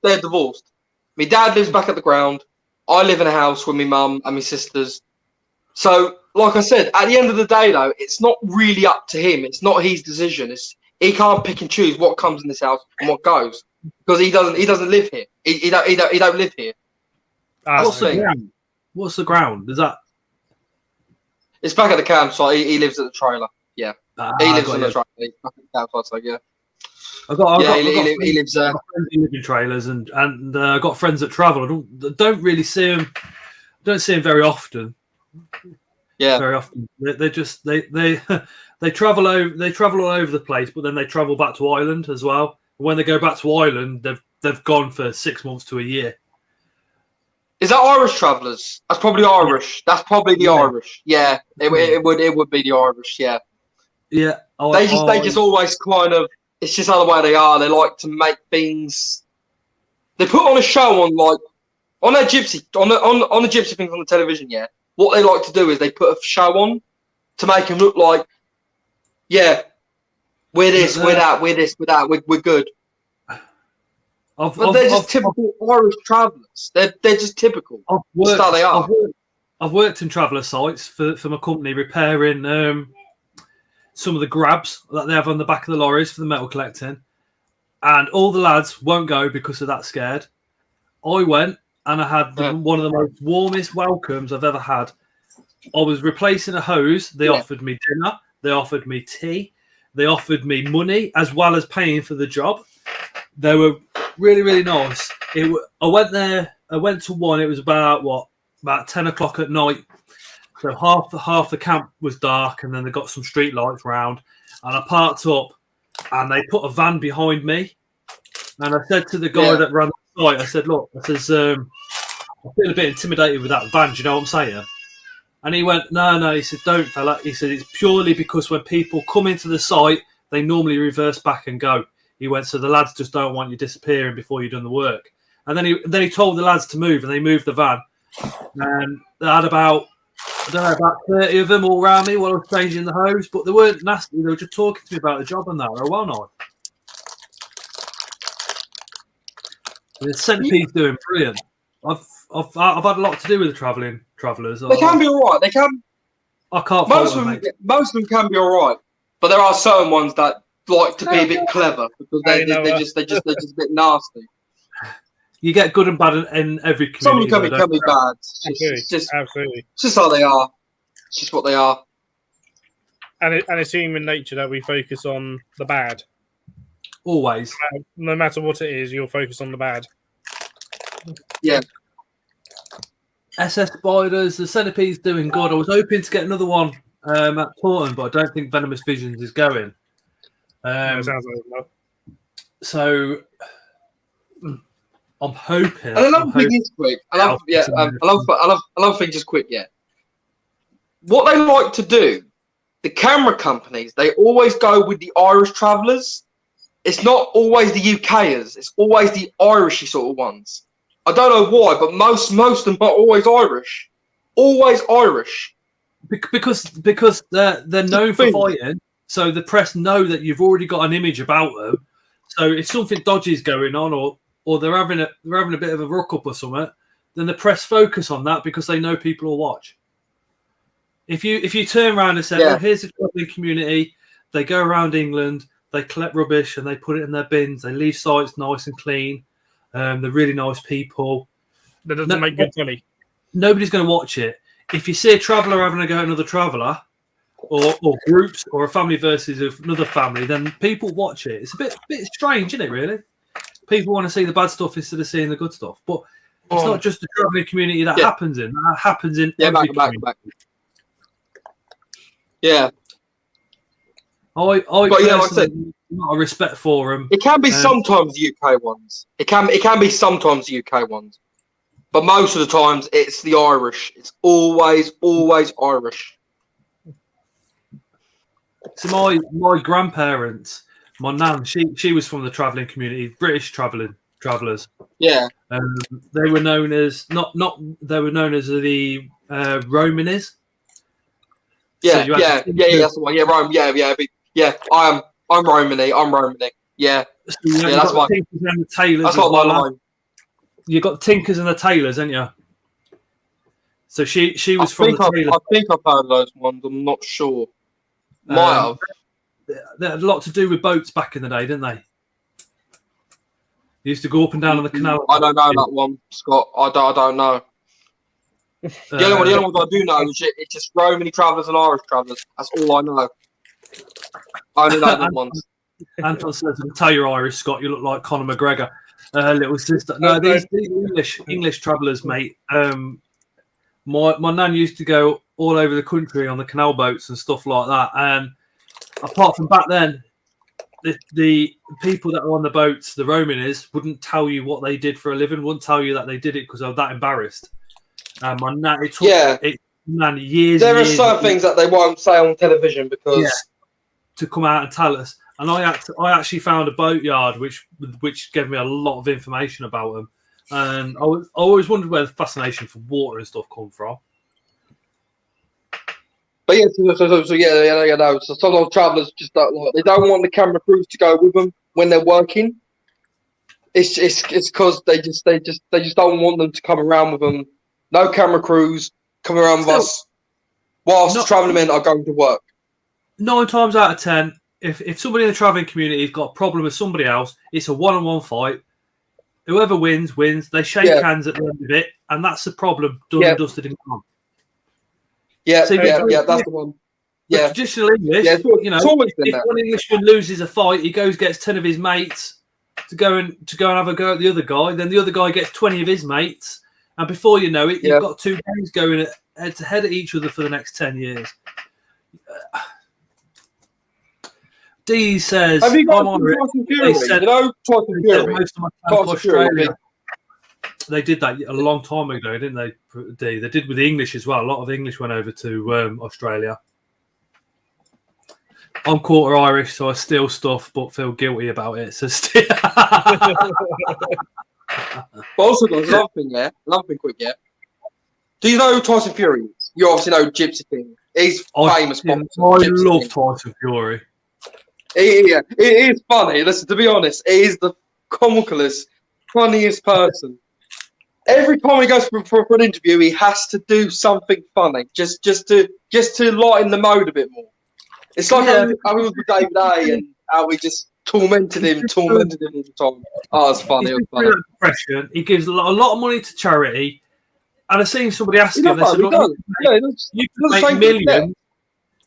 They're divorced. My dad lives back at the ground. I live in a house with my mum and my sisters. So, like I said, at the end of the day, though, it's not really up to him. It's not his decision. He can't pick and choose what comes in this house and what goes because he doesn't live here. He don't live here.
What's the ground? Is that?
It's back at the campsite. He lives at the trailer. Yeah, he lives on the trailer. He's back at the campsite. So yeah.
He lives
there.
He lives in trailers, and I got friends that travel. I don't really see him. Don't see him very often.
Yeah,
very often. They travel over. They travel all over the place, but then they travel back to Ireland as well. When they go back to Ireland, they've gone for 6 months to a year.
Is that Irish travellers? That's probably Irish. That's probably the Irish. Yeah, it would be the Irish. Yeah.
Yeah.
They just always kind of. It's just how the way they are. They like to make things. They put on a show on the gypsy things on the television. Yeah, what they like to do is they put a show on to make them look like, yeah, we're this, we're that, we're this, we're that, we're good. But they're just typical Irish travellers. They're just typical. That's how they are.
I've worked in traveller sites for my company repairing. Some of the grabs that they have on the back of the lorries for the metal collecting, and all the lads won't go because they're that scared. I went and I had one of the most warmest welcomes I've ever had. I was replacing a hose. They offered me dinner. They offered me tea. They offered me money as well as paying for the job. They were really, really nice. I went there. I went to one. It was about 10 o'clock at night. So half the camp was dark, and then they got some street lights round. And I parked up, and they put a van behind me. And I said to the guy that ran the site, I said, "Look, I says, I feel a bit intimidated with that van. Do you know what I'm saying?" And he went, "No." He said, "Don't, fella." He said, "It's purely because when people come into the site, they normally reverse back and go." He went, "So the lads just don't want you disappearing before you've done the work." And then he told the lads to move, and they moved the van. And they had about 30 of them all around me while I was changing the hose, but they weren't nasty. They were just talking to me about the job and that. They were well nice. The centipede's doing brilliant. I've had a lot to do with the travellers.
They can be all right. They can.
I can't.
Most of them can be all right, but there are certain ones that like to be a bit clever because they're just a bit nasty.
You get good and bad in every community.
Some of them can be bad.
Absolutely.
It's just how they are. It's just what they are.
And it's human nature that we focus on the bad.
Always.
No matter what it is, you'll focus on the bad.
Yeah.
SS spiders, the centipede's doing good. I was hoping to get another one at Tortoise, but I don't think Venomous Visions is going.
Sounds like enough.
So I'm hoping.
And another thing is quick. Another thing just quick. Yeah. What they like to do, the camera companies, they always go with the Irish travellers. It's not always the UKers. It's always the Irishy sort of ones. I don't know why, but most of them are always Irish. Always Irish.
Because they're known for fighting, so the press know that you've already got an image about them. So if something dodgy is going on, or they're having a bit of a ruck up or something, then the press focus on that because they know people will watch. If you turn around and say, "Oh, here's a travelling community," they go around England, they collect rubbish and they put it in their bins. They leave sites nice and clean. They're really nice people.
That doesn't make good money. Nobody's
going to watch it. If you see a traveller having a go at another traveller, or groups, or a family versus another family, then people watch it. It's a bit strange, isn't it, really? People want to see the bad stuff instead of seeing the good stuff. But it's not just the travelling community that happens in. That happens in every community.
Yeah.
I personally not a respect for them.
It can be sometimes the UK ones. It can be sometimes the UK ones. But most of the times it's the Irish. It's always Irish.
So my grandparents, my nan, she was from the travelling community, British travellers.
Yeah.
They were known as they were known as the Romanis.
Yeah, so that's the one. Yeah, Rome. Yeah. I'm Romany. Yeah.
So
that's why.
That's what my line. You got the Tinkers and the Tailors, ain't you? So she was from the Tailors.
I think I've heard of those ones. I'm not sure. Might have.
They had a lot to do with boats back in the day, didn't they? They used to go up and down on the canal.
I don't know that one, Scott. I don't know. The only ones I do know is it's just Romany travellers and Irish travellers. That's all I know. I only know them ones.
Anton says, "I'll tell you're Irish, Scott. You look like Conor McGregor, little sister." No, these English travellers, mate. My nan used to go all over the country on the canal boats and stuff like that. And apart from back then, the people that were on the boats, the Romanis, wouldn't tell you what they did for a living. Wouldn't tell you that they did it because they were that embarrassed. My nan, it took years.
There are some things that they won't say on television because
to come out and tell us. And I actually found a boatyard which gave me a lot of information about them. And I always wondered where the fascination for water and stuff come from.
But so some of the travellers just they don't want the camera crews to go with them when they're working. It's because they just don't want them to come around with them. No camera crews come around with us whilst travelling men are going to work.
9 times out of 10, if somebody in the travelling community has got a problem with somebody else, it's a one-on-one fight. Whoever wins. They shake hands at the end of it, and that's the problem. Done and dusted and gone.
That's the one. Yeah.
Traditional English,
Yeah, it's always been
if
that.
one Englishman loses a fight, he gets 10 of his mates to go and have a go at the other guy. Then the other guy gets 20 of his mates, and before you know it, you've got two gangs going head to head at each other for the next 10 years. D says,
Have you got
I'm
Tyson Fury?
said,
You know Tyson Fury?
most of my time to
Tyson Fury.
Australia. They did that a long time ago, didn't they? D? They did with the English as well. A lot of English went over to Australia. I'm quarter Irish, so I steal stuff, but feel guilty about it. So
But also, guys, another thing quick, yeah. Do you know who Tyson Fury is? You obviously know Gypsy King. He's famous.
I love Tyson Fury.
Yeah, it is funny. Listen, to be honest, he is the comicalest, funniest person. Every time he goes for an interview, he has to do something funny, just to lighten the mode a bit more. It's like how we was with David A and how we just tormented him all the time. Oh, it's funny. It was funny.
He gives a lot of money to charity. And I seen somebody ask him, they said,
you
can make millions.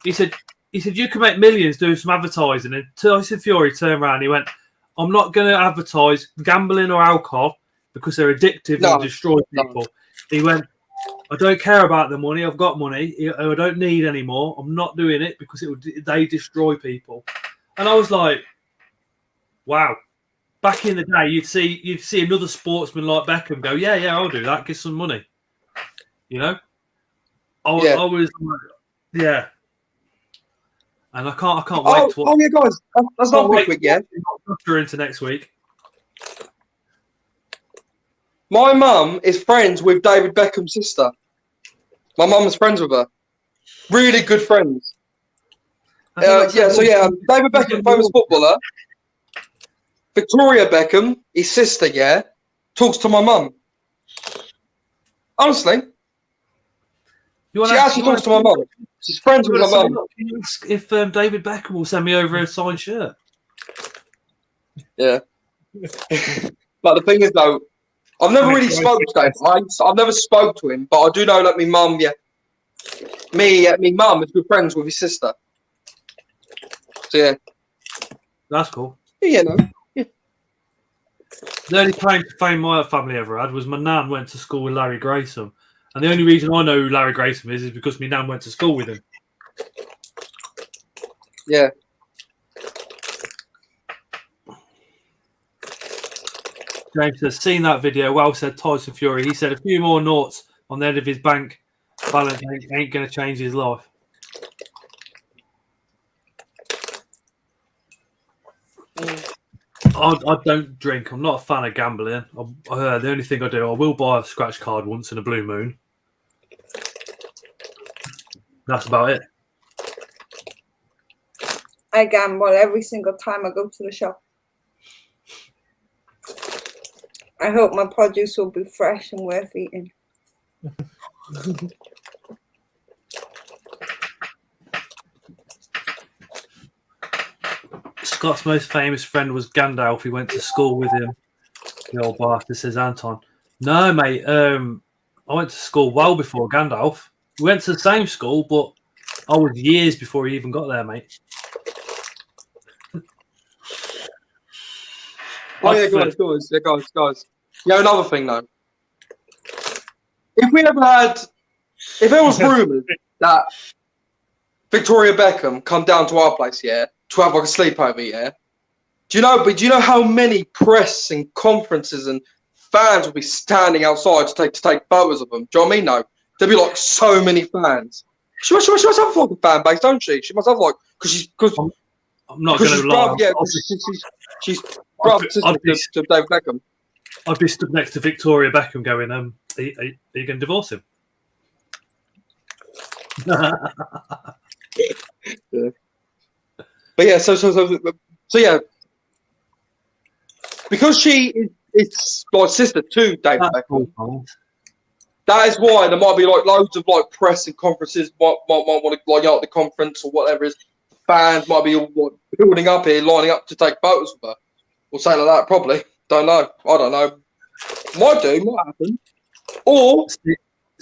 He said, you can make millions doing some advertising. And Tyson Fury turned around and he went, I'm not going to advertise gambling or alcohol because they're addictive and destroy people. He went, I don't care about the money. I've got money. I don't need any more. I'm not doing it because they destroy people. And I was like, wow. Back in the day, you'd see another sportsman like Beckham go, yeah, I'll do that. Get some money. You know, I was like, yeah. And I can't wait to watch.
Oh yeah, guys, that's not quick yet.
We're into next week.
My mum is friends with David Beckham's sister. My mum is friends with her. Really good friends. David Beckham, famous footballer. Victoria Beckham, his sister, talks to my mum. Honestly. She actually talks to my mum. She's friends with my mum.
Can you ask if David Beckham will send me over a signed shirt?
Yeah. But the thing is, though, I've never really spoke to Dave. I've never spoke to him, but I do know that my mum, me mum is good friends with his sister. So yeah,
that's cool.
Yeah,
The only claim to fame my family ever had was my nan went to school with Larry Grayson, and the only reason I know who Larry Grayson is because my nan went to school with him.
Yeah.
James has seen that video. Well said, Tyson Fury. He said a few more noughts on the end of his bank balance ain't going to change his life. I don't drink. I'm not a fan of gambling. The only thing I do, I will buy a scratch card once in a blue moon. That's about it.
I gamble every single time I go to the shop. I hope my produce will be fresh and worth eating.
Scott's most famous friend was Gandalf. He went to school with him. The old bastard, says Anton. No, mate. I went to school well before Gandalf. We went to the same school, but I was years before he even got there, mate.
Oh yeah, guys. Yeah, another thing though. If there was rumours that Victoria Beckham come down to our place, to have like a sleepover, do you know how many press and conferences and fans will be standing outside to take photos of them? Do you know what I mean? No, there'll be like so many fans. She must have like a fan base, don't she? She must have like because
I'm not going to lie.
Yeah, she's brother to David Beckham.
I'd be stood next to Victoria Beckham going, are you going to divorce him?
Yeah. But yeah, so yeah, because she is my sister to David Beckham.
Cool.
That is why there might be like loads of like press and conferences might want to like out the conference or whatever it is. Fans might be all like, building up here, lining up to take photos of her. Or something like that, probably. Don't know. I don't know. Might happen. Or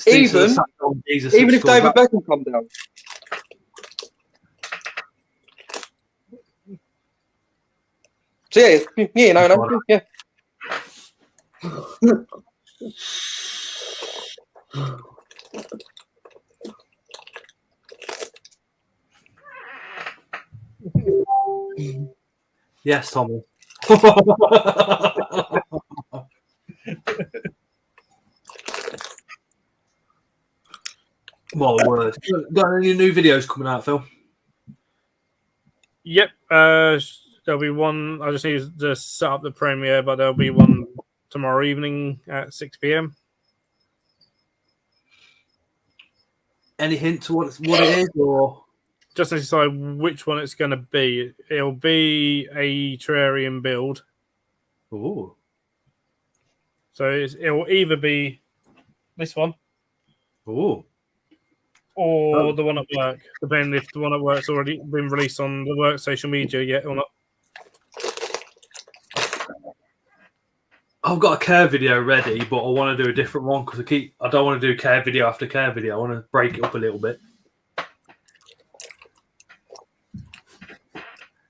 even if David Beckham come down. So yeah, no, yeah.
Yes, Thomas. My word. Got any new videos coming out, Phil?
Yep. There'll be one. I just need to set up the premiere, but there'll be one tomorrow evening at 6 p.m.
Any hint to what it is, or
Just to decide which one it's going to be. It'll be a terrarium build.
ooh,
So it'll either be this one
ooh,
or the one at work, depending if the one at work's already been released on the work social media yet or not.
I've got a care video ready, but I want to do a different one because I don't want to do care video after care video. I want to break it up a little bit.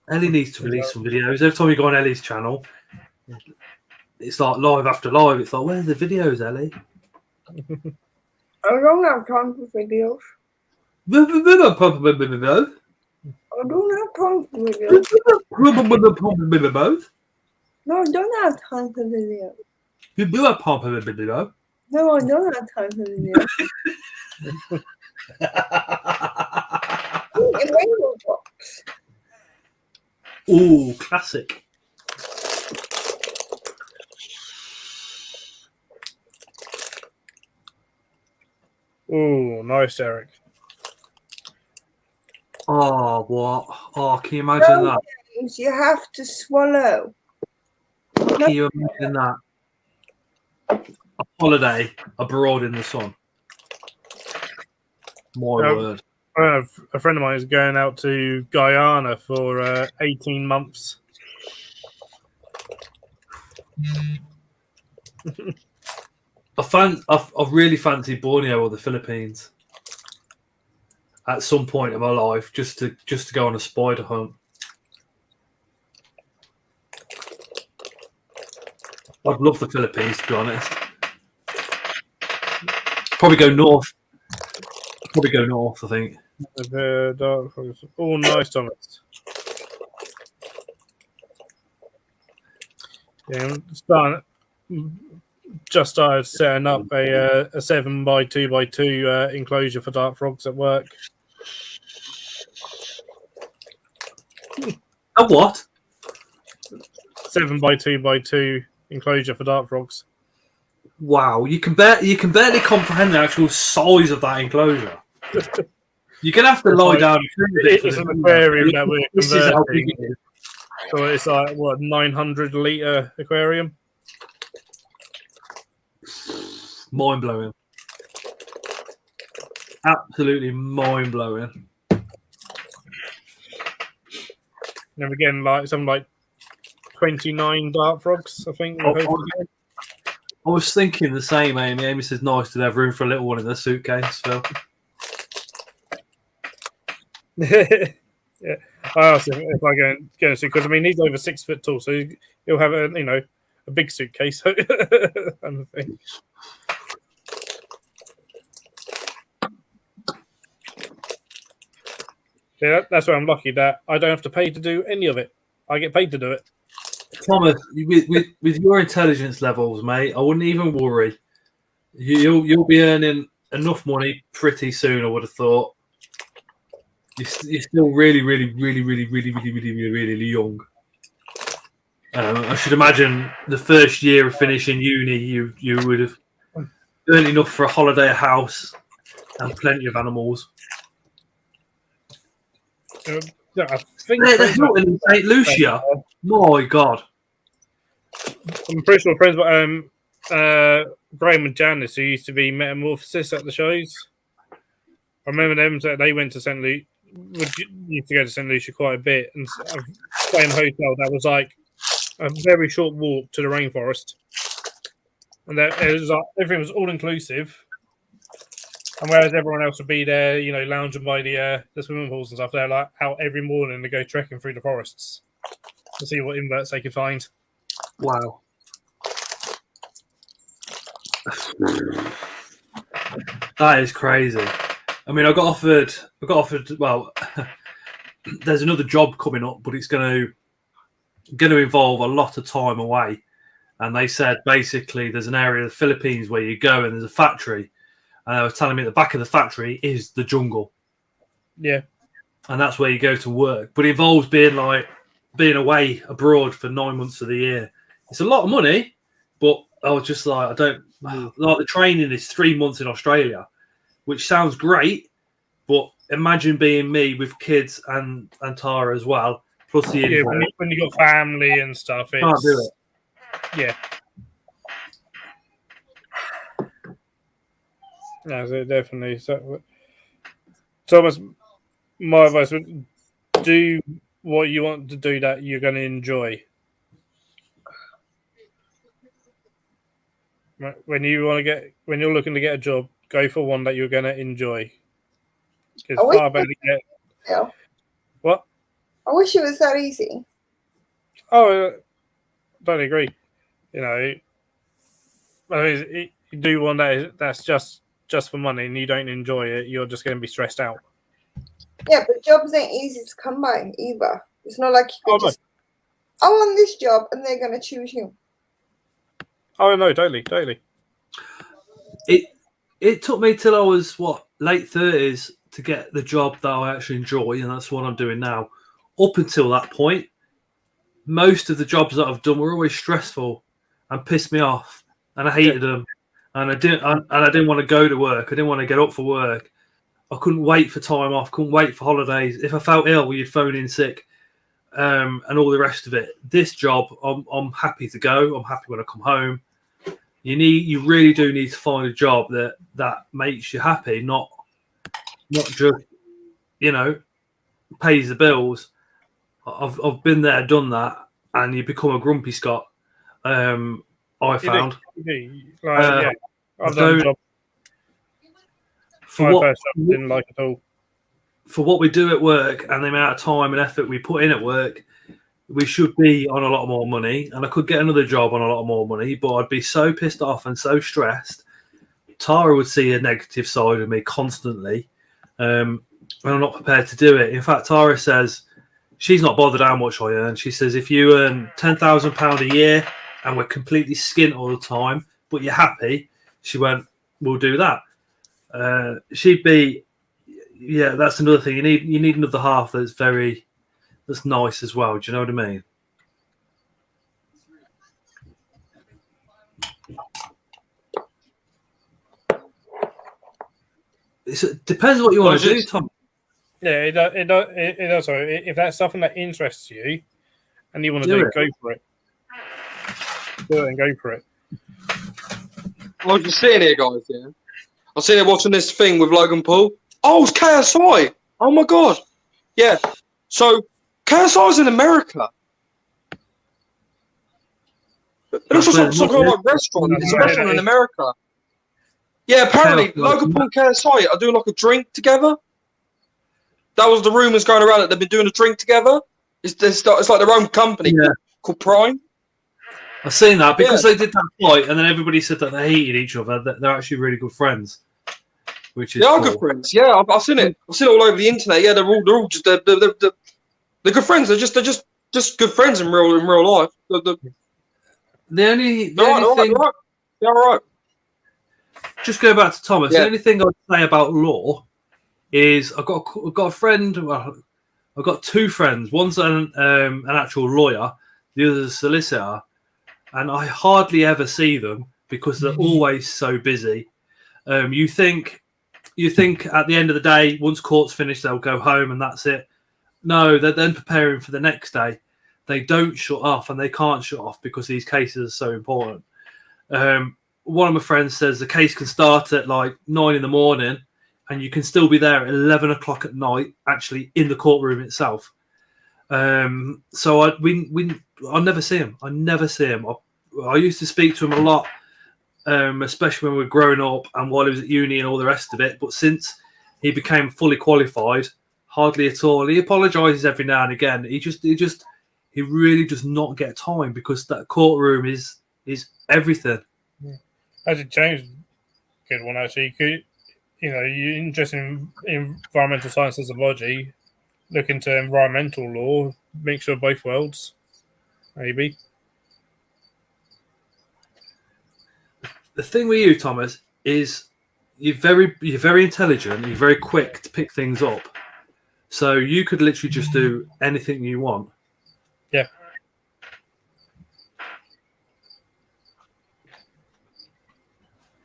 Ellie needs to release some videos. Every time you go on Ellie's channel, it's like live after live. It's like, where's the videos, Ellie?
I don't have time for videos. I don't have time for videos. No, I don't have time for videos. No, I don't have time for videos. Rainbow box.
Ooh, classic.
Oh, nice, Eric.
Oh, what? Oh, can you imagine that?
You have to swallow.
Can you imagine that? A holiday abroad in the sun. My word.
A friend of mine is going out to Guyana for 18 months.
I've really fancied Borneo or the Philippines at some point in my life just to go on a spider hunt. I'd love the Philippines, to be honest. Probably go north. I think.
The dark forest. Oh, nice, Thomas. Yeah, just started setting up a 7x2x2 enclosure for dart frogs at work.
A what?
7x2x2 enclosure for dart frogs.
Wow, you can barely comprehend the actual size of that enclosure. You're gonna have to lie down.
It's an aquarium that we're
This is how big
converting.
it is.
So it's like what 900-litre aquarium.
Mind blowing. Absolutely mind blowing.
And again, like something like 29 dart frogs, I think.
I was thinking the same, Amy. Amy says nice to have room for a little one in the suitcase, Phil.
Yeah, I asked him if I go to because I mean he's over 6 foot tall, so he'll have a big suitcase kind of thing. Yeah, that's why I'm lucky that I don't have to pay to do any of it. I get paid to do it.
Thomas, with your intelligence levels, mate, I wouldn't even worry. You'll be earning enough money pretty soon. I would have thought. You're still really young. I should imagine the first year of finishing uni, you would have earned enough for a holiday house and plenty of animals.
Yeah, I think
There's not in St. Lucia. My God.
I'm pretty sure friends, Graham and Janice, who used to be Metamorphosis at the shows. I remember them. They went to St. Lucia. Used to go to St. Lucia quite a bit and stay in a hotel that was like a very short walk to the rainforest, and it was like everything was all inclusive. And whereas everyone else would be there, lounging by the swimming pools and stuff, they're like out every morning to go trekking through the forests. to see what inverts they could find.
Wow. That is crazy. I mean, I got offered. Well, there's another job coming up, but it's going to involve a lot of time away. And they said basically there's an area of the Philippines where you go and there's a factory. And they were telling me at the back of the factory is the jungle.
Yeah.
And that's where you go to work. But it involves being away abroad for 9 months of the year. It's a lot of money, but I was just like, I don't like the training is 3 months in Australia, which sounds great, but imagine being me with kids and Tara as well, plus the
when you got family and stuff, it's
can't do it.
Yeah. No, so definitely. So, Thomas, my advice would do what you want to do that you're going to enjoy. When you're looking to get a job, go for one that you're going to enjoy. It's far better to get.
Yeah.
What?
I wish it was that easy.
Oh, don't agree. You know, you do one that's just for money and you don't enjoy it, you're just going to be stressed out.
Yeah, but jobs ain't easy to come by either. It's not like you can I want this job and they're going to choose you.
Oh, no, totally.
It took me till I was, late 30s to get the job that I actually enjoy, and that's what I'm doing now. Up until that point, most of the jobs that I've done were always stressful and pissed me off, and I hated them. And I didn't want to go to work. I didn't want to get up for work. I couldn't wait for time off. Couldn't wait for holidays. If I felt ill, you'd phone in sick, and all the rest of it. This job, I'm happy to go. I'm happy when I come home. You really do need to find a job that makes you happy, not just pays the bills. I've been there, done that, and you become a grumpy Scot. I found.
I've done a job. My first job, didn't like it at all.
For what we do at work and the amount of time and effort we put in at work, we should be on a lot more money. And I could get another job on a lot more money, but I'd be so pissed off and so stressed. Tara would see a negative side of me constantly, and I'm not prepared to do it. In fact, Tara says she's not bothered how much I earn. She says if you earn £10,000 a year and we're completely skint all the time, but you're happy, she went, we'll do that. She'd be, that's another thing. You need another half that's nice as well. Do you know what I mean? It depends what you want to do, Tom.
Yeah, it does. Sorry, if that's something that interests you and you want to do it, go for it. Do it and go for it.
I was just sitting here, guys. Yeah, I was sitting here watching this thing with Logan Paul. Oh, it's KSI. Oh my god. Yeah. So KSI's in America. It looks like some kind of like restaurant. It's a restaurant in America. Yeah, apparently Logan Paul and KSI are doing like a drink together. That was the rumours going around that they've been doing a drink together. It's like their own company called Prime.
I've seen that because they did that fight, and then everybody said that they hated each other. That they're actually really good friends, which is
good friends. Yeah, I've seen it. I've seen it all over the internet. Yeah, they're all just they're good friends. They're just good friends in real life.
The only thing.
They're all right.
Just go back to Thomas. The only thing I'd say about law is I've got a friend. Well, I've got two friends. One's an actual lawyer. The other's a solicitor. And I hardly ever see them because they're always so busy. You think at the end of the day, once court's finished, they'll go home and that's it. No, they're then preparing for the next day. They don't shut off, and they can't shut off because these cases are so important. One of my friends says the case can start at like 9 a.m, and you can still be there at 11 o'clock at night, actually in the courtroom itself. So I never see him. I used to speak to him a lot, especially when we were growing up and while he was at uni and all the rest of it. But since he became fully qualified, hardly at all. He apologises every now and again. He just he really does not get time because that courtroom is everything.
Actually, James, good one actually. You're interested in environmental science and zoology, look into environmental law, make sure both worlds, maybe.
The thing with you, Thomas, is you're very intelligent. You're very quick to pick things up. So you could literally just do anything you want.
Yeah.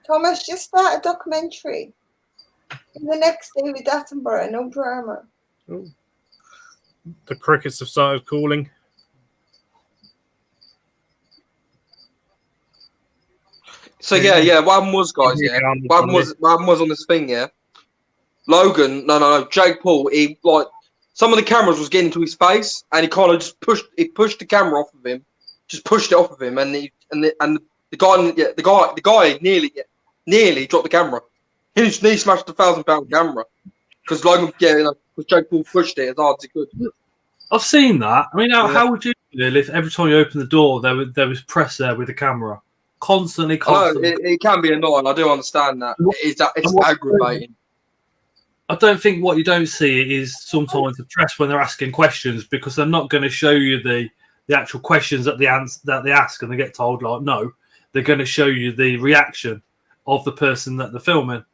Thomas, just start a documentary. In the next David Attenborough, no drama.
Ooh. The crickets have started calling.
So yeah. What happened was, guys, what happened was on this thing, yeah. Logan, no, Jake Paul. He like some of the cameras was getting to his face, and he kind of just pushed the camera off of him, just pushed it off of him, and the guy nearly dropped the camera. He smashed the £1,000 camera because Logan, because Jake Paul pushed it as hard as he could.
I've seen that. I mean, how would you feel if every time you open the door there was press there with the camera constantly?
I know, it can be annoying. I do understand that. It's aggravating.
I don't think what you don't see is sometimes the press when they're asking questions because they're not going to show you the actual questions that they ask and they get told like no. They're going to show you the reaction of the person that they're filming.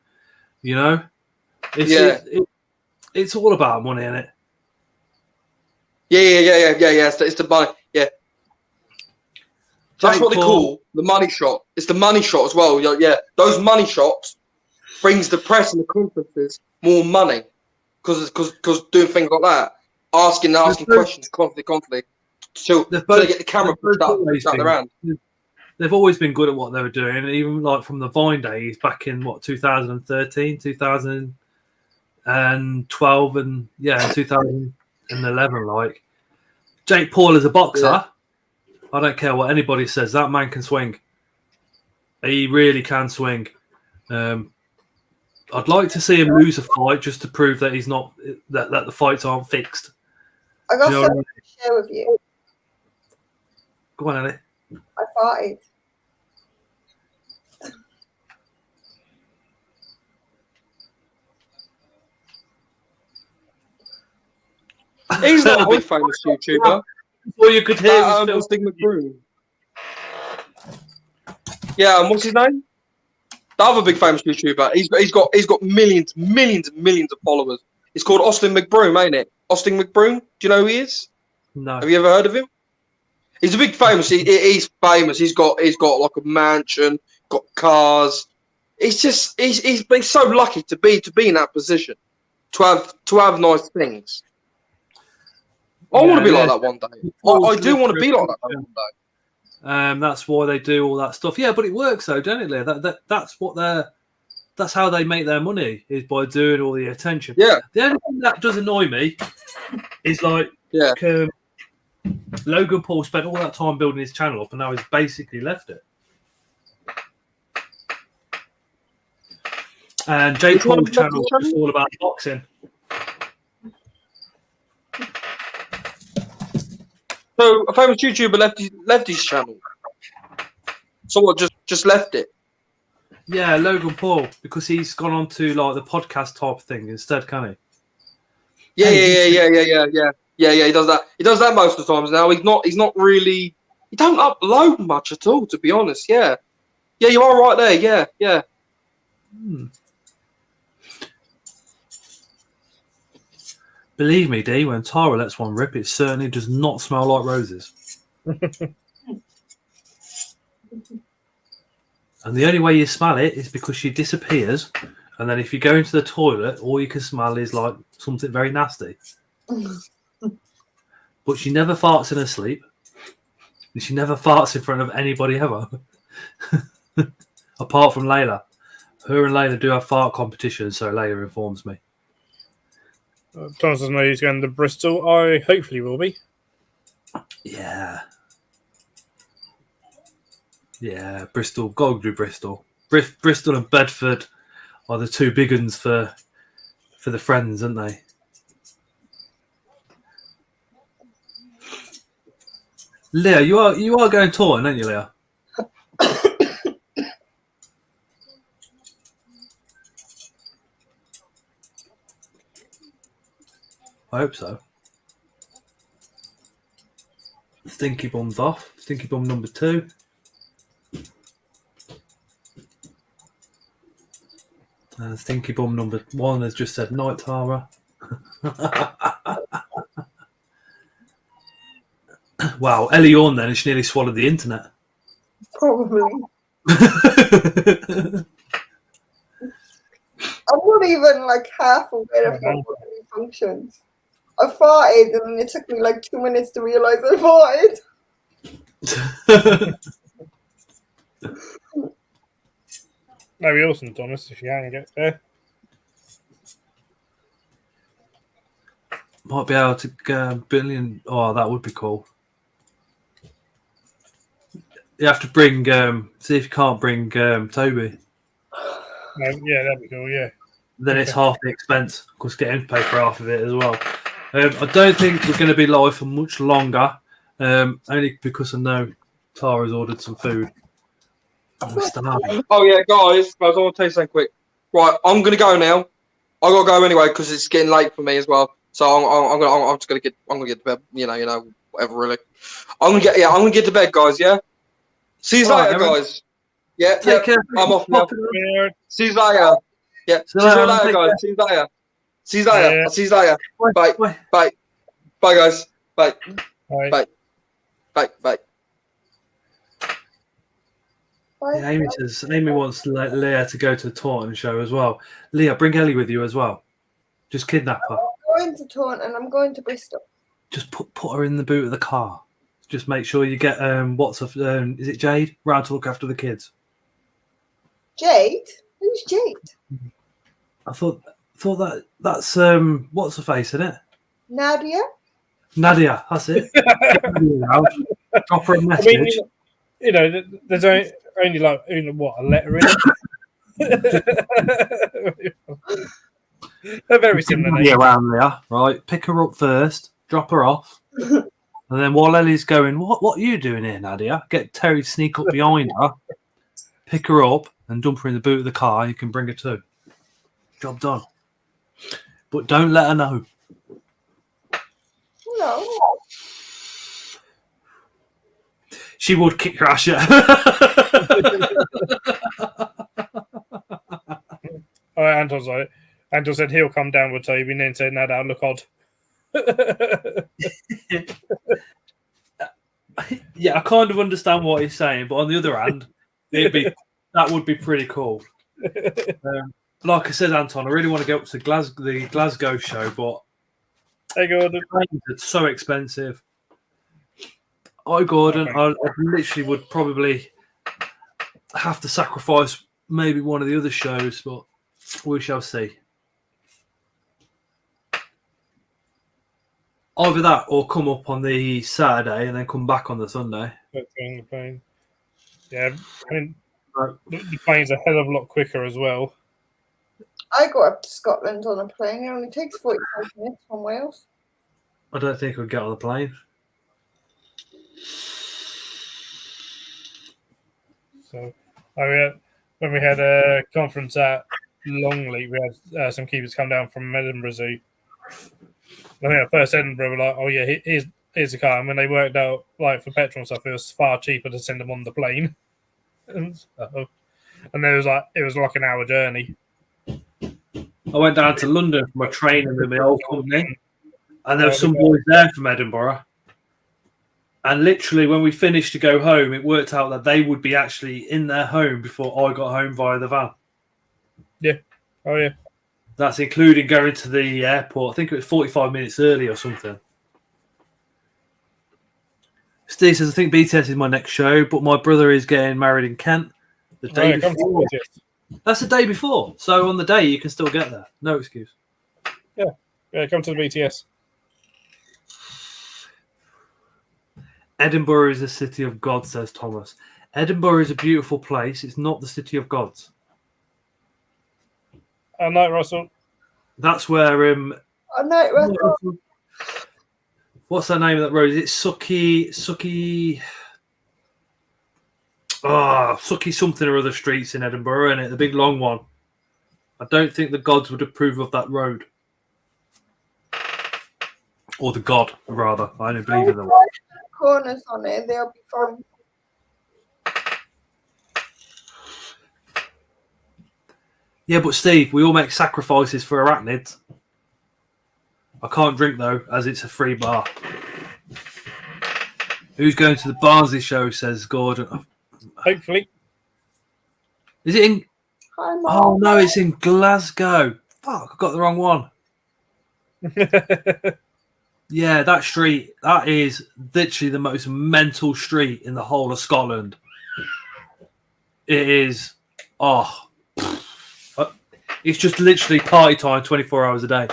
You know, it's all about money, isn't it?
Yeah. It's the money. Yeah, that's what they call the money shot. It's the money shot as well. Yeah, those money shots brings the press and the conferences more money because doing things like that, asking questions constantly, so they get the camera pushed out their hand.
They've always been good at what they were doing, even like from the Vine days back in 2013, 2012, and 2011. Like Jake Paul is a boxer.
Yeah.
I don't care what anybody says. That man can swing. He really can swing. I'd like to see him lose a fight just to prove that he's not that the fights aren't fixed.
I got something to share with you.
Go on, Ellie.
I farted.
He's not a big famous YouTuber.
All you could hear was
Tastic McBroom. Yeah, and what's his name? The other big famous YouTuber. He's got millions of followers. It's called Austin McBroom, ain't it? Austin McBroom. Do you know who he is?
No.
Have you ever heard of him? He's a big famous. He's famous. He's got like a mansion, got cars. He's so lucky to be in that position, to have nice things. I want to be like that one day. I do want to be like that one day.
That's why they do all that stuff. Yeah, but it works though, don't it, Leah? That's how they make their money, is by doing all the attention.
Yeah.
The only thing that does annoy me is like Logan Paul spent all that time building his channel up and now he's basically left it. And Jake Paul's channel is all about boxing.
So a famous YouTuber left his channel. So what? Just left it.
Yeah, Logan Paul, because he's gone on to like the podcast type thing instead, can he?
Yeah. He does that. He does that most of the times now. He's not really. He don't upload much at all, to be honest. Yeah, you are right there. Yeah.
Believe me, D, when Tara lets one rip, it certainly does not smell like roses. And the only way you smell it is because she disappears, and then if you go into the toilet, all you can smell is like something very nasty. But she never farts in her sleep. And she never farts in front of anybody ever. Apart from Layla. Her and Layla do have fart competitions, so Layla informs me.
Thomas doesn't know he's going to Bristol. I hopefully will be.
Yeah, Bristol. Got to do Bristol. Bristol and Bedford are the two big ones for the friends, aren't they? Leah, you are going touring, aren't you, Leah? I hope so. Stinky Bum's off. Stinky Bum number 2. Stinky Bum number 1 has just said night, Tara. Wow, Ellie yawned then and she nearly swallowed the internet.
Probably. I'm not even like half aware of how it functions. I farted and it took me like 2 minutes to realise I farted.
That'd be awesome, Thomas, if you can get there.
Might be able to go billion. Oh, that would be cool. You have to bring. See if you can't bring Toby.
Yeah, that'd be cool. Yeah.
Then it's half the expense. Of course, get him to pay for half of it as well. I don't think we're going to be live for much longer. Only because I know Tara's ordered some food.
Oh yeah, guys, I want to tell you something quick. Right, I'm gonna go now. I gotta go anyway because it's getting late for me as well. So I'm gonna get to bed. You know, whatever. Really, I'm gonna get to bed, guys. Yeah. See you later, guys. Yeah.
Take care.
I'm off now. See you later. Yeah. See you later, guys. See you later. See you later.
Yeah.
I'll see you later. Bye.
Bye.
Bye. Bye, guys. Bye.
Bye.
Bye. Bye. Bye.
Yeah, Amy wants Leah to go to the Taunton show as well. Leah, bring Ellie with you as well. Just kidnap her.
I'm going to Taunton and I'm going to Bristol.
Just put her in the boot of the car. Just make sure you get is it Jade round to look after the kids?
Jade? Who's Jade?
I thought that's what's her face, isn't it?
Nadia?
Nadia, that's it. Drop her a message.
I mean, you know, there's only like a letter in it. They're very similar.
Yeah, around there, right? Pick her up first, drop her off, and then while Ellie's going, what are you doing here, Nadia? Get Terry to sneak up behind her, pick her up, and dump her in the boot of the car. You can bring her too. Job done. But don't let her know.
No.
She would kick your ass, yeah.
Oh, Anton said he'll come down with Toby, and then said, "No, that'll look odd."
Yeah, I kind of understand what he's saying, but on the other hand, that would be pretty cool. Like I said, Anton, I really want to go up to the Glasgow show, but
Hey, Gordon.
it's so expensive. Gordon, I literally would probably have to sacrifice maybe one of the other shows, but we shall see. Either that or come up on the Saturday and then come back on the Sunday.
Yeah, I mean, the plane's a hell of a lot quicker as well.
I go up to Scotland on a plane. It only takes 45 minutes from Wales.
I don't think I'd get on the plane.
So, when we had a conference at Longleat, we had some keepers come down from Edinburgh Zoo. I think at first Edinburgh were like, "Oh yeah, here's the car," and when they worked out like for petrol and stuff, it was far cheaper to send them on the plane. And there was it was like an hour journey.
I went down to London for my training with my old company, and there were some boys there from Edinburgh. And literally, when we finished to go home, it worked out that they would be actually in their home before I got home via the van.
Yeah. Oh, yeah.
That's including going to the airport. I think it was 45 minutes early or something. Steve says, I think BTS is my next show, but my brother is getting married in Kent the day before. That's the day before. So on the day, you can still get there. No excuse.
Yeah, come to the BTS.
Edinburgh is the city of God, says Thomas. Edinburgh is a beautiful place. It's not the city of gods.
Night, Russell.
That's where...
Night, Russell.
What's the name of that road? Is it Sucky? Sucky something or other streets in Edinburgh, isn't it? The big long one. I don't think the gods would approve of that road. Or the god, rather. I don't believe in them.
Corners on it, they'll be fine.
Yeah, but Steve, we all make sacrifices for arachnids. I can't drink though, as it's a free bar. Who's going to the Barnsley show? Says Gordon.
Hopefully.
Is it in?
Hi, Mum.
Oh no, it's in Glasgow. Fuck, I got the wrong one. Yeah, that street. That is literally the most mental street in the whole of Scotland. It is. It's just literally party time, 24 hours a day.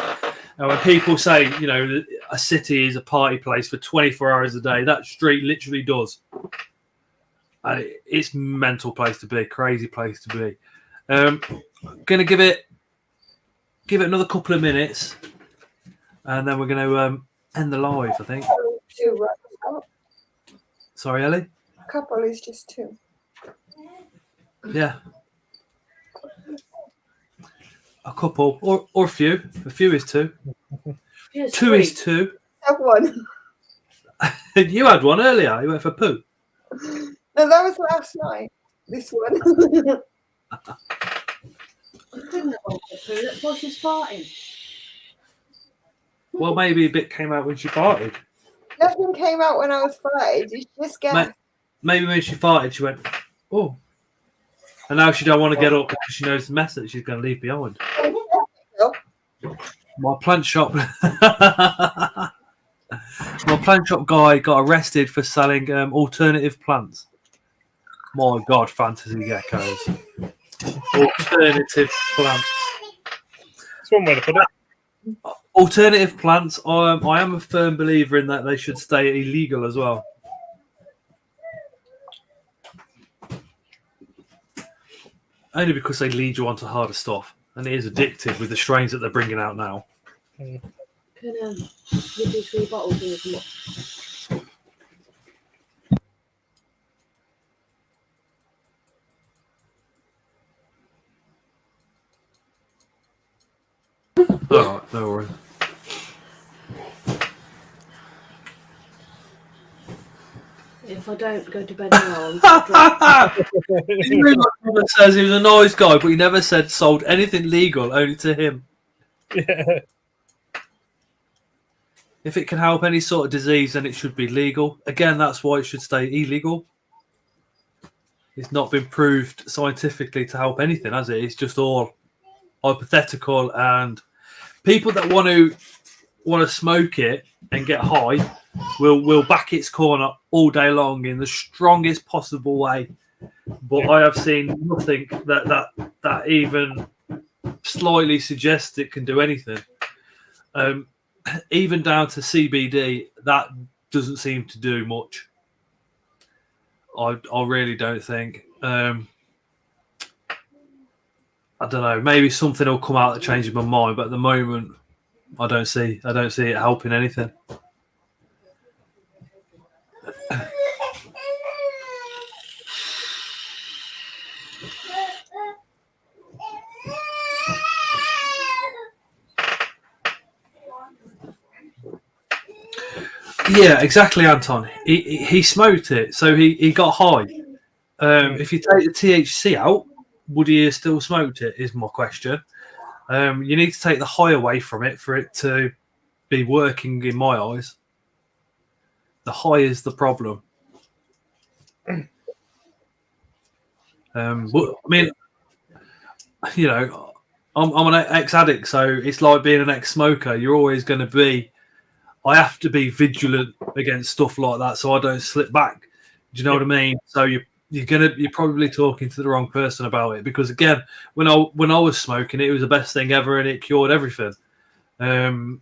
And when people say, you know, a city is a party place for 24 hours a day, that street literally does. And it's a mental place to be, crazy place to be. Going to give it another couple of minutes, and then we're going to end the live, I think.
Two, right?
Sorry, Ellie?
A couple is just two.
Yeah. A couple, or a few. A few is two.
Yes,
Two
three.
is two.
Have one.
You had one earlier. You went for poo.
No, that was last night. This one.
Couldn't have gone for poo. That's why she's farting.
Well, maybe a bit came out when she farted.
Nothing came out when I was farted. You just guessed.
Maybe when she farted, she went, oh. And now she don't want to get up because she knows the mess that she's going to leave behind. My plant shop guy got arrested for selling alternative plants. My God, fantasy geckos. Alternative plants.
That's one way to put it.
Alternative plants, I am a firm believer in that they should stay illegal as well. Only because they lead you on to harder stuff. And it is addictive with the strains that they're bringing out now.
Can you do 3 bottles in as much?
Alright, no worries.
If I don't go to bed now, I'm
Says he was a nice guy, but he never said sold anything legal, only to him.
Yeah.
If it can help any sort of disease, then it should be legal. Again, that's why it should stay illegal. It's not been proved scientifically to help anything, has it? It's just all hypothetical, and people that want to smoke it and get high will back its corner all day long in the strongest possible way. But I have seen nothing that even slightly suggests it can do anything. Even down to CBD, that doesn't seem to do much. I really don't think. I don't know. Maybe something will come out that changes my mind, but at the moment, I don't see it helping anything. Yeah, exactly, Anton. He smoked it, so he got high. If you take the THC out, would he have still smoked it, is my question. You need to take the high away from it for it to be working in my eyes. The high is the problem. But, I mean, you know, I'm an ex-addict, so it's like being an ex-smoker. You're always going to be... I have to be vigilant against stuff like that so I don't slip back. Do you know what I mean? So you're probably talking to the wrong person about it, because again, when I was smoking, it was the best thing ever and it cured everything. But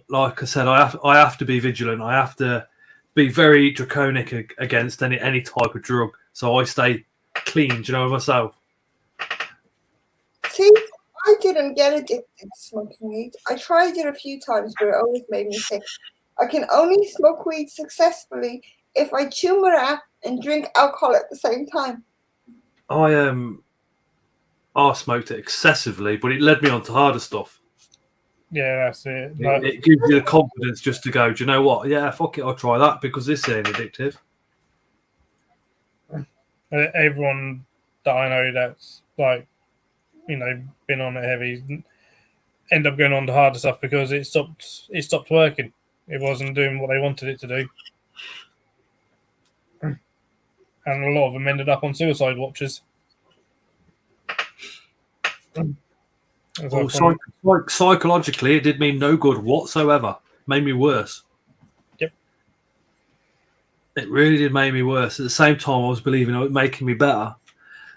like I said, I have to be vigilant. I have to be very draconic against any type of drug, so I stay clean. Do you know, myself?
See, I didn't get addicted to smoking weed. I tried it a few times, but it always made me sick. I can only smoke weed successfully if I chew mara and drink alcohol at the same time.
I smoked it excessively, but it led me on to harder stuff.
Yeah, that's it.
It gives you the confidence just to go, do you know what? Yeah, fuck it, I'll try that because this ain't addictive.
Everyone that I know that's like, been on it heavy, end up going on to harder stuff because it stopped working. It wasn't doing what they wanted it to do. And a lot of them ended up on suicide watches.
Psychologically, it did me no good whatsoever. Made me worse.
Yep.
It really did make me worse. At the same time, I was believing it was making me better.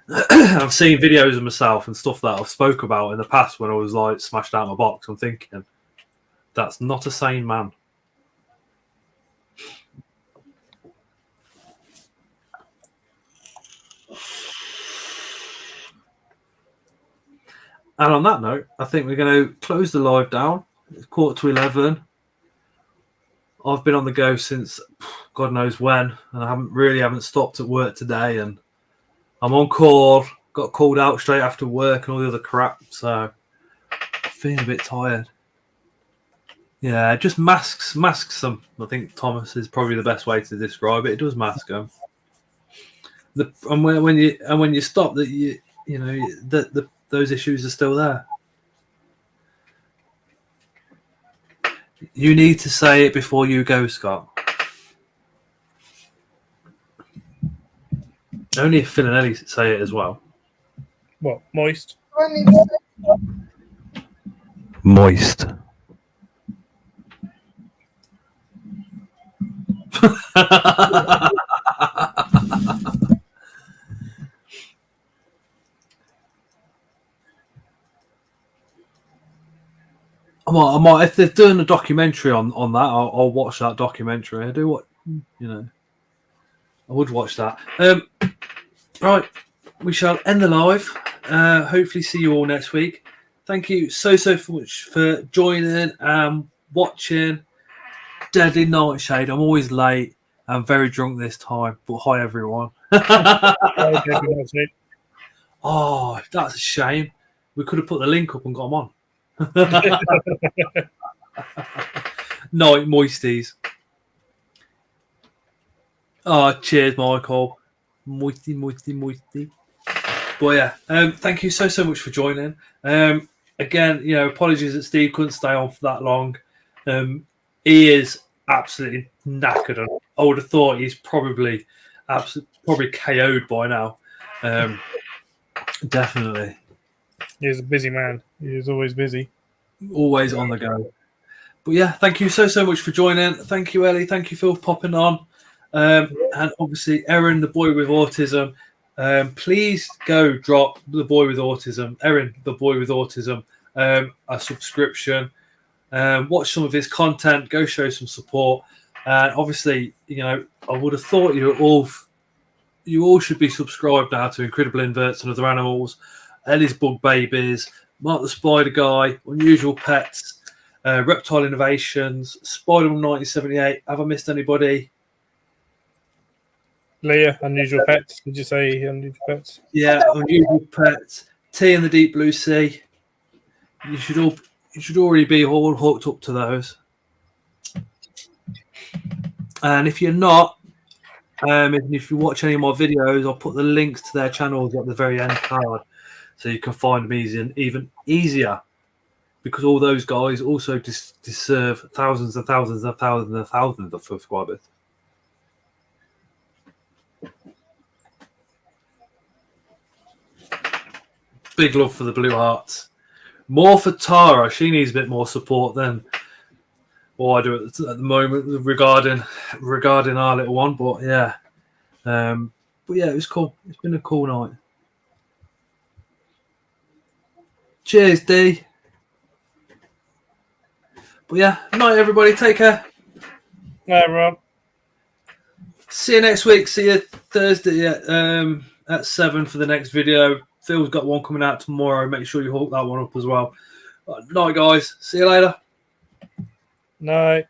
I've seen videos of myself and stuff that I've spoke about in the past when I was like smashed out my box. I'm thinking, that's not a sane man. And on that note, I think we're going to close the live down. It's 11:15. I've been on the go since God knows when, and I haven't stopped at work today. And I'm on call. Got called out straight after work and all the other crap. So I'm feeling a bit tired. Yeah, it just masks them. I think Thomas is probably the best way to describe it. It does mask them. And when you stop, that those issues are still there. You need to say it before you go, Scott. Only if Phil and Ellie say it as well.
What? Moist?
Moist. I might, if they're doing a documentary on that, I'll watch that documentary. I do what, I would watch that. Right, we shall end the live. Hopefully see you all next week. Thank you so much for joining and watching Deadly Nightshade. I'm always late. I'm very drunk this time, but hi everyone. Oh, that's a shame. We could have put the link up and got them on. Night moisties. Oh, cheers, Michael. Moisty. But yeah, thank you so much for joining. Again, apologies that Steve couldn't stay on for that long. He is absolutely knackered. I would have thought he's probably KO'd by now. Definitely.
He's a busy man. He's always busy.
Always on the go. But yeah, thank you so much for joining. Thank you, Ellie. Thank you, Phil, for popping on. And obviously, Erin, the boy with autism. Please go drop the boy with autism, Erin, the boy with autism, a subscription. Watch some of his content. Go show some support. And obviously, I would have thought you all should be subscribed now to Incredible Inverts and Other Animals, Ellie's Bug Babies, Mark the Spider Guy, Unusual Pets, Reptile Innovations, Spider-Man 1978. Have I missed anybody?
Leah, Unusual Pets. Did you say Unusual Pets?
Yeah, Unusual Pets. Tea in the Deep Blue Sea. You should already be all hooked up to those. And if you're not, if you watch any of my videos, I'll put the links to their channels at the very end card, so you can find them even easier. Because all those guys also deserve thousands and thousands and thousands and thousands of subscribers. Big love for the Blue Hearts. More for Tara. She needs a bit more support than what I do at the moment regarding our little one. But yeah, it was cool. It's been a cool night. Cheers, D. But yeah, night everybody. Take care.
Night, Rob.
See you next week. See you Thursday at 7 for the next video. Phil's got one coming out tomorrow. Make sure you hook that one up as well. Night, guys. See you later.
Night.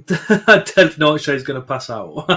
Dev Nightshade is going to pass out.